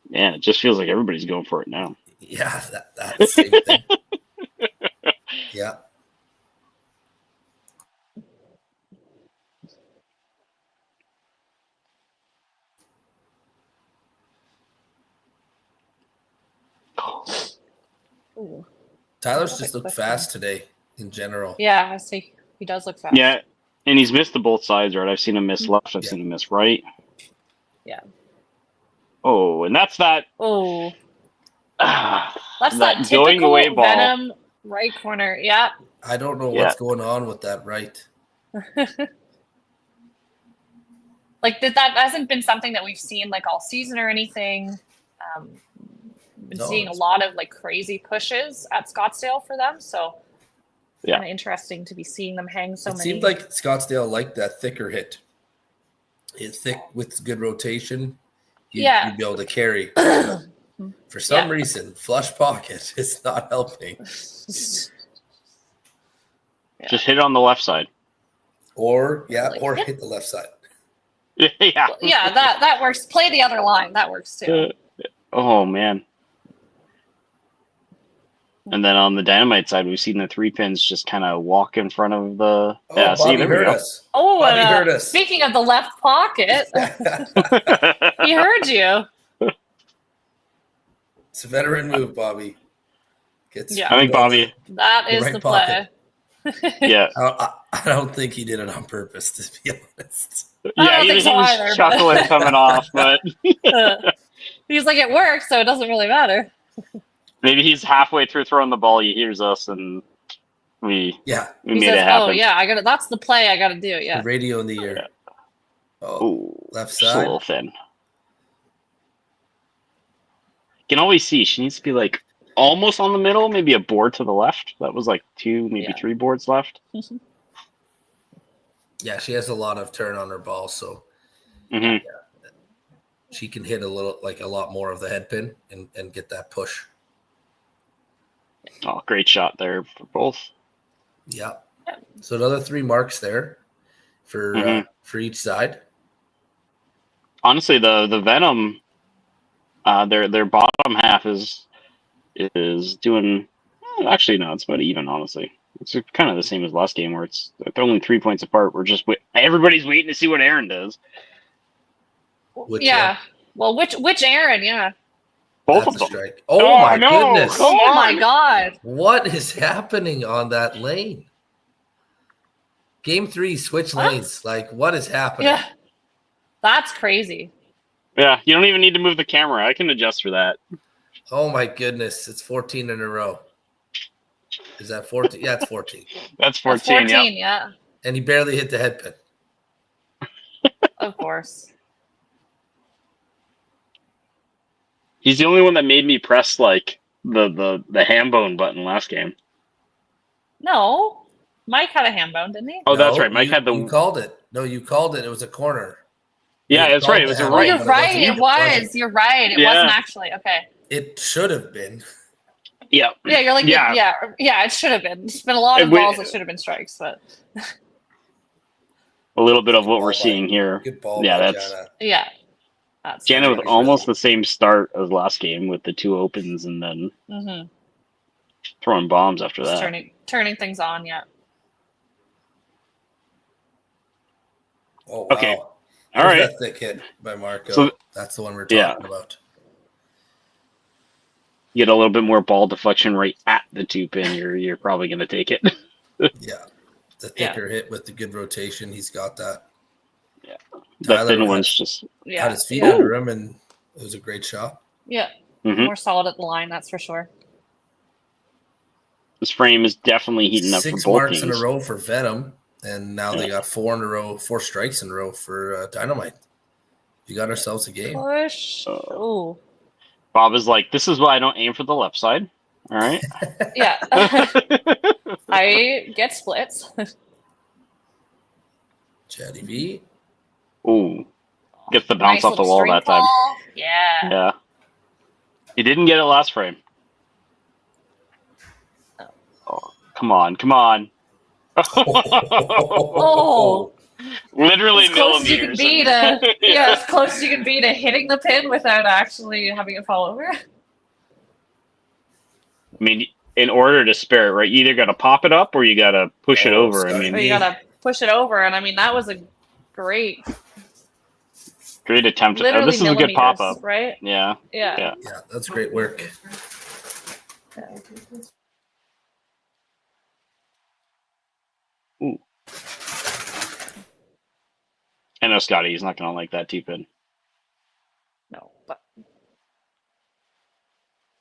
Speaker 1: Man, it just feels like everybody's going for it now.
Speaker 3: Yeah, that same thing. Yeah.
Speaker 2: Ooh.
Speaker 3: Tyler's
Speaker 2: Perfect
Speaker 3: just looked
Speaker 2: question.
Speaker 3: fast today in general.
Speaker 2: Yeah, I see. He does look fast.
Speaker 1: Yeah, and he's missed to both sides, right? I've seen him miss left. I've
Speaker 3: Yeah.
Speaker 1: seen him miss right.
Speaker 2: Yeah.
Speaker 1: Oh, and that's that.
Speaker 2: Oh,
Speaker 1: That's
Speaker 2: that's that typical
Speaker 1: going away ball.
Speaker 2: Venom right corner. Yeah.
Speaker 3: I don't know
Speaker 1: Yeah.
Speaker 3: what's going on with that right.
Speaker 2: Like that hasn't been something that we've seen like all season or anything. Been
Speaker 3: No,
Speaker 2: seeing a
Speaker 3: it's-
Speaker 2: lot of like crazy pushes at Scottsdale for them, so
Speaker 1: Yeah.
Speaker 2: kind of interesting to be seeing them hang so
Speaker 3: It
Speaker 2: many.
Speaker 3: seemed like Scottsdale liked that thicker hit. It's thick with good rotation.
Speaker 2: Yeah.
Speaker 3: You'd be able to carry. For some reason, flush pocket is not helping.
Speaker 2: Yeah.
Speaker 1: Just hit it on the left side.
Speaker 3: Or
Speaker 2: Like,
Speaker 3: or
Speaker 2: yeah.
Speaker 3: hit the left side.
Speaker 1: Yeah.
Speaker 2: Yeah, that works. Play the other line. That works too.
Speaker 1: Oh man. And then on the Dynamite side, we've seen the 3 pins just kind of walk in front of the.
Speaker 3: Oh,
Speaker 1: Yeah, see,
Speaker 3: Bobby
Speaker 1: there we
Speaker 3: heard
Speaker 1: go.
Speaker 3: us.
Speaker 2: Oh,
Speaker 3: Bobby
Speaker 2: and,
Speaker 3: heard us.
Speaker 2: speaking of the left pocket, he heard you.
Speaker 3: It's a veteran move, Bobby. Gets
Speaker 2: Yeah.
Speaker 1: I think Bobby.
Speaker 2: That
Speaker 3: The
Speaker 2: is
Speaker 3: right
Speaker 2: the play.
Speaker 1: Yeah.
Speaker 3: I don't think he did it on purpose, to be honest.
Speaker 1: Yeah,
Speaker 2: don't
Speaker 1: he
Speaker 2: think
Speaker 1: was
Speaker 2: so either, but-
Speaker 1: chuckling coming off, but
Speaker 2: He's like, it works, so it doesn't really matter.
Speaker 1: maybe he's halfway through throwing the ball. He hears us, and we
Speaker 3: Yeah,
Speaker 1: we
Speaker 2: He
Speaker 1: made
Speaker 2: says,
Speaker 1: it happen.
Speaker 2: "Oh yeah, I got to That's the play. I got to do. Yeah."
Speaker 3: the radio in the ear. Oh,
Speaker 1: Ooh,
Speaker 3: left
Speaker 1: just a
Speaker 3: side.
Speaker 1: little thin. You can always see she needs to be like almost on the middle, maybe a board to the left. That was like 2, maybe
Speaker 2: Yeah.
Speaker 1: 3 boards left.
Speaker 3: Yeah, she has a lot of turn on her ball, so
Speaker 1: hmm
Speaker 3: she can hit a lot more of the head pin and get that push.
Speaker 1: Oh, great shot there for both.
Speaker 3: Yeah. So another 3 marks there for each side.
Speaker 1: Honestly, the Venom, their bottom half is doing. Actually, no, it's about even. Honestly, It's kind of the same as last game where they're only 3 points apart. We're just everybody's waiting to see what Aaron does.
Speaker 3: Which
Speaker 2: yeah. Well, which Aaron? Yeah.
Speaker 1: Both
Speaker 3: That's
Speaker 1: of
Speaker 3: a
Speaker 1: them.
Speaker 3: strike. Oh my
Speaker 1: no,
Speaker 3: goodness.
Speaker 1: come
Speaker 2: Oh my
Speaker 1: on.
Speaker 2: God.
Speaker 3: What is happening on that lane? Game 3, switch
Speaker 2: What?
Speaker 3: lanes. Like, what is happening?
Speaker 2: Yeah. That's crazy.
Speaker 1: Yeah, you don't even need to move the camera. I can adjust for that.
Speaker 3: Oh my goodness. It's 14 in a row. Is that 14? Yeah, it's 14.
Speaker 1: That's
Speaker 2: That's
Speaker 1: 14.
Speaker 2: 14,
Speaker 1: Yep.
Speaker 2: yeah.
Speaker 3: And he barely hit the head pin.
Speaker 2: Of course.
Speaker 1: He's the only one that made me press like the ham bone button last game.
Speaker 2: No. Mike had a ham bone, didn't he?
Speaker 1: Oh, that's
Speaker 3: No,
Speaker 1: right. Mike had the.
Speaker 3: You called it. No, you called it. It was a corner.
Speaker 1: Yeah,
Speaker 3: You
Speaker 1: that's right.
Speaker 3: called
Speaker 1: It was
Speaker 3: the
Speaker 1: a
Speaker 3: ham
Speaker 2: Oh,
Speaker 1: right.
Speaker 2: you're
Speaker 3: bone,
Speaker 2: right.
Speaker 3: it
Speaker 2: It
Speaker 3: wasn't.
Speaker 2: was. You're right. It
Speaker 1: Yeah.
Speaker 2: wasn't actually. Okay.
Speaker 3: It should have been.
Speaker 1: Yeah.
Speaker 2: Yeah, you're like,
Speaker 1: Yeah.
Speaker 2: yeah, it should have been. It's been a lot of balls that should have been strikes, but
Speaker 1: A little bit of what we're
Speaker 3: Ball by-
Speaker 1: seeing here.
Speaker 3: Good ball
Speaker 1: Yeah,
Speaker 3: by
Speaker 1: that's
Speaker 3: Jana.
Speaker 2: yeah. That's
Speaker 1: Jana with
Speaker 3: Jana's
Speaker 1: almost
Speaker 3: rhythm.
Speaker 1: the same start as last game with the 2 opens and then
Speaker 2: mm-hmm.
Speaker 1: throwing bombs after
Speaker 2: Just
Speaker 1: that.
Speaker 2: turning things on, yeah.
Speaker 3: Oh, wow.
Speaker 1: Okay.
Speaker 3: All
Speaker 1: right.
Speaker 3: That thick hit by Marco.
Speaker 1: So-
Speaker 3: That's the one we're talking about.
Speaker 1: Get a little bit more ball deflection right at the 2 pin. You're probably going to take it.
Speaker 3: Yeah. The thicker hit with the good rotation. He's got that.
Speaker 1: Yeah. The
Speaker 3: Tyler
Speaker 1: thin
Speaker 3: had-
Speaker 1: one's just.
Speaker 2: Yeah.
Speaker 3: Had his feet
Speaker 2: yeah.
Speaker 3: under him, and it was a great shot.
Speaker 2: Yeah.
Speaker 1: Mhm.
Speaker 2: More solid at the line, that's for sure.
Speaker 1: This frame is definitely heating up
Speaker 3: 6
Speaker 1: for both
Speaker 3: marks
Speaker 1: teams.
Speaker 3: in a row for Venom, and now they got 4 in a row, 4 strikes in a row for Dynamite. We got ourselves a game.
Speaker 2: Push. Oh.
Speaker 1: Bob is like, this is why I don't aim for the left side. All right.
Speaker 2: Yeah. I get splits.
Speaker 3: Chatty V.
Speaker 1: Ooh. Gets the bounce
Speaker 2: Nice
Speaker 1: off the
Speaker 2: little
Speaker 1: wall
Speaker 2: string
Speaker 1: that time.
Speaker 2: call. Yeah.
Speaker 1: Yeah. He didn't get it last frame. Oh, come on. Come on.
Speaker 2: Oh.
Speaker 1: Literally
Speaker 2: As close as you can
Speaker 1: millimeters.
Speaker 2: be to yeah, as close as you can be to hitting the pin without actually having it fall over.
Speaker 1: I mean, in order to spare it, right, you either got to pop it up or you got to push it
Speaker 3: Oh,
Speaker 1: over. I
Speaker 3: Scotty
Speaker 1: mean,
Speaker 2: But you
Speaker 3: V.
Speaker 2: gotta push it over, and I mean that was a great,
Speaker 1: great attempt.
Speaker 2: literally
Speaker 1: This is a good pop
Speaker 2: millimeters,
Speaker 1: up.
Speaker 2: right?
Speaker 1: Yeah.
Speaker 2: Yeah.
Speaker 1: Yeah.
Speaker 3: Yeah, that's great work.
Speaker 1: Ooh. I know Scotty, he's not going to like that T-pin.
Speaker 2: No, but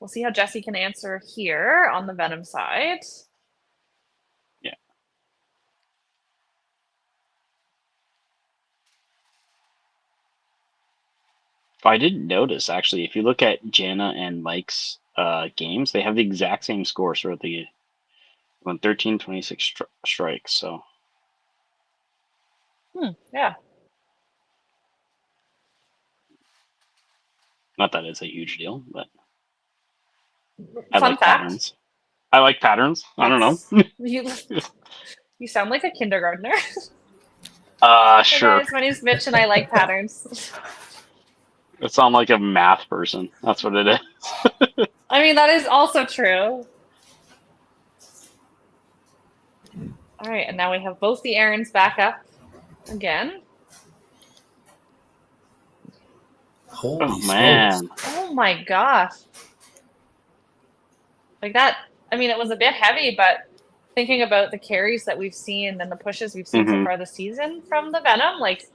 Speaker 2: we'll see how Jesse can answer here on the Venom side.
Speaker 1: Yeah. I didn't notice, actually, if you look at Jana and Mike's games, they have the exact same score. So they went 13, 26 strikes. So
Speaker 2: Yeah.
Speaker 1: not that it's a huge deal, but I
Speaker 2: Fun
Speaker 1: like
Speaker 2: fact.
Speaker 1: patterns. I like patterns. I don't know.
Speaker 2: You sound like a kindergartner.
Speaker 1: Sure.
Speaker 2: Hey guys, my name's Mitch and I like patterns.
Speaker 1: It sounds like a math person. That's what it is.
Speaker 2: I mean, that is also true. All right, and now we have both the Aarons back up again.
Speaker 3: Holy
Speaker 1: Oh, man.
Speaker 3: smokes.
Speaker 2: Oh my gosh. Like that, I mean, it was a bit heavy, but thinking about the carries that we've seen and the pushes we've seen so
Speaker 1: Mhm.
Speaker 2: far this season from the Venom, like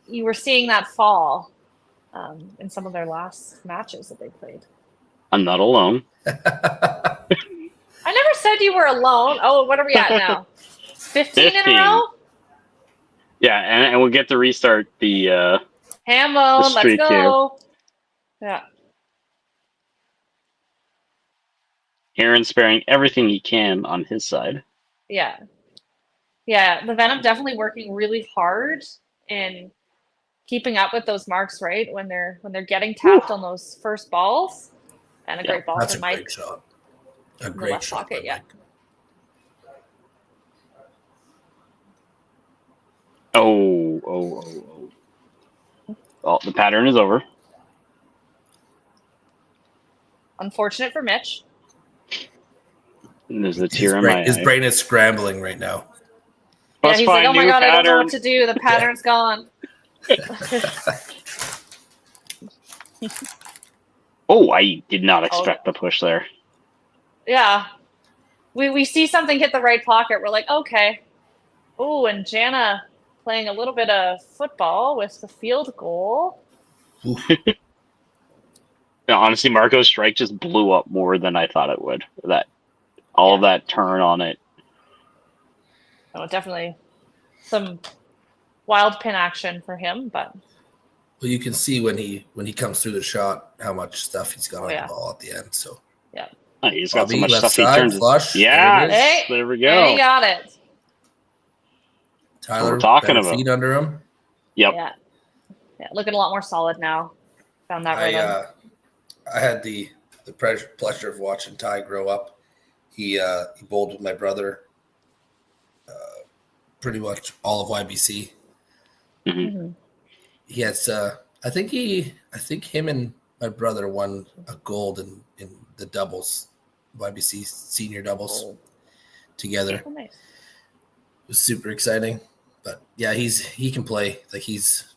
Speaker 2: you were seeing that fall in some of their last matches that they played.
Speaker 1: I'm not alone.
Speaker 2: I never said you were alone. Oh, what are we at now? 15 in a
Speaker 1: 15.
Speaker 2: row?
Speaker 1: Yeah, and we'll get to restart the
Speaker 2: Hammo, let's
Speaker 1: streak
Speaker 2: go. Yeah.
Speaker 1: Aaron sparing everything he can on his side.
Speaker 2: Yeah. Yeah, the Venom definitely working really hard and keeping up with those marks, right? When they're getting tapped on those first balls. And a
Speaker 1: Yeah,
Speaker 2: great ball
Speaker 3: That's
Speaker 2: from
Speaker 3: a
Speaker 2: Mike.
Speaker 3: great shot. A
Speaker 2: the
Speaker 3: great
Speaker 2: left
Speaker 3: shot.
Speaker 2: pocket,
Speaker 3: by
Speaker 2: yeah.
Speaker 3: Mike.
Speaker 1: Oh. Well, the pattern is over.
Speaker 2: Unfortunate for Mitch.
Speaker 1: And there's a tear in my
Speaker 3: His
Speaker 1: eye.
Speaker 3: brain is scrambling right now.
Speaker 2: Yeah,
Speaker 1: Must
Speaker 2: he's like,
Speaker 1: find
Speaker 2: oh my
Speaker 1: new
Speaker 2: god, I don't know
Speaker 1: pattern.
Speaker 2: what to do. The pattern's gone.
Speaker 1: Oh, I did not expect the push there.
Speaker 2: Yeah. We see something hit the right pocket. We're like, okay. Oh, and Jana playing a little bit of football with the field goal.
Speaker 1: Yeah, honestly, Marco's strike just blew up more than I thought it would. All of that turn on it.
Speaker 2: Oh, definitely some wild pin action for him, but
Speaker 3: Well, you can see when he comes through the shot how much stuff he's got on
Speaker 2: yeah.
Speaker 3: the ball at the end. So
Speaker 2: yeah.
Speaker 1: Oh, he's got so
Speaker 3: Bobby,
Speaker 1: much
Speaker 3: left
Speaker 1: stuff he
Speaker 3: side,
Speaker 1: turns.
Speaker 3: flush.
Speaker 1: Yeah,
Speaker 3: There it is.
Speaker 2: Hey,
Speaker 1: there we
Speaker 2: and he
Speaker 1: go.
Speaker 2: got it.
Speaker 3: Tyler,
Speaker 1: we're talking
Speaker 3: better
Speaker 1: about.
Speaker 3: feet under him.
Speaker 1: Yep.
Speaker 2: Yeah. Yeah, looking a lot more solid now. Found that rhythm.
Speaker 3: I had the pleasure of watching Ty grow up. He bowled with my brother pretty much all of YBC.
Speaker 2: Mm-hmm.
Speaker 3: He has I think him and my brother won a gold in the doubles, YBC senior doubles together.
Speaker 2: Oh, nice.
Speaker 3: It was super exciting. But yeah, he can play. Like he's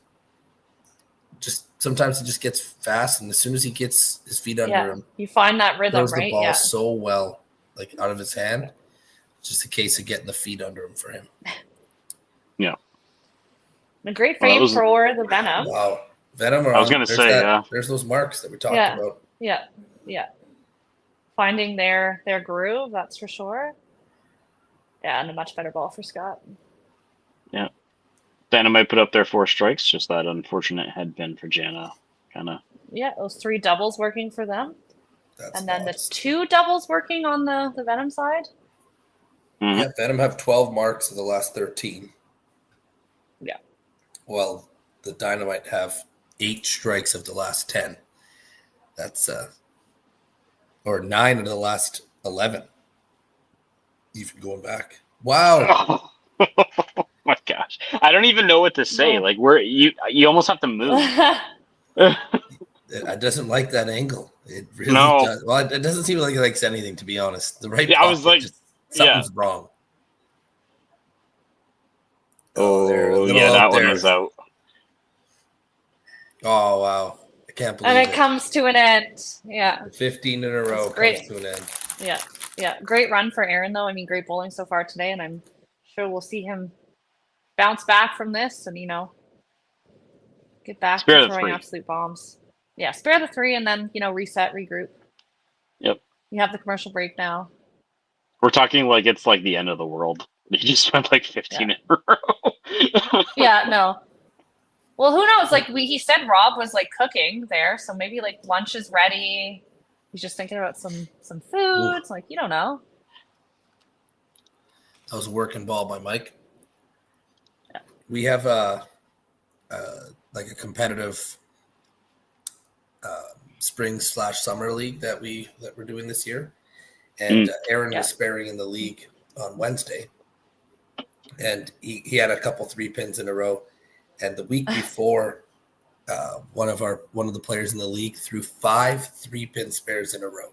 Speaker 3: just sometimes he just gets fast, and as soon as he gets his feet under him,
Speaker 2: you find that rhythm,
Speaker 3: throws
Speaker 2: right?
Speaker 3: the ball
Speaker 2: Yeah.
Speaker 3: so well, like out of his hand. It's just a case of getting the feet under him for him.
Speaker 1: Yeah.
Speaker 2: A great frame for the Venom.
Speaker 3: Wow. Venom.
Speaker 1: I was going to say,
Speaker 3: there's those marks that we talked about.
Speaker 2: Yeah. Yeah. Finding their groove, that's for sure. Yeah, and a much better ball for Scott.
Speaker 1: Yeah. Dynamite put up their 4 strikes, just that unfortunate head pin for Jana. Kind of.
Speaker 2: Yeah, those 3 doubles working for them.
Speaker 3: That's
Speaker 2: and then
Speaker 3: lost.
Speaker 2: the 2 doubles working on the Venom side.
Speaker 1: Mm-hmm.
Speaker 3: Yeah, Venom have 12 marks of the last 13.
Speaker 2: Yeah.
Speaker 3: Well, the Dynamite have 8 strikes of the last 10. That's or 9 of the last 11. Even going back. Wow.
Speaker 1: Oh my gosh. I don't even know what to say. Like you almost have to move.
Speaker 3: It doesn't like that angle. It really does. Well, it doesn't seem like it likes anything, to be honest. The right
Speaker 1: I was like,
Speaker 3: something's wrong.
Speaker 1: Oh, that one was out.
Speaker 3: Oh, wow. I can't believe
Speaker 2: and
Speaker 3: it.
Speaker 2: it comes to an end. Yeah.
Speaker 3: 15 in a row comes to an end.
Speaker 2: Yeah. Yeah. Great run for Aaron, though. I mean, great bowling so far today, and I'm sure we'll see him bounce back from this and, get back to throwing absolute bombs. Yeah, spare the 3 and then, reset, regroup.
Speaker 1: Yep.
Speaker 2: You have the commercial break now.
Speaker 1: We're talking like it's like the end of the world. You just spent like 15 in a row.
Speaker 2: Yeah, no. Well, who knows? Like he said Rob was like cooking there, so maybe like lunch is ready. He's just thinking about some food. It's like, you don't know.
Speaker 3: That was a working ball by Mike.
Speaker 2: Yeah.
Speaker 3: We have like a competitive spring/summer league that we're doing this year, and Aaron was sparing in the league on Wednesday, and he had a couple 3 pins in a row, and the week before, one of the players in the league threw 5 3-pin spares in a row.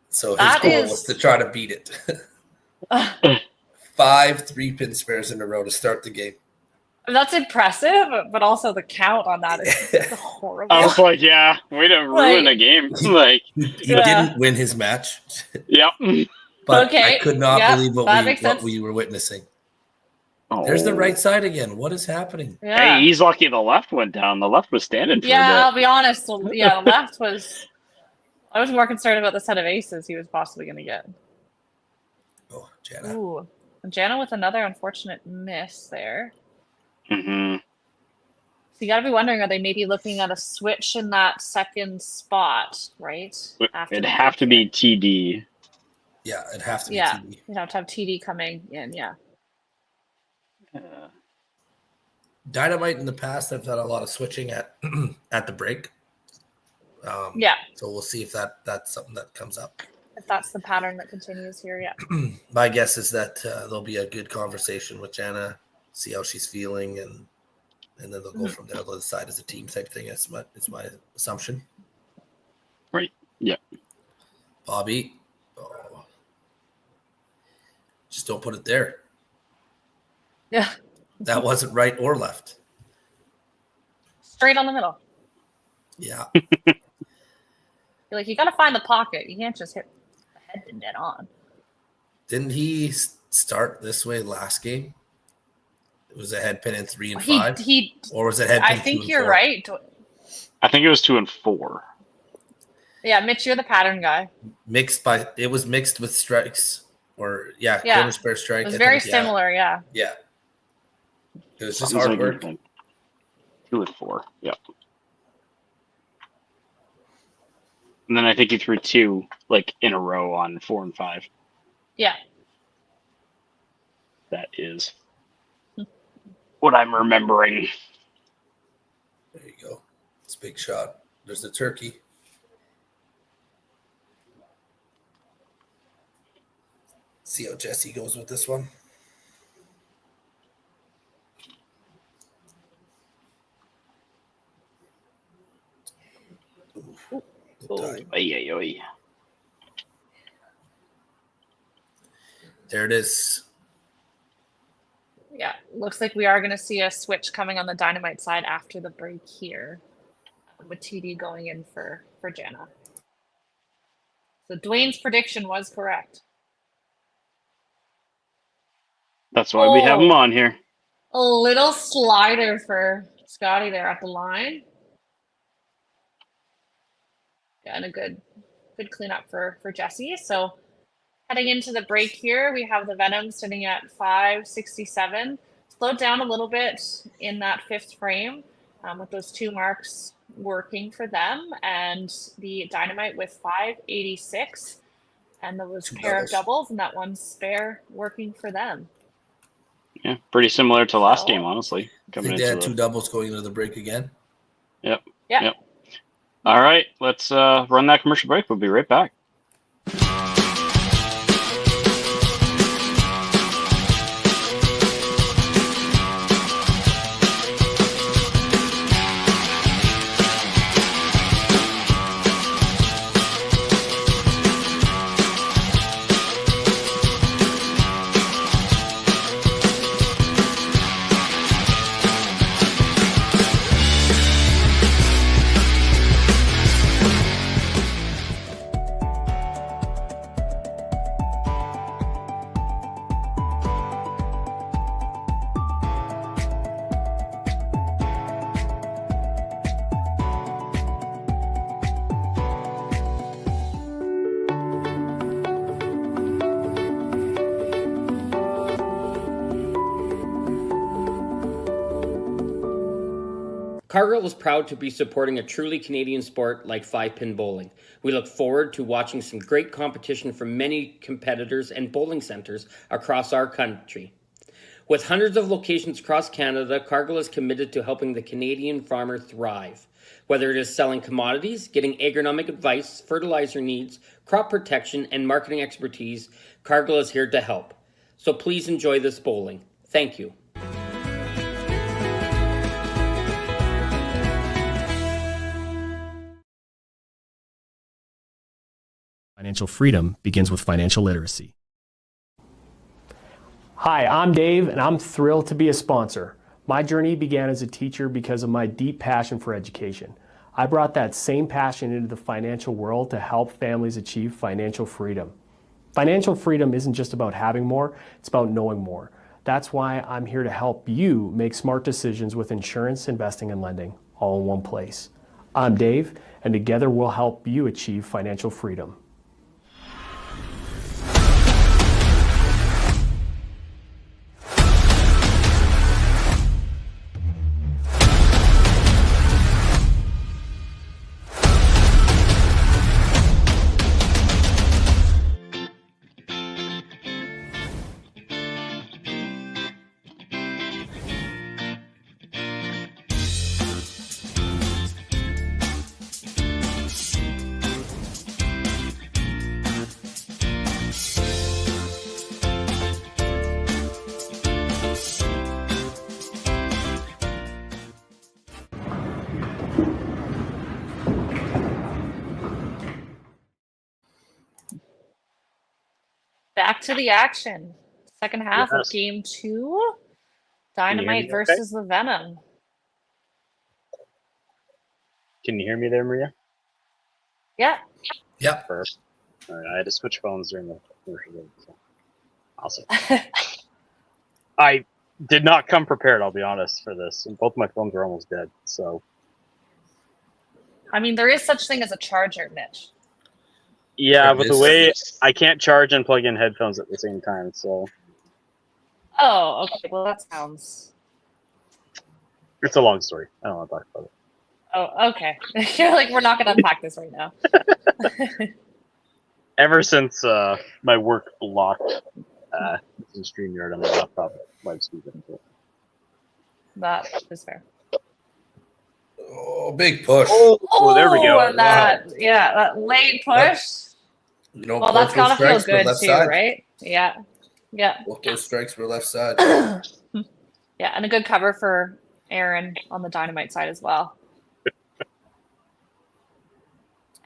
Speaker 3: So his goal was to try to beat it. 5 3-pin spares in a row to start the game.
Speaker 2: That's impressive, but also the count on that is horrible.
Speaker 1: I was like, yeah, way to ruin a game. Like
Speaker 3: he didn't win his match.
Speaker 1: Yep.
Speaker 3: But I could not believe what we were witnessing.
Speaker 1: Oh.
Speaker 3: There's the right side again. What is happening?
Speaker 2: Yeah.
Speaker 1: Hey, he's lucky the left went down. The left was standing for a bit.
Speaker 2: I'll be honest. The left was. I was more concerned about the set of aces he was possibly going to get.
Speaker 3: Oh, Jana.
Speaker 2: Ooh, and Jana with another unfortunate miss there.
Speaker 1: Mm-hmm.
Speaker 2: So you got to be wondering, are they maybe looking at a switch in that second spot, right?
Speaker 1: It'd have to be TD.
Speaker 3: Yeah, it'd have to be
Speaker 2: yeah.
Speaker 3: TD.
Speaker 2: You'd have to have TD coming in, yeah.
Speaker 3: Dynamite in the past, I've done a lot of switching at the break. So we'll see if that's something that comes up.
Speaker 2: If that's the pattern that continues here, yeah.
Speaker 3: My guess is that there'll be a good conversation with Jana, see how she's feeling, and then they'll go from there. They'll decide as a team type thing. It's my assumption.
Speaker 1: Right. Yeah.
Speaker 3: Bobby. Oh. don't put it there.
Speaker 2: Yeah.
Speaker 3: That wasn't right or left.
Speaker 2: Straight on the middle.
Speaker 3: Yeah.
Speaker 2: You're like, you got to find the pocket. You can't just hit the head and dead on.
Speaker 3: Didn't he start this way last game? It was a head pin in 3 and 5? Or was it head pin
Speaker 2: I think
Speaker 3: 2 and
Speaker 2: you're
Speaker 3: 4?
Speaker 2: right.
Speaker 1: I think it was 2 and 4.
Speaker 2: Yeah, Mitch, you're the pattern guy.
Speaker 3: It was mixed with strikes. Or,
Speaker 2: Yeah.
Speaker 3: corner spare strike.
Speaker 2: It was
Speaker 3: I
Speaker 2: very
Speaker 3: think,
Speaker 2: similar, yeah.
Speaker 3: Yeah. It was just
Speaker 1: Sounds
Speaker 3: hard
Speaker 1: like
Speaker 3: work.
Speaker 1: 2 and 4. Yep. And then I think he threw 2 like in a row on 4 and 5.
Speaker 2: Yeah.
Speaker 1: That is what I'm remembering.
Speaker 3: There you go. It's a big shot. There's the turkey. See how Jesse goes with this one.
Speaker 1: Oy.
Speaker 3: There it is.
Speaker 2: Yeah, looks like we are going to see a switch coming on the Dynamite side after the break here, with TD going in for Jana. So Dwayne's prediction was correct.
Speaker 1: That's why we have him on here.
Speaker 2: A little slider for Scotty there at the line. Yeah, and a good cleanup for Jesse. So heading into the break here, we have the Venom sitting at 567. Slowed down a little bit in that 5th frame with those 2 marks working for them. And the Dynamite with 586. And those pair of doubles and that one spare working for them.
Speaker 1: Yeah, pretty similar to last game, honestly.
Speaker 3: I think they had 2 doubles going into the break again.
Speaker 1: Yep.
Speaker 2: Yeah.
Speaker 1: Yep. All right, let's run that commercial break. We'll be right back.
Speaker 6: Cargill is proud to be supporting a truly Canadian sport like 5-pin bowling. We look forward to watching some great competition from many competitors and bowling centres across our country. With hundreds of locations across Canada, Cargill is committed to helping the Canadian farmer thrive. Whether it is selling commodities, getting agronomic advice, fertilizer needs, crop protection, and marketing expertise, Cargill is here to help. So please enjoy this bowling. Thank you.
Speaker 7: Financial freedom begins with financial literacy.
Speaker 8: Hi, I'm Dave, and I'm thrilled to be a sponsor. My journey began as a teacher because of my deep passion for education. I brought that same passion into the financial world to help families achieve financial freedom. Financial freedom isn't just about having more, it's about knowing more. That's why I'm here to help you make smart decisions with insurance, investing, and lending, all in one place. I'm Dave, and together we'll help you achieve financial freedom.
Speaker 2: Back to the action. Second half of
Speaker 1: Yes.
Speaker 2: game 2.
Speaker 1: Can you hear
Speaker 2: Dynamite
Speaker 1: me okay?
Speaker 2: versus the Venom.
Speaker 1: Can you hear me there, Maria?
Speaker 2: Yeah.
Speaker 3: Yep.
Speaker 1: Perfect. All right, I had to switch phones during the commercial break, so. Awesome. I did not come prepared, I'll be honest, for this. And both my phones are almost dead, so.
Speaker 2: I mean, there is such thing as a charger, Mitch.
Speaker 1: Yeah,
Speaker 3: For
Speaker 1: but the
Speaker 3: this-
Speaker 1: way I can't charge and plug in headphones at the same time, so
Speaker 2: Oh, okay. Well, that sounds.
Speaker 1: it's a long story. I don't want to talk about it.
Speaker 2: Oh, okay. You're like, we're not going to unpack this right now.
Speaker 1: Ever since my work blocked in StreamYard on my laptop, live speaking.
Speaker 2: That is fair.
Speaker 3: Oh, big push.
Speaker 1: Oh, there we go.
Speaker 2: And that, yeah, that late push.
Speaker 3: You know,
Speaker 2: Well, that's
Speaker 3: both those
Speaker 2: got to feel
Speaker 3: strikes were
Speaker 2: good
Speaker 3: left
Speaker 2: too,
Speaker 3: side.
Speaker 2: right? Yeah. Yeah.
Speaker 3: Both those strikes were left side.
Speaker 2: Yeah, and a good cover for Aaron on the Dynamite side as well.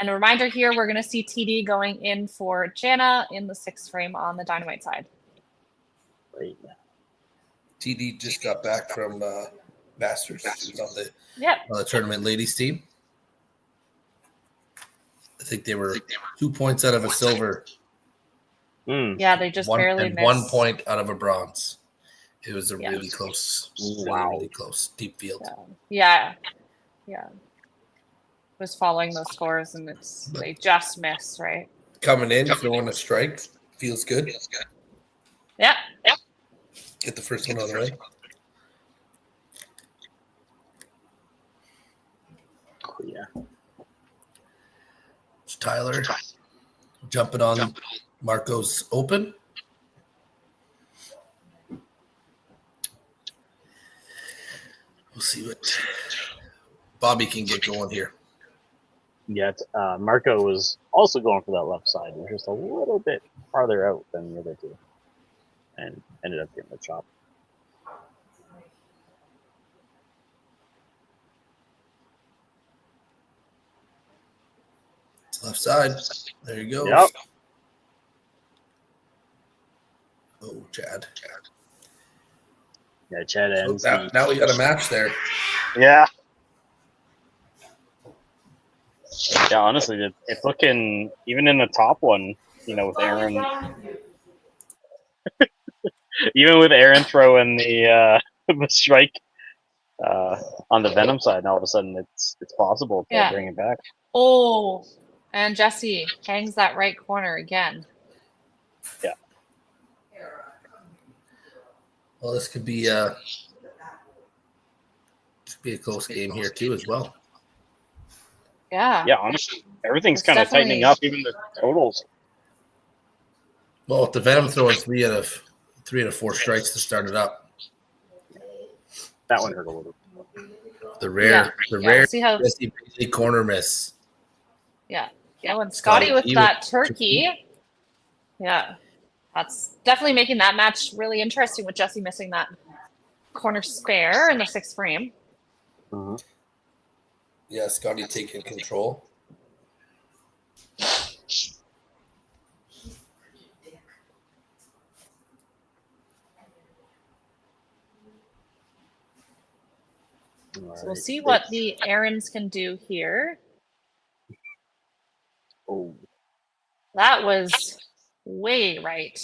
Speaker 2: And a reminder here, we're going to see TD going in for Jana in the 6th frame on the Dynamite side.
Speaker 1: Right.
Speaker 3: TD just got back from Masters. He was
Speaker 2: Yep.
Speaker 3: on the tournament ladies team. I think they were 2 points out of a silver.
Speaker 2: Yeah, they just
Speaker 3: one,
Speaker 2: barely
Speaker 3: and
Speaker 2: missed.
Speaker 3: 1 point out of a bronze. It was a
Speaker 2: Yeah.
Speaker 3: really close,
Speaker 1: Wow.
Speaker 3: really close, deep field.
Speaker 2: Yeah. Was following those scores, and they just missed, right?
Speaker 3: Coming in, throwing a strike, feels good.
Speaker 2: Yeah.
Speaker 3: Get the first one out of the way.
Speaker 1: Oh, yeah.
Speaker 3: It's Tyler jumping on Marco's open. We'll see what Bobby can get going here.
Speaker 1: Yet Marco was also going for that left side. He was just a little bit farther out than the other two, and ended up getting the chop.
Speaker 3: It's left side. There you go.
Speaker 1: Yep.
Speaker 3: Oh, Chad.
Speaker 1: Yeah, Chad ends.
Speaker 3: Now we got a match there.
Speaker 1: Yeah. Yeah, honestly, it's looking, even in the top one, with Aaron. Even with Aaron throwing the strike on the Venom side, and all of a sudden it's possible to bring it back.
Speaker 2: Oh, and Jesse hangs that right corner again.
Speaker 1: Yeah.
Speaker 3: Well, this could be a close game here too, as well.
Speaker 2: Yeah.
Speaker 1: Yeah, honestly, everything's
Speaker 2: It's
Speaker 1: kind of
Speaker 2: definitely-
Speaker 1: tightening up, even the totals.
Speaker 3: Well, with the Venom throwing 3 out of 4 strikes to start it up.
Speaker 1: That one hurt a little.
Speaker 3: The rare
Speaker 2: See how
Speaker 3: Jesse Bailey corner miss.
Speaker 2: Yeah, and Scotty with
Speaker 3: even-
Speaker 2: that turkey. Yeah, that's definitely making that match really interesting with Jesse missing that corner spare in the 6th frame.
Speaker 1: Mm-hmm.
Speaker 3: Yeah, Scotty taking control.
Speaker 2: So we'll see what the Aarons can do here.
Speaker 1: Oh,
Speaker 2: That was way right.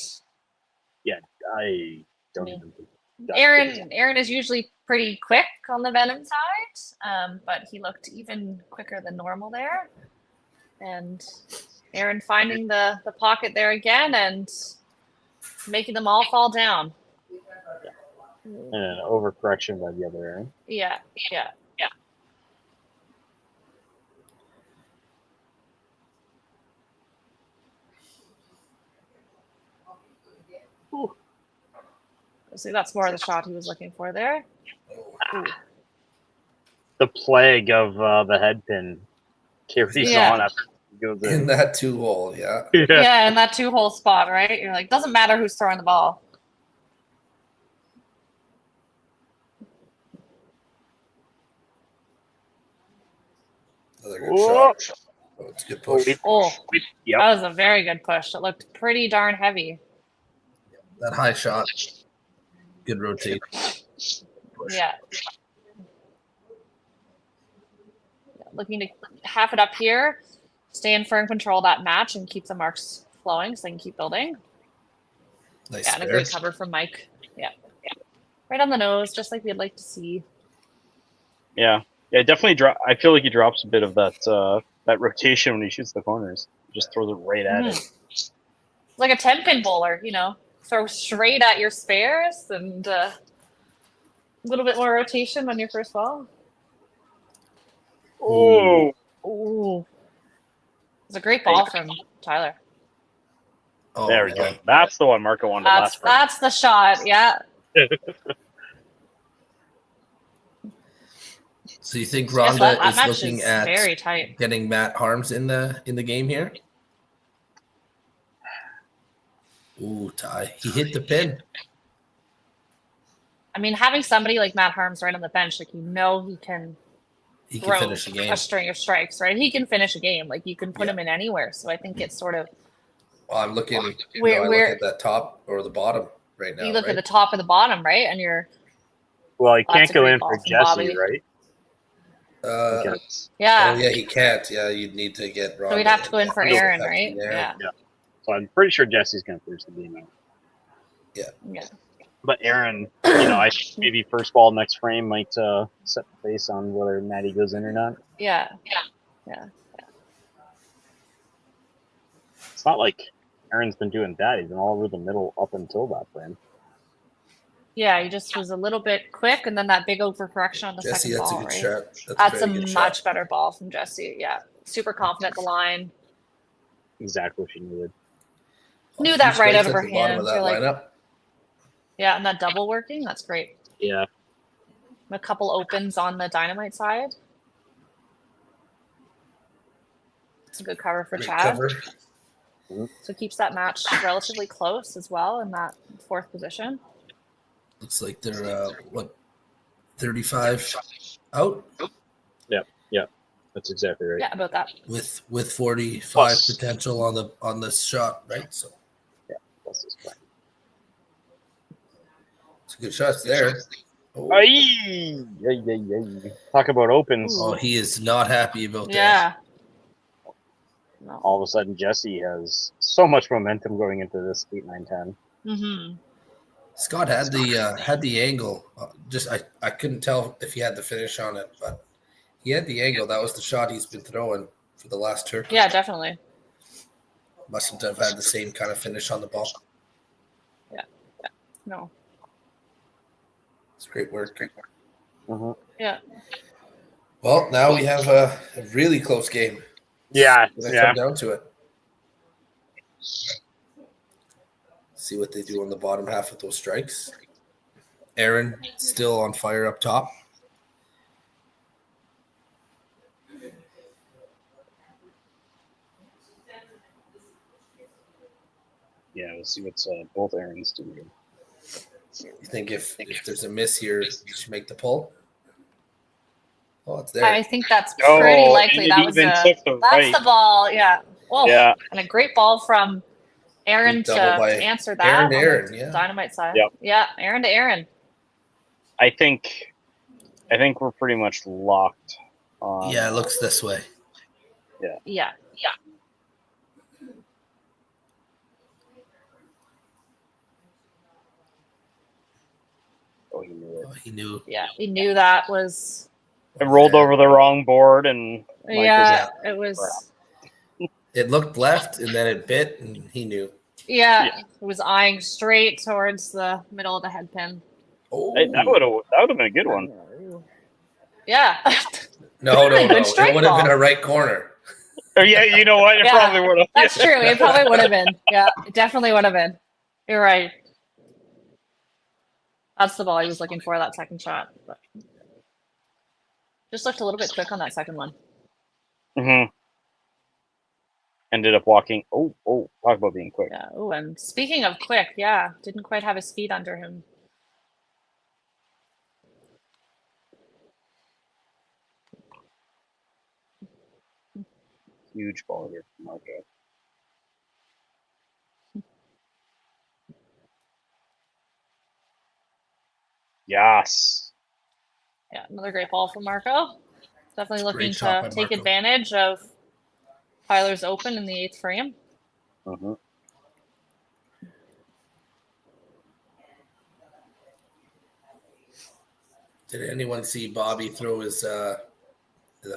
Speaker 1: yeah, I don't even think that-
Speaker 2: Aaron is usually pretty quick on the Venom side, but he looked even quicker than normal there. And Aaron finding the pocket there again and making them all fall down.
Speaker 1: And an overcorrection by the other Aaron.
Speaker 2: Yeah. See, that's more of the shot he was looking for there.
Speaker 1: The plague of the head pin carries
Speaker 2: Yeah.
Speaker 1: on after he goes
Speaker 3: In
Speaker 1: in.
Speaker 3: that 2-hole, yeah.
Speaker 2: Yeah, in that 2-hole spot, right? You're like, doesn't matter who's throwing the ball.
Speaker 3: Another good
Speaker 1: Whoa.
Speaker 3: shot. Oh, it's a good push.
Speaker 2: Oh,
Speaker 1: Yep.
Speaker 2: that was a very good push. It looked pretty darn heavy.
Speaker 3: that high shot. Good rotate.
Speaker 2: Yeah. Looking to half it up here, stay in firm control of that match and keep the marks flowing so they can keep building.
Speaker 3: Nice
Speaker 2: Yeah, and a
Speaker 3: spare.
Speaker 2: great cover from Mike. Yeah. Right on the nose, just like we'd like to see.
Speaker 1: Yeah, definitely. I feel like he drops a bit of that rotation when he shoots the corners. He just throws it right at it.
Speaker 2: Like a 10-pin bowler, throw straight at your spares and a little bit more rotation on your first ball.
Speaker 1: Oh,
Speaker 2: Ooh. It's a great ball from Tyler.
Speaker 3: Oh,
Speaker 1: there we go. That's the one Marco wanted last frame.
Speaker 2: That's the shot, yeah.
Speaker 3: So you think
Speaker 2: Guess what?
Speaker 3: Rhonda
Speaker 2: That
Speaker 3: is
Speaker 2: match
Speaker 3: looking
Speaker 2: is
Speaker 3: at
Speaker 2: very tight.
Speaker 3: getting Matt Harms in the game here? Ooh, Ty. He hit the pin.
Speaker 2: I mean, having somebody like Matt Harms right on the bench, like he can throw
Speaker 3: finish a game.
Speaker 2: a string of strikes, right? He can finish a game. Like you can put him in anywhere. So I think it's sort of.
Speaker 3: Well, I'm looking. I
Speaker 2: Where
Speaker 3: look at that top or the bottom right now.
Speaker 2: You look
Speaker 3: right?
Speaker 2: at the top and the bottom, right? And you're.
Speaker 1: Well, he
Speaker 2: That's
Speaker 1: can't
Speaker 2: a
Speaker 1: go
Speaker 2: great
Speaker 1: in
Speaker 2: ball
Speaker 1: for
Speaker 2: from
Speaker 1: Jesse,
Speaker 2: Bobby.
Speaker 1: right?
Speaker 2: Yeah.
Speaker 3: Oh yeah, he can't. Yeah, you'd need to get Rhonda.
Speaker 2: So we'd have to go in for Aaron, right?
Speaker 1: Yeah. So I'm pretty sure Jesse's going to finish the game out.
Speaker 2: Yeah.
Speaker 1: But Aaron, I think maybe first ball next frame might set the face on whether Maddie goes in or not.
Speaker 2: Yeah.
Speaker 1: It's not like Aaron's been doing that. He's been all over the middle up until that frame.
Speaker 2: Yeah, he just was a little bit quick, and then that big overcorrection on the
Speaker 3: Jesse,
Speaker 2: second
Speaker 3: that's
Speaker 2: ball,
Speaker 3: a good
Speaker 2: right?
Speaker 3: shot.
Speaker 2: That's a much better ball from Jesse. Yeah, super confident the line.
Speaker 1: Exactly what she needed.
Speaker 2: Knew that right out of her
Speaker 3: the bottom
Speaker 2: hand.
Speaker 3: of that lineup.
Speaker 2: Yeah, and that double working, that's great.
Speaker 1: Yeah.
Speaker 2: A couple opens on the Dynamite side. It's a good cover for Chad. So keeps that match relatively close as well in that fourth position.
Speaker 3: Looks like they're 35 out.
Speaker 1: Yeah, that's exactly right.
Speaker 2: Yeah, about that.
Speaker 3: With 45
Speaker 1: Plus.
Speaker 3: potential on the shot, right? So
Speaker 1: yeah, that's this play.
Speaker 3: It's a good shots there. Oh.
Speaker 1: Aye. Talk about opens.
Speaker 3: Oh, he is not happy about that.
Speaker 2: Yeah. No.
Speaker 1: All of a sudden, Jesse has so much momentum going into this 8-9-10.
Speaker 2: Mm-hmm.
Speaker 3: Scott had the angle. I couldn't tell if he had the finish on it, but he had the angle. That was the shot he's been throwing for the last turkey.
Speaker 2: Yeah, definitely.
Speaker 3: Mustn't have had the same kind of finish on the ball.
Speaker 2: Yeah. No.
Speaker 3: It's great work.
Speaker 1: Mm-hmm.
Speaker 2: Yeah.
Speaker 3: Well, now we have a really close game.
Speaker 1: Yeah.
Speaker 3: Come down to it. See what they do on the bottom half of those strikes. Aaron still on fire up top.
Speaker 1: Yeah, we'll see what's both Aaron's doing.
Speaker 3: You think if there's a miss here, you should make the pull? Oh, it's there.
Speaker 2: I think that's pretty likely. That was that's the ball. Yeah. Oh,
Speaker 1: yeah.
Speaker 2: And a great ball from Aaron to answer that.
Speaker 3: Aaron, yeah.
Speaker 2: Dynamite side.
Speaker 1: Yep.
Speaker 2: Yeah, Aaron to Aaron.
Speaker 1: I think we're pretty much locked on.
Speaker 3: Yeah, it looks this way.
Speaker 2: Yeah.
Speaker 1: Oh, he knew it.
Speaker 3: Oh, he knew.
Speaker 2: Yeah, he knew that was.
Speaker 1: It rolled over the wrong board, and
Speaker 2: it was.
Speaker 3: It looked left, and then it bit, and he knew.
Speaker 2: Yeah, it was eyeing straight towards the middle of the head pin.
Speaker 3: Oh,
Speaker 1: hey, that would have been a good one.
Speaker 2: Yeah.
Speaker 3: No. It would have been a right corner.
Speaker 1: Oh, yeah, you know what? It probably would have.
Speaker 2: That's true. It probably would have been. Yeah, it definitely would have been. You're right. That's the ball he was looking for, that second shot. But just looked a little bit quick on that second one.
Speaker 1: Mm-hmm. Ended up walking. Oh, talk about being quick.
Speaker 2: Yeah. Oh, and speaking of quick, yeah, didn't quite have his feet under him.
Speaker 1: Huge ball here from Marco. Yes.
Speaker 2: Yeah, another great ball from Marco. Definitely looking
Speaker 3: Great shot by
Speaker 2: to take
Speaker 3: Marco.
Speaker 2: advantage of Tyler's open in the 8th frame.
Speaker 1: Mm-hmm.
Speaker 3: Did anyone see Bobby throw his the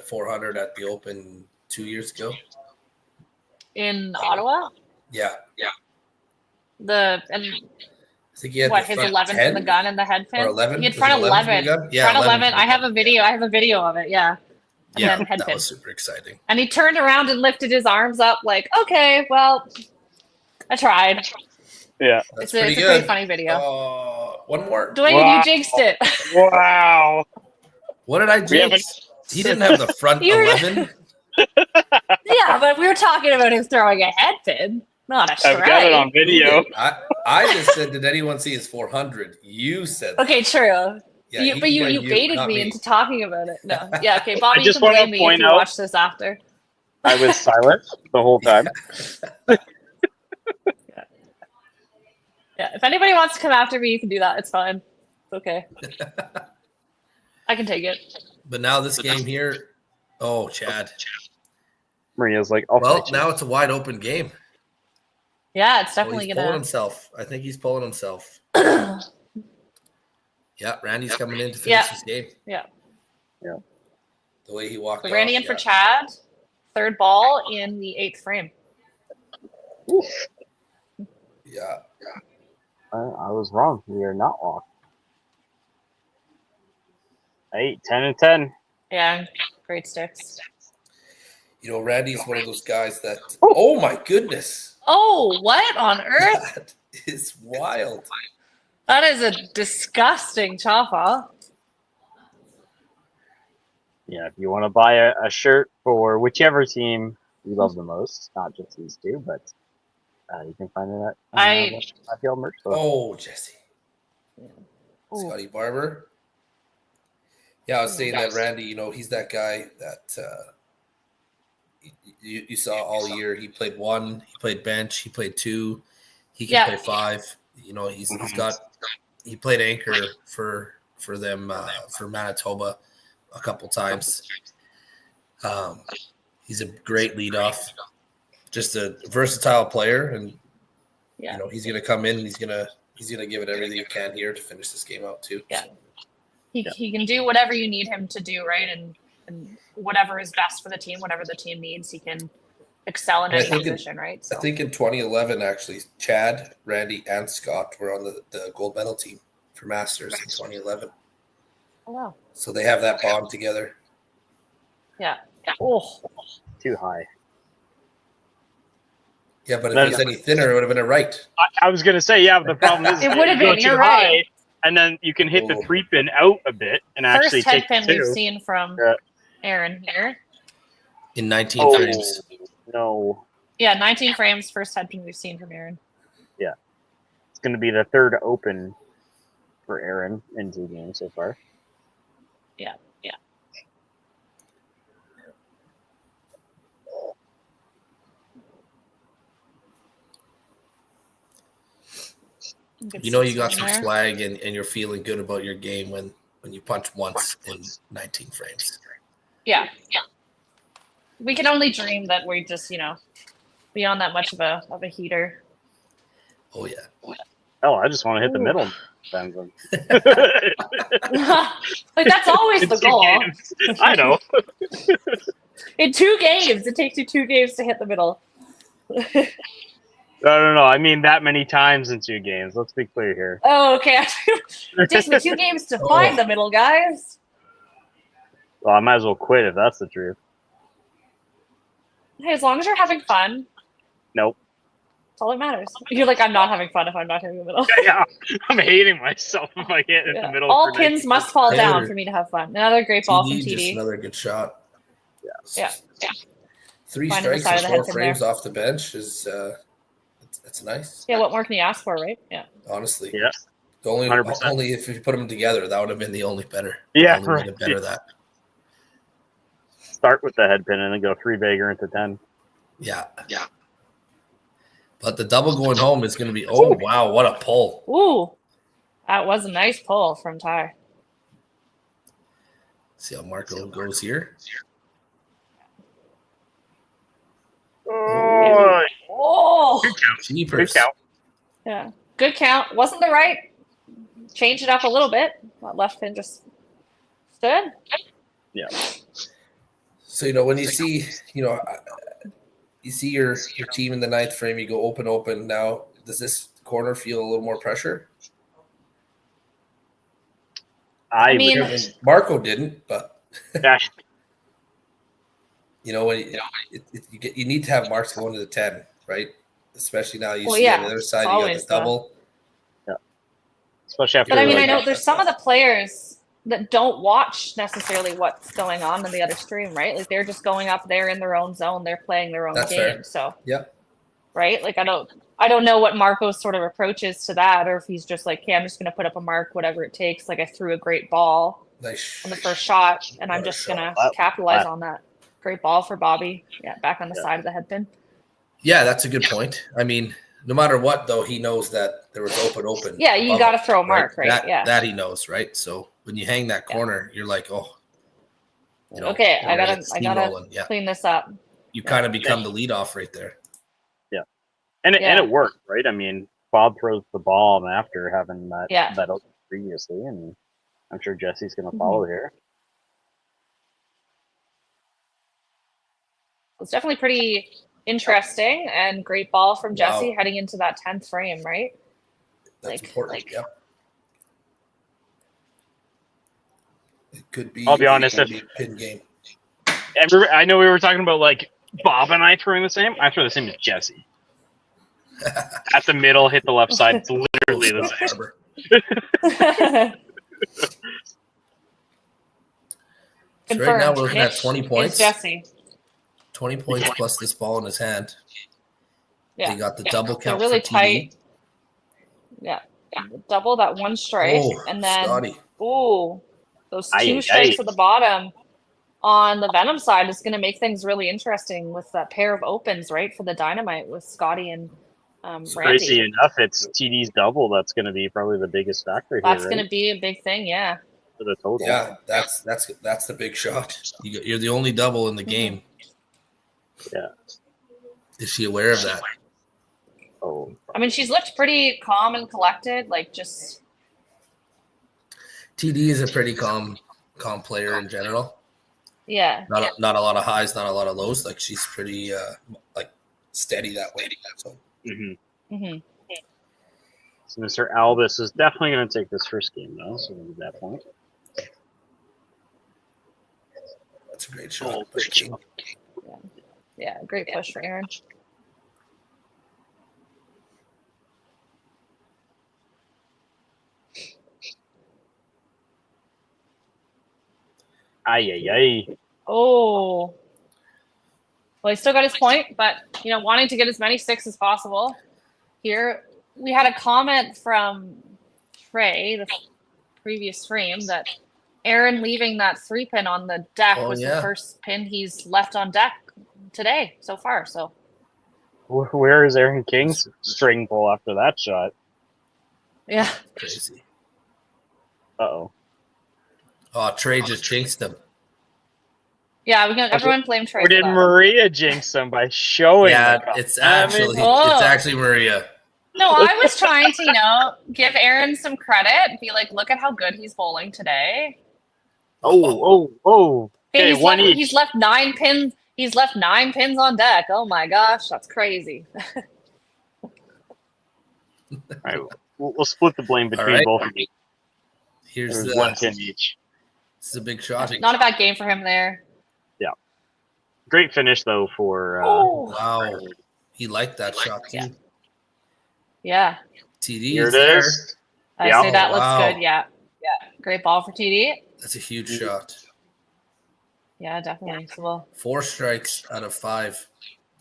Speaker 3: 400 at the Open 2 years ago?
Speaker 2: In Ottawa,
Speaker 3: Yeah.
Speaker 2: and
Speaker 3: I think he had
Speaker 2: what
Speaker 3: the
Speaker 2: his
Speaker 3: front
Speaker 2: 11
Speaker 3: 10
Speaker 2: from the gun and the head pin.
Speaker 3: or 11.
Speaker 2: He had
Speaker 3: Was
Speaker 2: front
Speaker 3: it 11 from the
Speaker 2: 11.
Speaker 3: gun? Yeah,
Speaker 2: Front
Speaker 3: 11
Speaker 2: 11.
Speaker 3: from the
Speaker 2: I have
Speaker 3: gun.
Speaker 2: a video. I have a video of it. Yeah. And
Speaker 3: Yeah,
Speaker 2: then head
Speaker 3: that
Speaker 2: pin.
Speaker 3: was super exciting.
Speaker 2: And he turned around and lifted his arms up like, okay, well, I tried.
Speaker 1: Yeah.
Speaker 3: That's
Speaker 2: It's a
Speaker 3: pretty
Speaker 2: pretty
Speaker 3: good.
Speaker 2: funny video.
Speaker 3: One more.
Speaker 2: Dwayne,
Speaker 1: Wow.
Speaker 2: you jinxed it.
Speaker 1: Wow.
Speaker 3: What did I
Speaker 1: We haven't-
Speaker 3: jinx? He didn't have the front
Speaker 2: You were-
Speaker 3: 11.
Speaker 2: Yeah, but we were talking about him throwing a head pin, not a
Speaker 1: I've got it on
Speaker 2: strike.
Speaker 1: video.
Speaker 3: I just said, did anyone see his 400? You said that.
Speaker 2: Okay, true.
Speaker 3: Yeah,
Speaker 2: You,
Speaker 3: he
Speaker 2: but you
Speaker 3: blamed
Speaker 2: baited
Speaker 3: not
Speaker 2: me into talking about it. No. Yeah, okay, Bobby,
Speaker 1: I
Speaker 2: you
Speaker 1: just
Speaker 2: can
Speaker 1: wanna
Speaker 2: blame me if
Speaker 1: point
Speaker 2: you
Speaker 1: out-
Speaker 2: watch this after.
Speaker 1: I was silent the whole time.
Speaker 2: Yeah, if anybody wants to come after me, you can do that. It's fine. It's okay. I can take it.
Speaker 3: But now this game here, oh, Chad.
Speaker 1: Maria's like, I'll
Speaker 3: Well,
Speaker 1: fight you.
Speaker 3: now it's a wide open game.
Speaker 2: Yeah, it's
Speaker 3: Well,
Speaker 2: definitely
Speaker 3: he's pulling
Speaker 2: gonna.
Speaker 3: himself. I think he's pulling himself. Yeah, Randy's coming in to finish
Speaker 2: Yeah.
Speaker 3: this game.
Speaker 2: Yeah.
Speaker 1: Yeah.
Speaker 3: The way he walked
Speaker 2: So
Speaker 3: off.
Speaker 2: Randy in for
Speaker 3: yeah.
Speaker 2: Chad. 3rd ball in the 8th frame.
Speaker 3: Yeah.
Speaker 1: I was wrong. We are not locked. 8, 10, and 10.
Speaker 2: Yeah, great sticks.
Speaker 3: You know, Randy's one of those guys that, oh my goodness.
Speaker 2: Oh, what on earth?
Speaker 3: That is wild.
Speaker 2: That is a disgusting chop off.
Speaker 1: Yeah, if you want to buy a shirt for whichever team you love the most, not just these two, but you can find it at IPL merch store.
Speaker 3: Oh, Jesse.
Speaker 2: Ooh.
Speaker 3: Scotty Barber. Yeah, I was saying that Randy, you know, he's that guy that you saw all year. He played 1, he played bench, he played 2, he can play 5. You know, he played anchor for them for Manitoba a couple times. He's a great leadoff, just a versatile player, and you know he's going to come in and he's going to give it everything he can here to finish this game out too.
Speaker 2: Yeah. He can do whatever you need him to do, right? And whatever is best for the team, whatever the team needs, he can excel in any position, right? So.
Speaker 3: I think in 2011, actually, Chad, Randy, and Scott were on the gold medal team for Masters in 2011.
Speaker 2: Oh, wow.
Speaker 3: So they have that bond together.
Speaker 2: Yeah. Oh.
Speaker 1: Too high.
Speaker 3: Yeah, but if it was any thinner, it would have been a right.
Speaker 1: I was going to say, yeah, but the problem is
Speaker 2: It would have
Speaker 1: you go
Speaker 2: been,
Speaker 1: too
Speaker 2: you're
Speaker 1: high,
Speaker 2: right.
Speaker 1: and then you can hit the 3-pin out a bit and actually
Speaker 2: First head
Speaker 1: take
Speaker 2: pin
Speaker 1: the 2.
Speaker 2: we've seen from Aaron here.
Speaker 3: In 19 frames.
Speaker 1: No.
Speaker 2: Yeah, 19 frames, first head pin we've seen from Aaron.
Speaker 1: Yeah. It's going to be the 3rd open for Aaron in 2 games so far.
Speaker 2: Yeah.
Speaker 3: You know you got some swag and you're feeling good about your game when you punch once in 19 frames.
Speaker 2: Yeah. We can only dream that we just, beyond that much of a heater.
Speaker 3: Oh yeah.
Speaker 1: Oh, I just want to hit the middle.
Speaker 2: Like that's always the goal.
Speaker 1: I know.
Speaker 2: In 2 games, it takes you 2 games to hit the middle.
Speaker 1: No. I mean that many times in 2 games. Let's be clear here.
Speaker 2: Oh, okay. It takes me 2 games to find the middle, guys.
Speaker 1: Well, I might as well quit if that's the truth.
Speaker 2: Hey, as long as you're having fun,
Speaker 1: Nope.
Speaker 2: that's all that matters. You're like, I'm not having fun if I'm not hitting the middle.
Speaker 1: Yeah, I'm hating myself if I hit in the middle.
Speaker 2: All pins must fall down for me to have fun. Another great ball from
Speaker 3: Just
Speaker 2: TD.
Speaker 3: another good shot.
Speaker 2: Yeah.
Speaker 3: 3
Speaker 2: Finding the
Speaker 3: strikes
Speaker 2: side of
Speaker 3: and
Speaker 2: the
Speaker 3: 4
Speaker 2: head pin
Speaker 3: frames
Speaker 2: there.
Speaker 3: off the bench is that's nice.
Speaker 2: Yeah, what more can you ask for, right? Yeah.
Speaker 3: Honestly.
Speaker 1: Yeah.
Speaker 3: The only
Speaker 1: 100%.
Speaker 3: only if you put them together, that would have been the only better.
Speaker 1: Yeah,
Speaker 3: only way to better that.
Speaker 1: Start with the head pin and then go 3 bagger into 10.
Speaker 3: Yeah. But the double going home is going to be. Oh wow, what a pull!
Speaker 2: Ooh, That was a nice pull from Ty.
Speaker 3: See how Marco goes here.
Speaker 2: Oh,
Speaker 5: Good
Speaker 3: Jeepers.
Speaker 5: count.
Speaker 2: yeah. Good count. Wasn't the right. Change it up a little bit. That left pin just stood.
Speaker 1: Yeah.
Speaker 3: So, when you see, you see your team in the ninth frame, you go open. Now, does this corner feel a little more pressure?
Speaker 2: I mean,
Speaker 3: Marco didn't, but
Speaker 1: Yeah.
Speaker 3: when you need to have marks going to the 10, right? Especially now you
Speaker 2: Well,
Speaker 3: see
Speaker 2: yeah,
Speaker 3: on the other side,
Speaker 2: it's
Speaker 3: you got
Speaker 2: always
Speaker 3: the double.
Speaker 1: Especially after.
Speaker 2: But I mean,
Speaker 1: like,
Speaker 2: I know there's some of the players that don't watch necessarily what's going on in the other stream, right? Like they're just going up there in their own zone, they're playing their own
Speaker 3: That's
Speaker 2: game.
Speaker 3: fair.
Speaker 2: So
Speaker 3: Yeah.
Speaker 2: right? Like I don't know what Marco's sort of approach is to that, or if he's just like, okay, I'm just gonna put up a mark, whatever it takes. Like I threw a great ball
Speaker 3: Nice.
Speaker 2: on the first shot, and I'm
Speaker 3: What a
Speaker 2: just
Speaker 3: shot.
Speaker 2: gonna capitalize on that. Great ball for Bobby. Yeah, back on the side of the head pin.
Speaker 3: Yeah, that's a good point. I mean, no matter what, though, he knows that there was open.
Speaker 2: Yeah, you got to throw a mark, right?
Speaker 3: That he knows, right? So when you hang that corner, you're like, oh,
Speaker 2: okay, I gotta
Speaker 3: Yeah.
Speaker 2: clean this up.
Speaker 3: You kind of become the leadoff right there.
Speaker 1: Yeah, and it worked, right? I mean, Bob throws the ball after having that open previously, and I'm sure Jesse's going to follow here.
Speaker 2: It's definitely pretty interesting and great ball from Jesse heading into that 10th frame, right?
Speaker 3: That's important. Yep. It could be.
Speaker 1: I'll be honest.
Speaker 3: Pin game.
Speaker 1: I know we were talking about like Bob and I throwing the same. I throw the same as Jesse. At the middle, hit the left side. It's literally the same.
Speaker 3: So right now we're looking at 20 points.
Speaker 2: Jesse.
Speaker 3: 20 points plus this ball in his hand.
Speaker 2: Yeah.
Speaker 3: They got the double count.
Speaker 2: They're really
Speaker 3: for
Speaker 2: tight.
Speaker 3: TD.
Speaker 2: Yeah. Double that one strike. And then those two strikes at the bottom on the Venom side is going to make things really interesting with that pair of opens, right? For the Dynamite with Scotty and Randy.
Speaker 1: Crazy enough, it's TD's double that's going to be probably the biggest factor here.
Speaker 2: That's going to be a big thing, yeah.
Speaker 1: For the total.
Speaker 3: Yeah, that's the big shot. You're the only double in the game.
Speaker 1: Yeah.
Speaker 3: Is she aware of that?
Speaker 1: Oh.
Speaker 2: I mean, she's looked pretty calm and collected, like just.
Speaker 3: TD is a pretty calm player in general.
Speaker 2: Yeah.
Speaker 3: Not a lot of highs, not a lot of lows. Like she's pretty steady that way. So.
Speaker 1: So Mr. Albus is definitely going to take this first game, though. So at that point.
Speaker 3: That's a great shot.
Speaker 2: Yeah, great push for Aaron.
Speaker 1: Ay.
Speaker 2: Oh. Well, he still got his point, but, wanting to get as many 6 as possible. Here, we had a comment from Trey, the previous frame, that Aaron leaving that 3-pin on the deck was the first pin he's left on deck today so far. So,
Speaker 1: where is Aaron King's string pull after that shot?
Speaker 2: Yeah.
Speaker 3: Crazy.
Speaker 1: Uh-oh.
Speaker 3: Oh, Trey just jinxed him.
Speaker 2: Yeah, everyone blame Trey.
Speaker 1: Or did Maria jinx him by showing?
Speaker 3: Yeah, it's actually Maria.
Speaker 2: No, I was trying to, give Aaron some credit and be like, look at how good he's bowling today.
Speaker 1: Oh. Okay,
Speaker 2: he's left 9 pins. He's left 9 pins on deck. Oh my gosh, that's crazy.
Speaker 1: All right, we'll split the blame between both of you.
Speaker 3: Here's
Speaker 1: 1 pin each.
Speaker 3: This is a big shot.
Speaker 2: Not a bad game for him there.
Speaker 1: Yeah. Great finish though for.
Speaker 3: Wow, he liked that shot too.
Speaker 2: Yeah.
Speaker 3: TD.
Speaker 1: Here it is.
Speaker 2: I say that looks good. Yeah. Great ball for TD.
Speaker 3: That's a huge shot.
Speaker 2: Yeah, definitely. So
Speaker 3: 4 strikes out of 5.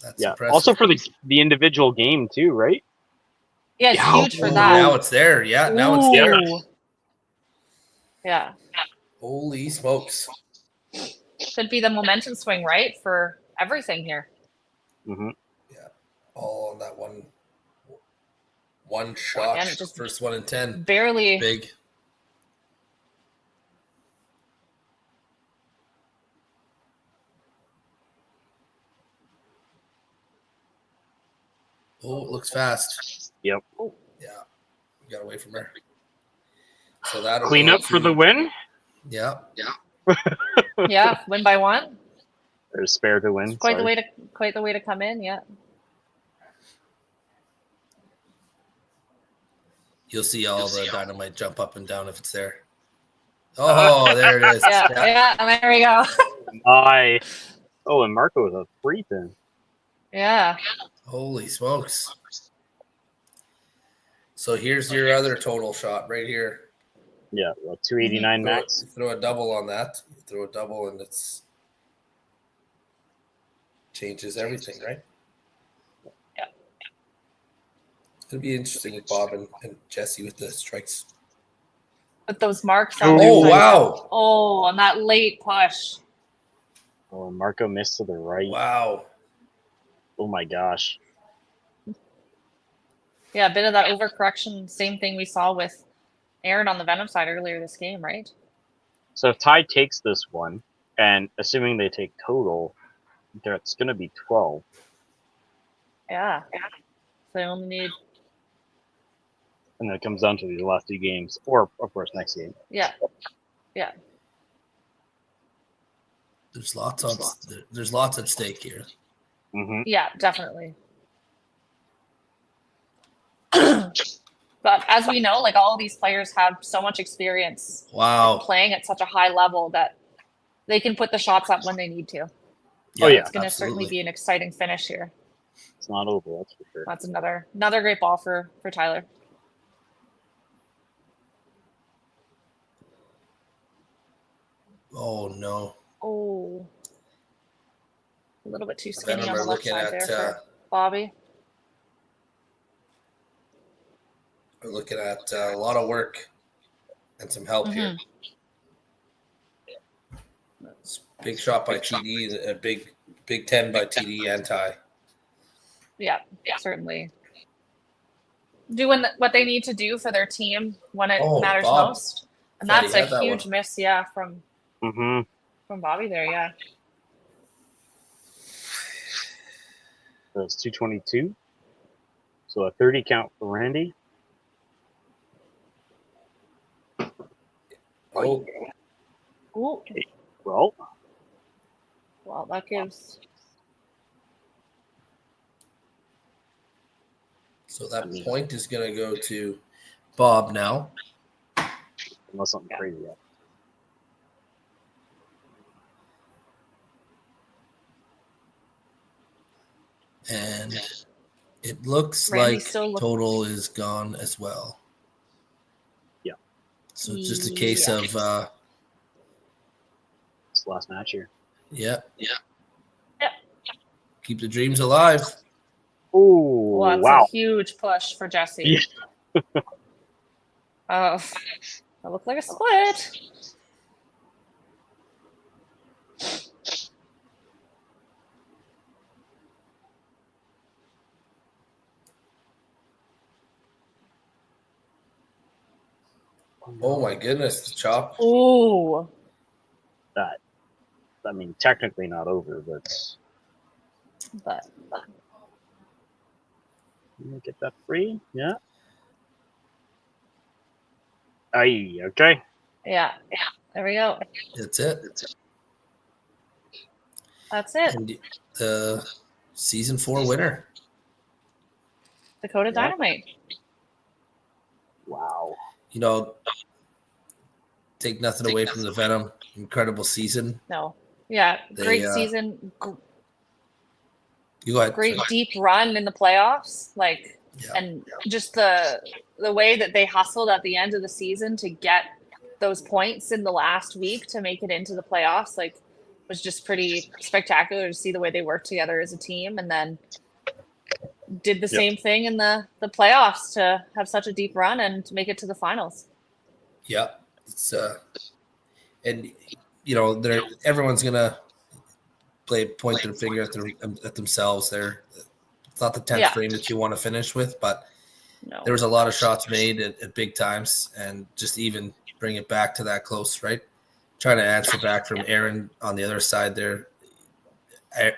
Speaker 3: That's impressive.
Speaker 1: Also for the individual game too, right?
Speaker 2: Yeah, it's huge for that.
Speaker 3: Now it's there. Yeah, now it's there.
Speaker 2: Yeah.
Speaker 3: Holy smokes.
Speaker 2: Should be the momentum swing, right? For everything here.
Speaker 3: Yeah. All on that one One shot.
Speaker 2: And it just
Speaker 3: First one in 10.
Speaker 2: barely.
Speaker 3: Big. Oh, it looks fast.
Speaker 1: Yep.
Speaker 3: Yeah. You got away from her. So that'll
Speaker 1: Clean
Speaker 3: go
Speaker 1: up for the win.
Speaker 3: Yeah.
Speaker 2: Yeah, win by one.
Speaker 1: Or spare to win.
Speaker 2: Quite
Speaker 1: sorry.
Speaker 2: the way to come in. Yeah.
Speaker 3: You'll see all the dynamite jump up and down if it's there. Oh, there it is.
Speaker 2: Yeah, and there we go.
Speaker 1: Oh, and Marco with a free pin.
Speaker 2: Yeah.
Speaker 3: Holy smokes. So here's your other total shot right here.
Speaker 1: Yeah, well, 289 max.
Speaker 3: Throw a double on that. Throw a double and it's changes everything, right?
Speaker 2: Yeah.
Speaker 3: It'll be interesting with Bob and Jesse with the strikes.
Speaker 2: With those marks on their
Speaker 3: Oh,
Speaker 2: side.
Speaker 3: wow.
Speaker 2: Oh, on that late push.
Speaker 1: Oh, and Marco missed to the right.
Speaker 3: Wow.
Speaker 1: Oh my gosh.
Speaker 2: Yeah, a bit of that overcorrection. Same thing we saw with Aaron on the Venom side earlier this game, right?
Speaker 1: So if Ty takes this one, and assuming they take total, that's going to be 12.
Speaker 2: Yeah. So they only need.
Speaker 1: And then it comes down to these last two games, or of course next game.
Speaker 2: Yeah. Yeah.
Speaker 3: There's lots at stake here.
Speaker 1: Mm-hmm.
Speaker 2: Yeah, definitely. But as we know, like all of these players have so much experience
Speaker 3: Wow.
Speaker 2: playing at such a high level that they can put the shots up when they need to.
Speaker 1: Oh, yeah.
Speaker 2: It's going to certainly be an exciting finish here.
Speaker 1: It's not over, that's for sure.
Speaker 2: That's another great ball for Tyler.
Speaker 3: Oh, no.
Speaker 2: Oh. A little bit too skinny
Speaker 3: Venom
Speaker 2: on the
Speaker 3: are
Speaker 2: left
Speaker 3: looking
Speaker 2: side
Speaker 3: at
Speaker 2: there for Bobby.
Speaker 3: we're looking at a lot of work and some help here. Big shot by TD, a big 10 by TD and Ty.
Speaker 2: Yeah, certainly. Doing what they need to do for their team when it matters
Speaker 3: Bob.
Speaker 2: most. And
Speaker 3: Thought
Speaker 2: that's
Speaker 3: he
Speaker 2: a
Speaker 3: had that
Speaker 2: huge
Speaker 3: one.
Speaker 2: miss, yeah, from Bobby there, yeah.
Speaker 1: That's 222. So a 30 count for Randy.
Speaker 3: Oh,
Speaker 2: Ooh.
Speaker 1: Well,
Speaker 2: Well, that gives.
Speaker 3: so that point is going to go to Bob now.
Speaker 1: unless something crazy happens.
Speaker 3: And it looks
Speaker 2: Randy
Speaker 3: like
Speaker 2: still
Speaker 3: total is gone as well.
Speaker 1: Yeah.
Speaker 3: So it's just a case of
Speaker 1: It's the last match here.
Speaker 3: yeah. Keep the dreams alive.
Speaker 1: Oh,
Speaker 2: Well, that's
Speaker 1: wow.
Speaker 2: a huge push for Jesse. Oh, that looked like a split.
Speaker 3: Oh my goodness, the chop.
Speaker 2: Ooh.
Speaker 1: That, I mean, technically not over, but
Speaker 2: But
Speaker 1: get that free. Yeah. Aye, okay.
Speaker 2: yeah, there we go.
Speaker 3: That's it.
Speaker 2: That's it.
Speaker 3: And the season 4 winner.
Speaker 2: Dakota Dynamite.
Speaker 1: Wow.
Speaker 3: You know, take nothing away from the Venom. Incredible season.
Speaker 2: No. Yeah,
Speaker 3: They,
Speaker 2: great season.
Speaker 3: You go ahead.
Speaker 2: Great
Speaker 3: Sorry.
Speaker 2: deep run in the playoffs. Like,
Speaker 3: Yeah.
Speaker 2: and just the way that they hustled at the end of the season to get those points in the last week to make it into the playoffs, like, was just pretty spectacular to see the way they worked together as a team, and then did the same thing in the playoffs to have such a deep run and to make it to the finals.
Speaker 3: Yeah. It's and you know, everyone's gonna point their finger at themselves there. It's not the 10th frame that you want to finish with, but
Speaker 2: No.
Speaker 3: there was a lot of shots made at big times, and just even bring it back to that close, right? Trying to answer back from Aaron on the other side there.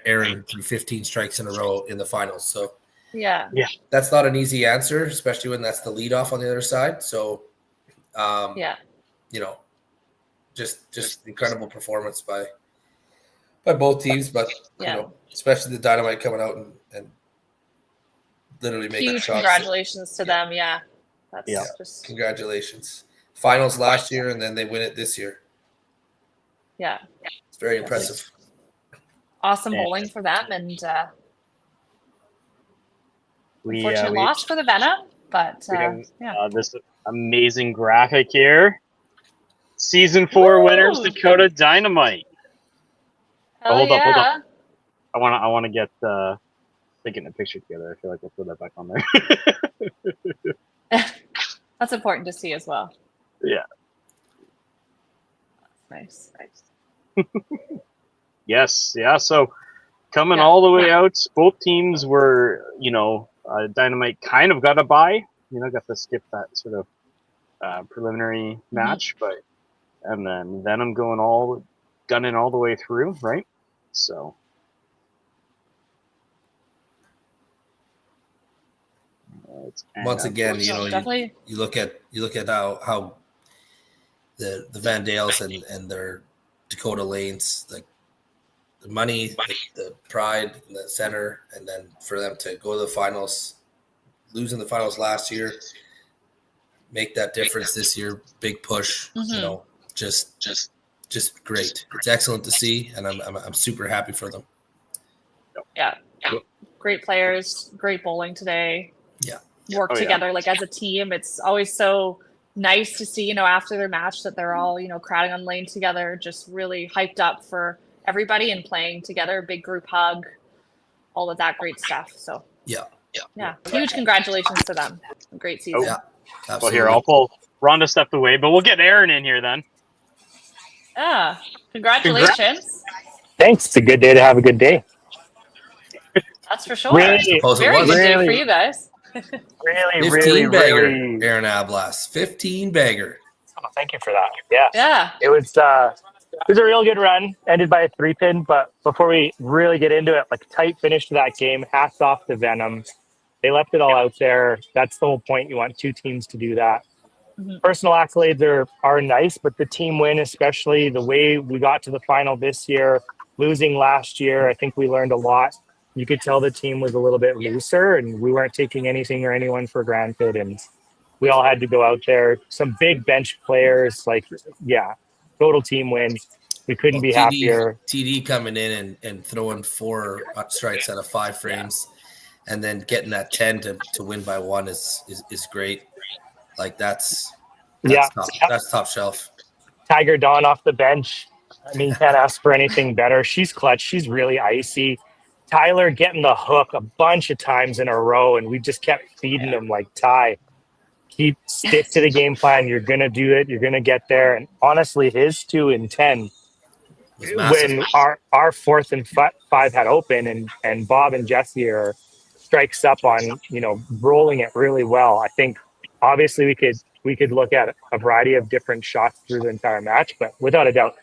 Speaker 3: Aaron threw 15 strikes in a row in the finals. So
Speaker 2: Yeah.
Speaker 3: that's not an easy answer, especially when that's the leadoff on the other side. So,
Speaker 2: Yeah.
Speaker 3: you know, just incredible performance by both teams, but you
Speaker 2: Yeah.
Speaker 3: know, especially the Dynamite coming out and literally making
Speaker 2: Huge
Speaker 3: shots.
Speaker 2: congratulations to them. Yeah. That's just
Speaker 3: Congratulations. Finals last year, and then they win it this year.
Speaker 2: yeah.
Speaker 3: It's very impressive.
Speaker 2: Awesome bowling for them, and
Speaker 1: We
Speaker 2: unfortunate loss for the Venom, but yeah.
Speaker 1: this amazing graphic here. Season 4 winners, Dakota Dynamite.
Speaker 2: Hell
Speaker 1: hold up.
Speaker 2: yeah.
Speaker 1: I want to get getting a picture together. I feel like we'll throw that back on there.
Speaker 2: That's important to see as well.
Speaker 1: Yeah.
Speaker 2: Nice.
Speaker 1: Yes. Yeah. So coming all the way out, both teams were, Dynamite kind of got a bye. Got to skip that sort of preliminary match, and then Venom gunning all the way through, right? So.
Speaker 3: Once again,
Speaker 2: definitely.
Speaker 3: you look at how the Vandales and their Dakota Lanes, like the money, the pride in the center, and then for them to go to the finals, losing the finals last year, make that difference this year, big push, just great. It's excellent to see, and I'm super happy for them.
Speaker 2: Yeah. Great players, great bowling today.
Speaker 3: Yeah.
Speaker 2: Work together like as a team. It's always so nice to see, after their match that they're all, crowding on lane together, just really hyped up for everybody and playing together, big group hug, all of that great stuff. So yeah. Huge congratulations to them. Great season.
Speaker 3: Yeah. Absolutely.
Speaker 1: Well, here, I'll pull Rhonda stepped away, but we'll get Aaron in here then.
Speaker 2: Yeah. Congratulations.
Speaker 5: Thanks. It's a good day to have a good
Speaker 2: That's for sure.
Speaker 5: Really,
Speaker 2: very good day for you guys.
Speaker 5: Really,
Speaker 3: 15 bagger, Aaron Ablas. 15 bagger.
Speaker 5: Oh, thank you for that. Yeah.
Speaker 2: Yeah.
Speaker 5: It was a real good run, ended by a 3-pin, but before we really get into it, like tight finish to that game, hats off to Venom. They left it all out there. That's the whole point. You want two teams to do that.
Speaker 2: Mm-hmm.
Speaker 5: Personal accolades are nice, but the team win, especially the way we got to the final this year, losing last year, I think we learned a lot. You could tell the team was a little bit looser, and we weren't taking anything or anyone for granted, and we all had to go out there. Some big bench players, total team win. We couldn't be happier.
Speaker 3: TD coming in and throwing 4 strikes out of 5 frames, and then getting that 10 to win by 1 is great. Like that's top shelf.
Speaker 5: Tiger Dawn off the bench. I mean, can't ask for anything better. She's clutch. She's really icy. Tyler getting the hook a bunch of times in a row, and we just kept feeding him like, Ty, stick to the game plan. You're going to do it. You're going to get there. And honestly, his 2 and 10, when our 4th and 5 had open, and Bob and Jesse are strikes up on, rolling it really well. I think obviously we could look at a variety of different shots through the entire match, but without a doubt,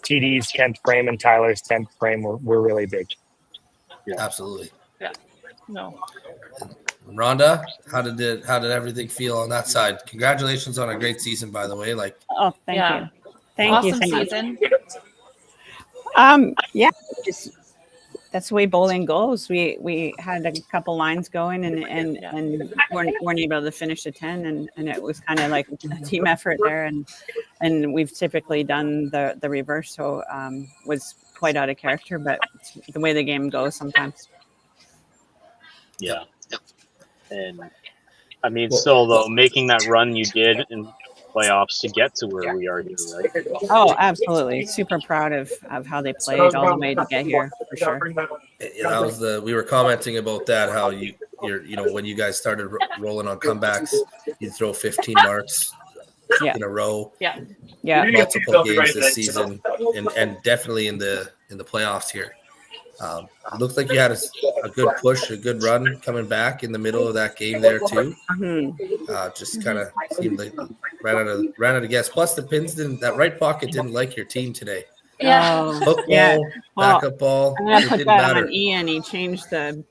Speaker 5: TD's 10th frame and Tyler's 10th frame were really big.
Speaker 3: Yeah. Absolutely.
Speaker 2: Yeah. No.
Speaker 3: Rhonda, how did everything feel on that side? Congratulations on a great season, by the way.
Speaker 4: Oh, thank you. Thank
Speaker 2: awesome
Speaker 4: you.
Speaker 2: Season.
Speaker 4: Just that's the way bowling goes. We had a couple lines going and weren't able to finish the 10, and it was kind of like a team effort there, and we've typically done the reverse, so was quite out of character, but it's the way the game goes sometimes.
Speaker 1: Yeah. And I mean, still though, making that run you did in playoffs to get to where we are here, right?
Speaker 4: Oh, absolutely. Super proud of how they played all the way to get here, for sure.
Speaker 3: That was we were commenting about that, how you're when you guys started rolling on comebacks, you'd throw 15 marks in a row.
Speaker 2: Yeah.
Speaker 3: Multiple games this season, and definitely in the playoffs here. It looked like you had a good push, a good run coming back in the middle of that game there too. Just kind of seemed like ran out of gas. Plus the pins that right pocket didn't like your team today.
Speaker 2: Yeah.
Speaker 3: Hook ball, backup ball.
Speaker 4: I'm gonna
Speaker 3: It
Speaker 4: put
Speaker 3: didn't
Speaker 4: that
Speaker 3: matter.
Speaker 4: on Ian. He changed the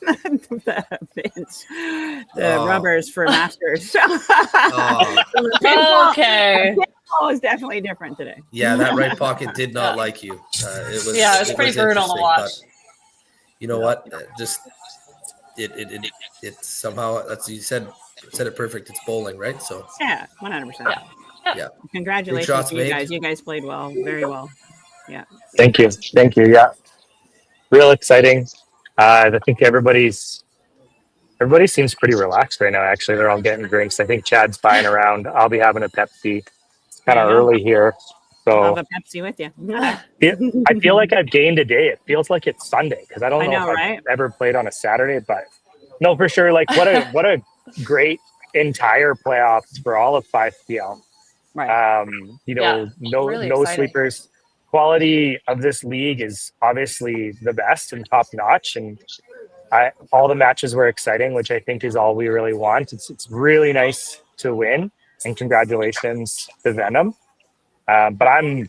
Speaker 4: the pins, the rubbers for Masters.
Speaker 2: Okay.
Speaker 4: Oh, it's definitely different today.
Speaker 3: Yeah, that right pocket did not like you. It was
Speaker 2: pretty brutal to watch.
Speaker 3: But you know what? Just it somehow, that's, you said it perfect. It's bowling, right? So
Speaker 4: Yeah, 100%.
Speaker 3: yeah.
Speaker 4: Congratulations
Speaker 3: shots
Speaker 4: to you
Speaker 3: made.
Speaker 4: guys. You guys played well, very well. Yeah.
Speaker 5: Thank you. Yeah, real exciting. I think everybody seems pretty relaxed right now. Actually, they're all getting drinks. I think Chad's buying around. I'll be having a Pepsi. It's kind of early here,
Speaker 4: I'll
Speaker 5: so
Speaker 4: have a Pepsi with you.
Speaker 5: I feel like I've gained a day. It feels like it's Sunday because I don't know if I've ever played on a Saturday, but no, for sure. Like what a great entire playoffs for all of 5PL.
Speaker 4: Right.
Speaker 5: No
Speaker 2: really
Speaker 5: no
Speaker 2: exciting.
Speaker 5: sleepers. Quality of this league is obviously the best and top notch, and all the matches were exciting, which I think is all we really want. It's really nice to win, and congratulations to Venom. But I'm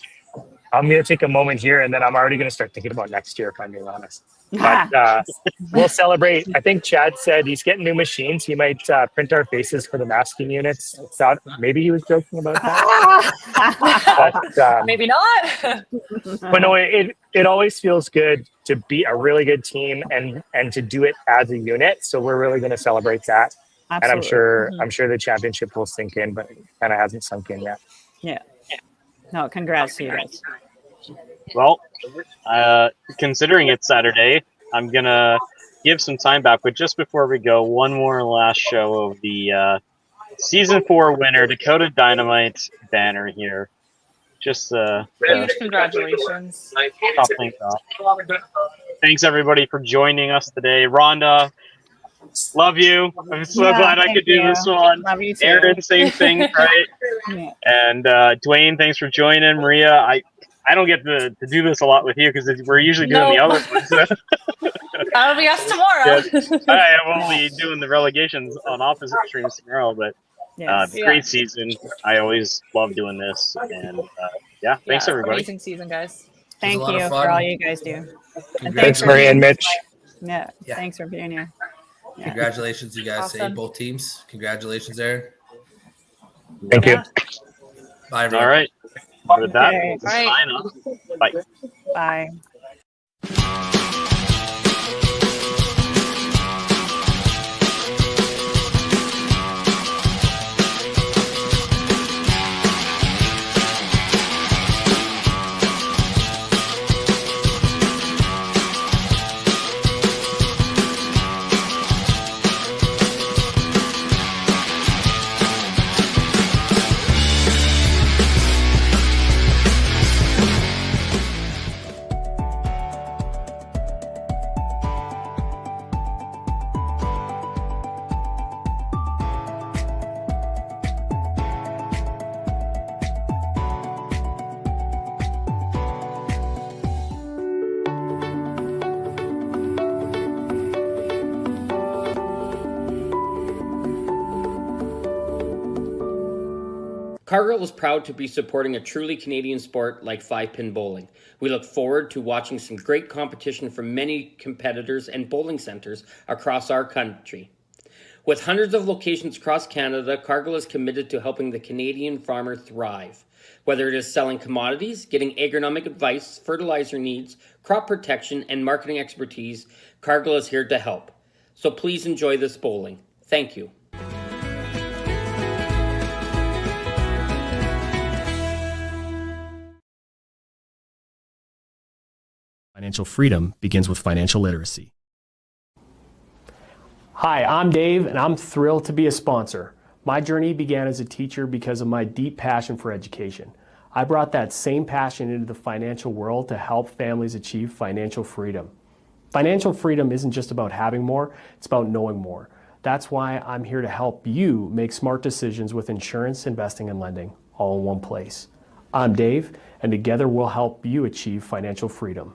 Speaker 5: going to take a moment here, and then I'm already going to start thinking about next year, if I'm being honest. But we'll celebrate. I think Chad said he's getting new machines. He might print our faces for the masking units. Maybe he was joking about that. But,
Speaker 2: Maybe not.
Speaker 5: but no, it always feels good to beat a really good team and to do it as a unit. So we're really going to celebrate that.
Speaker 4: Absolutely.
Speaker 5: And I'm sure the championship will sink in, but it kind of hasn't sunk in yet.
Speaker 4: Yeah. No, congrats to you guys.
Speaker 1: Well, considering it's Saturday, I'm gonna give some time back. But just before we go, one more last show of the season 4 winner, Dakota Dynamite banner here. Just
Speaker 2: Huge congratulations.
Speaker 1: top things off. Thanks everybody for joining us today. Rhonda, love you. I'm so glad I could do this one.
Speaker 4: Love you too.
Speaker 1: Aaron, same thing, right?
Speaker 4: Yeah.
Speaker 1: And Dwayne, thanks for joining. Maria, I don't get to do this a lot with you because we're usually doing the other ones.
Speaker 2: That'll be us tomorrow.
Speaker 1: I am only doing the relegations on opposite streams tomorrow, but great season. I always love doing this, and thanks everybody.
Speaker 2: Amazing season, guys.
Speaker 4: Thank you for all you guys do. And
Speaker 5: Thanks, Maria and Mitch.
Speaker 4: Yeah, thanks for being here. Yeah.
Speaker 3: Congratulations, you guys.
Speaker 2: Awesome.
Speaker 3: Say both teams. Congratulations, Aaron.
Speaker 5: Thank you.
Speaker 3: Bye, everyone.
Speaker 1: All right. With that,
Speaker 4: Okay.
Speaker 1: we'll sign off. Bye.
Speaker 4: Bye.
Speaker 6: Cargill is proud to be supporting a truly Canadian sport like 5-pin bowling. We look forward to watching some great competition from many competitors and bowling centers across our country. With hundreds of locations across Canada, Cargill is committed to helping the Canadian farmer thrive. Whether it is selling commodities, getting agronomic advice, fertilizer needs, crop protection, and marketing expertise, Cargill is here to help. So please enjoy this bowling. Thank you.
Speaker 7: Financial freedom begins with financial literacy.
Speaker 8: Hi, I'm Dave, and I'm thrilled to be a sponsor. My journey began as a teacher because of my deep passion for education. I brought that same passion into the financial world to help families achieve financial freedom. Financial freedom isn't just about having more, it's about knowing more. That's why I'm here to help you make smart decisions with insurance, investing, and lending all in one place. I'm Dave, and together we'll help you achieve financial freedom.